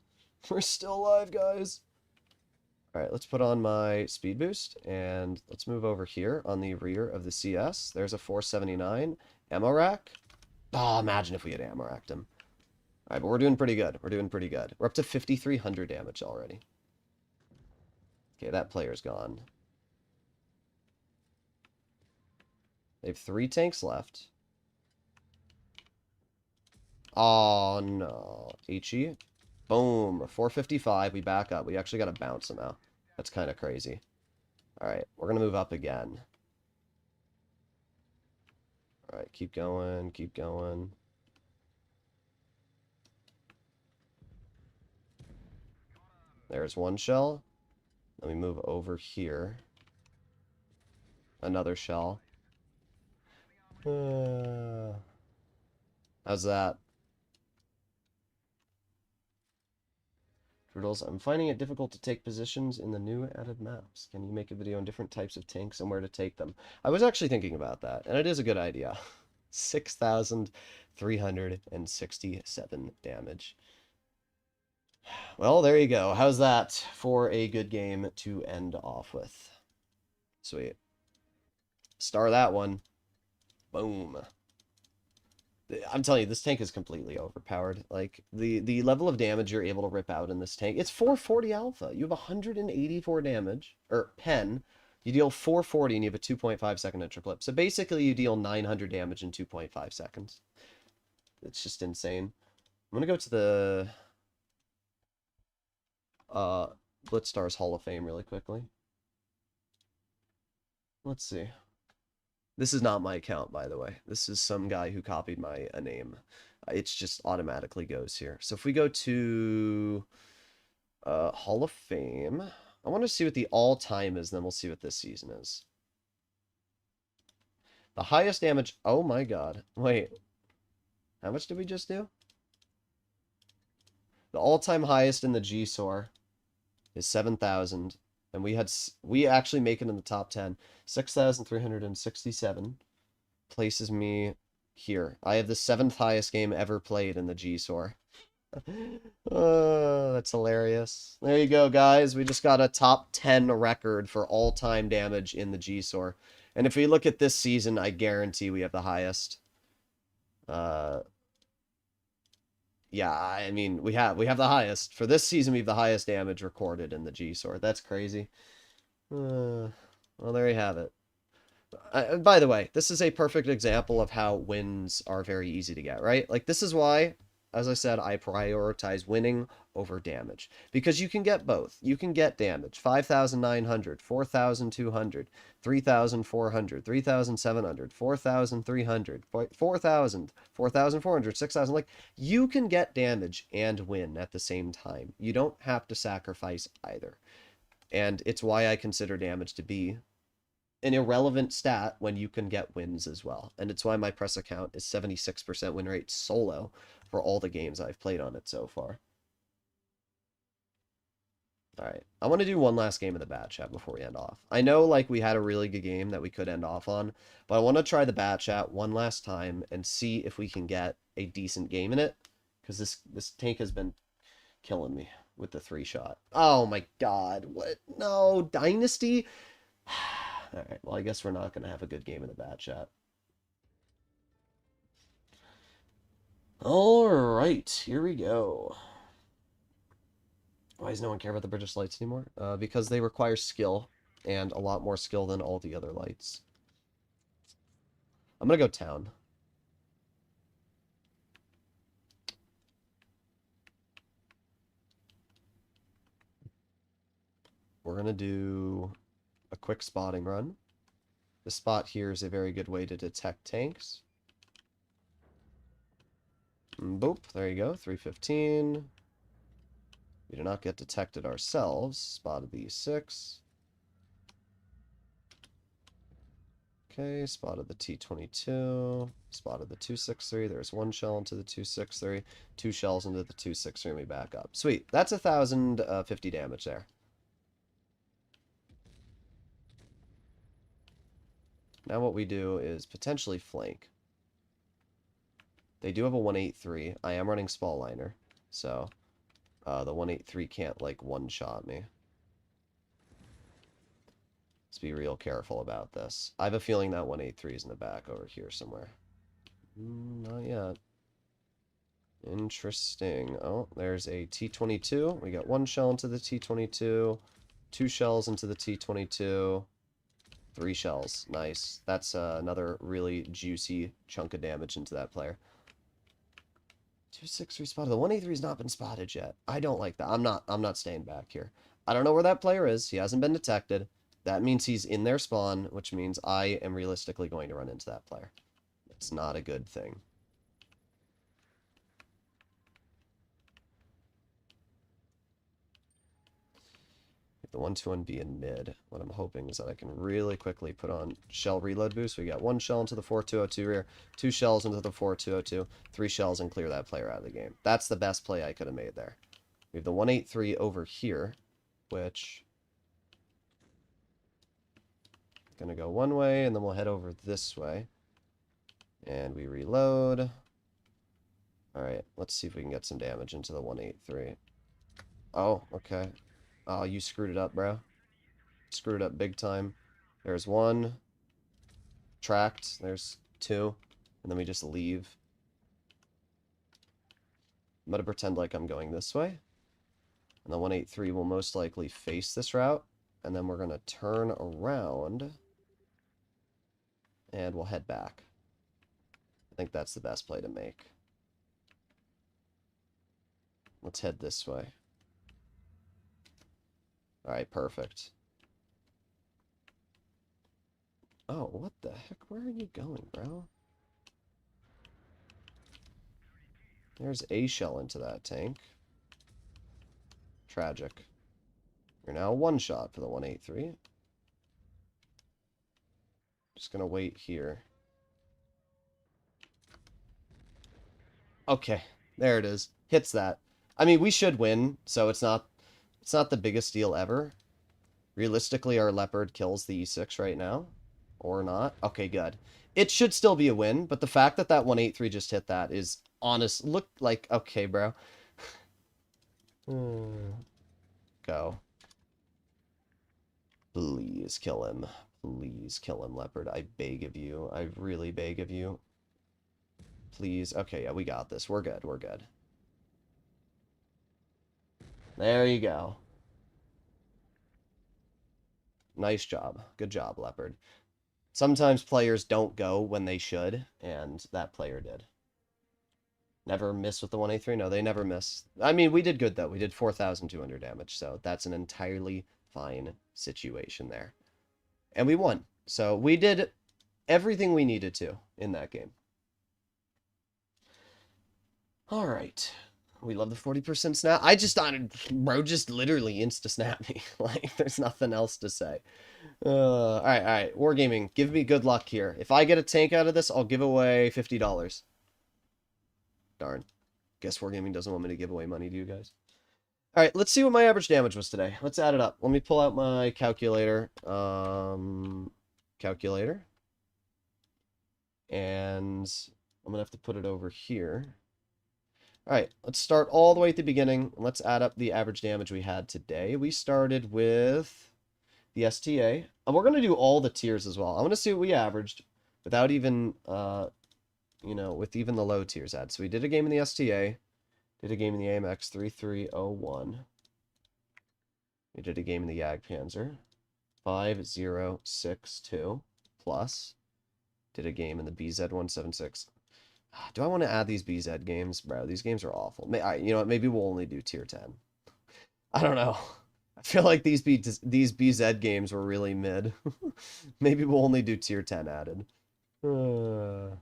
We're still alive, guys. Alright, let's put on my speed boost, and let's move over here on the rear of the CS. There's a 479. Ammo rack. Oh, imagine if we had ammo racked him. Alright, but we're doing pretty good. We're doing pretty good. We're up to 5,300 damage already. Okay, that player's gone. They have 3 tanks left. Oh, no. HE. Boom. 455. We back up. We actually got to bounce somehow. That's kind of crazy. Alright, we're going to move up again. Alright, keep going. Keep going. There's one shell. Let me move over here. Another shell. How's that? Droodles, I'm finding it difficult to take positions in the new added maps. Can you make a video on different types of tanks and where to take them? I was actually thinking about that, and it is a good idea. 6,367 damage. Well, there you go. How's that for a good game to end off with? Sweet. Star that one. Boom. I'm telling you, this tank is completely overpowered. Like, the level of damage you're able to rip out in this tank, it's 440 alpha. You have 184 damage, or pen. You deal 440 and you have a 2.5 second intro clip. So basically you deal 900 damage in 2.5 seconds. It's just insane. I'm gonna go to the Blitzstars Hall of Fame really quickly. Let's see. This is not my account, by the way. This is some guy who copied my name. It just automatically goes here. So if we go to Hall of Fame, I want to see what the all-time is, then we'll see what this season is. The highest damage... Oh my god. Wait. How much did we just do? The all-time highest in the G-SOAR is 7,000. And we actually make it in the top 10. 6,367 places me here. I have the 7th highest game ever played in the G-SOAR. Oh, that's hilarious. There you go, guys. We just got a top 10 record for all-time damage in the G-SOAR. And if we look at this season, I guarantee we have the highest. Yeah, I mean, we have the highest. For this season, we have the highest damage recorded in the G Sword. That's crazy. Well, there you have it. By the way, this is a perfect example of how wins are very easy to get, right? Like, this is why, as I said, I prioritize winning over damage. Because you can get both. You can get damage. 5,900, 4,200, 3,400, 3,700, 4,300, 4,000, 4,400, 6,000. Like, you can get damage and win at the same time. You don't have to sacrifice either. And it's why I consider damage to be an irrelevant stat when you can get wins as well. And it's why my press account is 76% win rate solo for all the games I've played on it so far. All right, I want to do one last game of the bat chat before we end off. I know like we had a really good game that we could end off on, but I want to try the bat chat one last time and see if we can get a decent game in it, because this tank has been killing me with the 3-shot. Oh my god, what? No, Dynasty? Alright, well, I guess we're not going to have a good game in the bat chat. Alright, here we go. Why does no one care about the British lights anymore? Because they require skill, and a lot more skill than all the other lights. I'm going to go town. We're going to do a quick spotting run. The spot here is a very good way to detect tanks. Boop, there you go, 315. We do not get detected ourselves. Spotted the E6. Okay, spotted the T22. Spotted the 263. There's one shell into the 263. Two shells into the 263, and we back up. Sweet. That's 1,050 damage there. Now what we do is potentially flank. They do have a 183. I am running Spall Liner, so the 183 can't, like, one-shot me. Let's be real careful about this. I have a feeling that 183 is in the back over here somewhere. Not yet. Interesting. Oh, there's a T22. We got one shell into the T22. Two shells into the T22. Three shells. Nice. That's another really juicy chunk of damage into that player. 263 spotted. The 183 has not been spotted yet. I don't like that. I'm not staying back here. I don't know where that player is. He hasn't been detected. That means he's in their spawn, which means I am realistically going to run into that player. It's not a good thing. The 121B in mid. What I'm hoping is that I can really quickly put on shell reload boost. We got one shell into the 4202 rear, two shells into the 4202, three shells, and clear that player out of the game. That's the best play I could have made there. We have the 183 over here, which is going to go one way, and then we'll head over this way. And we reload. Alright, let's see if we can get some damage into the 183. Oh, okay. Oh, you screwed it up, bro. Screwed it up big time. There's one. Tracked. There's two. And then we just leave. I'm going to pretend like I'm going this way. And the 183 will most likely face this route. And then we're going to turn around. And we'll head back. I think that's the best play to make. Let's head this way. Alright, perfect. Oh, what the heck? Where are you going, bro? There's a shell into that tank. Tragic. You're now one shot for the 183. Just gonna wait here. Okay, there it is. Hits that. I mean, we should win, so it's not the biggest deal ever. Realistically, our Leopard kills the E6 right now. Or not. Okay, good. It should still be a win, but the fact that that 183 just hit that is honest. Look like, okay, bro. Go. Please kill him. Please kill him, Leopard. I beg of you. I really beg of you. Please. Okay, yeah, we got this. We're good. We're good. There you go. Nice job. Good job, Leopard. Sometimes players don't go when they should, and that player did. Never miss with the 183? No, they never miss. I mean, we did good, though. We did 4,200 damage, so that's an entirely fine situation there. And we won. So we did everything we needed to in that game. All right. We love the 40% snap. I just thought, bro, just literally insta-snap me. Like, there's nothing else to say. All right. Wargaming, give me good luck here. If I get a tank out of this, I'll give away $50. Darn. Guess Wargaming doesn't want me to give away money to you guys. All right, let's see what my average damage was today. Let's add it up. Let me pull out my calculator. Calculator. And I'm going to have to put it over here. All right, let's start all the way at the beginning. Let's add up the average damage we had today. We started with the STA. And we're going to do all the tiers as well. I want to see what we averaged without even, with even the low tiers added. So we did a game in the STA. Did a game in the AMX 3301. We did a game in the Jagdpanzer 5062 plus. Did a game in the BZ 176. Do I want to add these BZ games? Bro, these games are awful. You know what? Maybe we'll only do tier 10. I don't know. I feel like these BZ games were really mid. Maybe we'll only do tier 10 added. All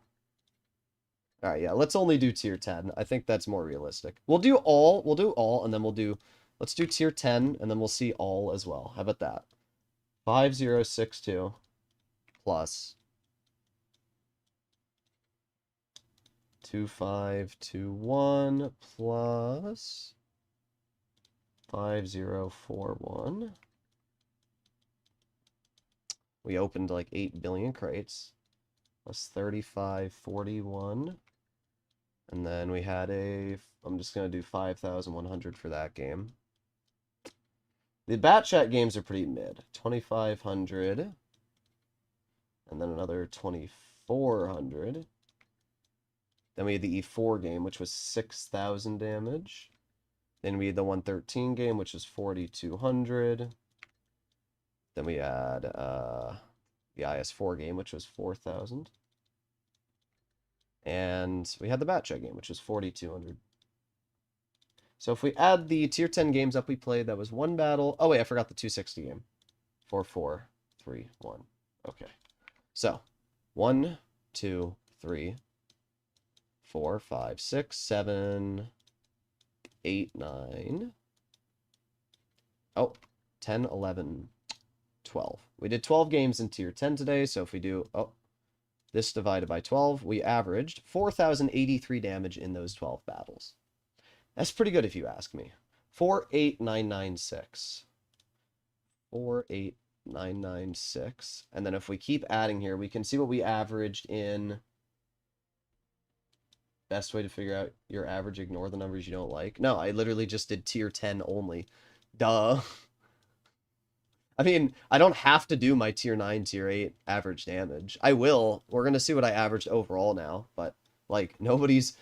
right, yeah, let's only do tier 10. I think that's more realistic. We'll do all, and then let's do tier 10, and then we'll see all as well. How about that? 5062 plus 2521 plus 5041. We opened like 8 billion crates. Plus 3541. And then we had I'm just going to do 5,100 for that game. The Bat Chat games are pretty mid. 2,500. And then another 2,400. Then we had the E4 game, which was 6,000 damage. Then we had the 113 game, which was 4,200. Then we had the IS4 game, which was 4,000. And we had the Bat Chat game, which was 4,200. So if we add the tier 10 games up we played, that was one battle. Oh, wait, I forgot the 260 game. 4, 4, 3, 1. Okay. So, 1, 2, 3, 4, 5, 6, 7, 8, 9. Oh, 10, 11, 12. We did 12 games in tier 10 today, so if we do... this divided by 12, we averaged 4,083 damage in those 12 battles. That's pretty good if you ask me. 48996. 48996. And then if we keep adding here, we can see what we averaged in... Best way to figure out your average, ignore the numbers you don't like. No, I literally just did tier 10 only. Duh. I mean, I don't have to do my tier 9, tier 8 average damage. I will. We're going to see what I averaged overall now. But, like, nobody's...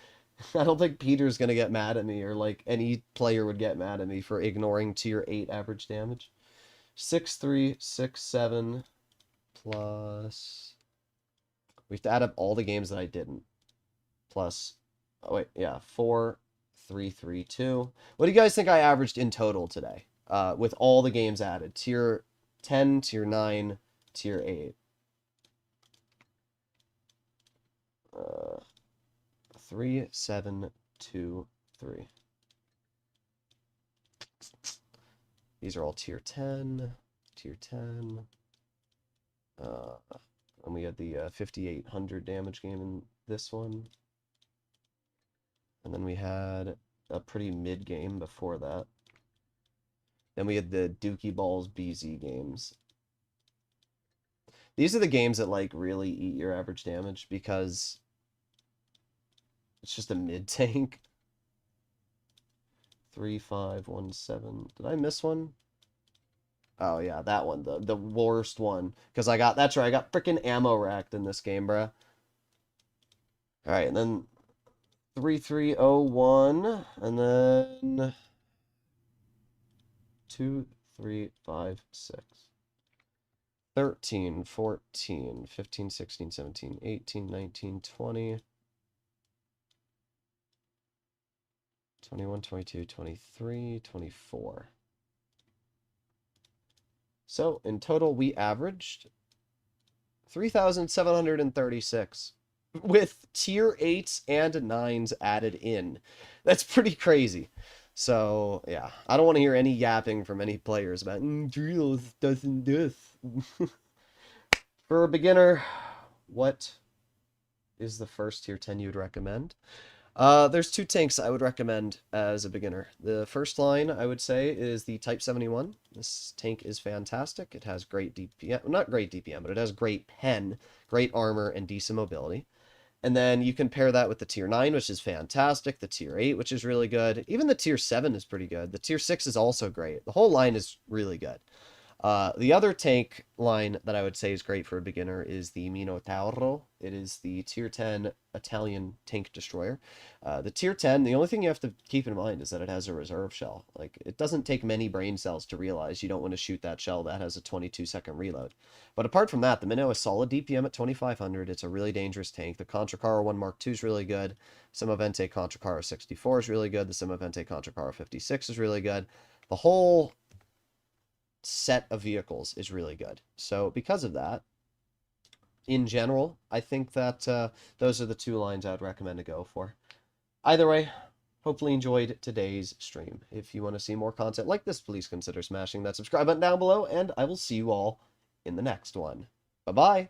I don't think Peter's going to get mad at me, or, like, any player would get mad at me for ignoring tier 8 average damage. 6,367 plus... We have to add up all the games that I didn't. Plus... Oh, wait, yeah. 4,332. What do you guys think I averaged in total today? With all the games added. Tier 10, tier 9, tier 8. 3, 7, 2, 3. These are all tier 10, tier 10. And we had the 5,800 damage game in this one. And then we had a pretty mid game before that. Then we had the Dookie Balls BZ games. These are the games that, like, really eat your average damage because it's just a mid tank. 3517. Did I miss one? Oh yeah, that one, the worst one. Because that's right, I got freaking ammo racked in this game, bruh. Alright, and then 3301, and then 2, 3, 5, 6. 13, 14, 15, 16, 17, 18, 19, 20, 21, 22, 23, 24. So in total, we averaged 3,736 with tier 8s and 9s added in. That's pretty crazy. So, yeah, I don't want to hear any yapping from any players about Droodles doesn't this. For a beginner, what is the first tier 10 you would recommend? There's two tanks I would recommend as a beginner. The first line, I would say, is the Type 71. This tank is fantastic. It has great DPM, not great DPM, but it has great pen, great armor, and decent mobility. And then you can pair that with the tier 9, which is fantastic, the tier 8, which is really good. Even the tier 7 is pretty good. The tier 6 is also great. The whole line is really good. The other tank line that I would say is great for a beginner is the Minotauro. It is the tier 10 Italian tank destroyer. The tier 10, the only thing you have to keep in mind is that it has a reserve shell. Like, it doesn't take many brain cells to realize you don't want to shoot that shell that has a 22-second reload. But apart from that, the Minnow is solid DPM at 2500. It's a really dangerous tank. The Contracara 1 Mark II is really good. Semovente Contracara 64 is really good. The Semovente Contracara 56 is really good. The whole set of vehicles is really good. So because of that, in general, I think that those are the two lines I would recommend to go for. Either way, hopefully enjoyed today's stream. If you want to see more content like this, please consider smashing that subscribe button down below, and I will see you all in the next one. Bye-bye!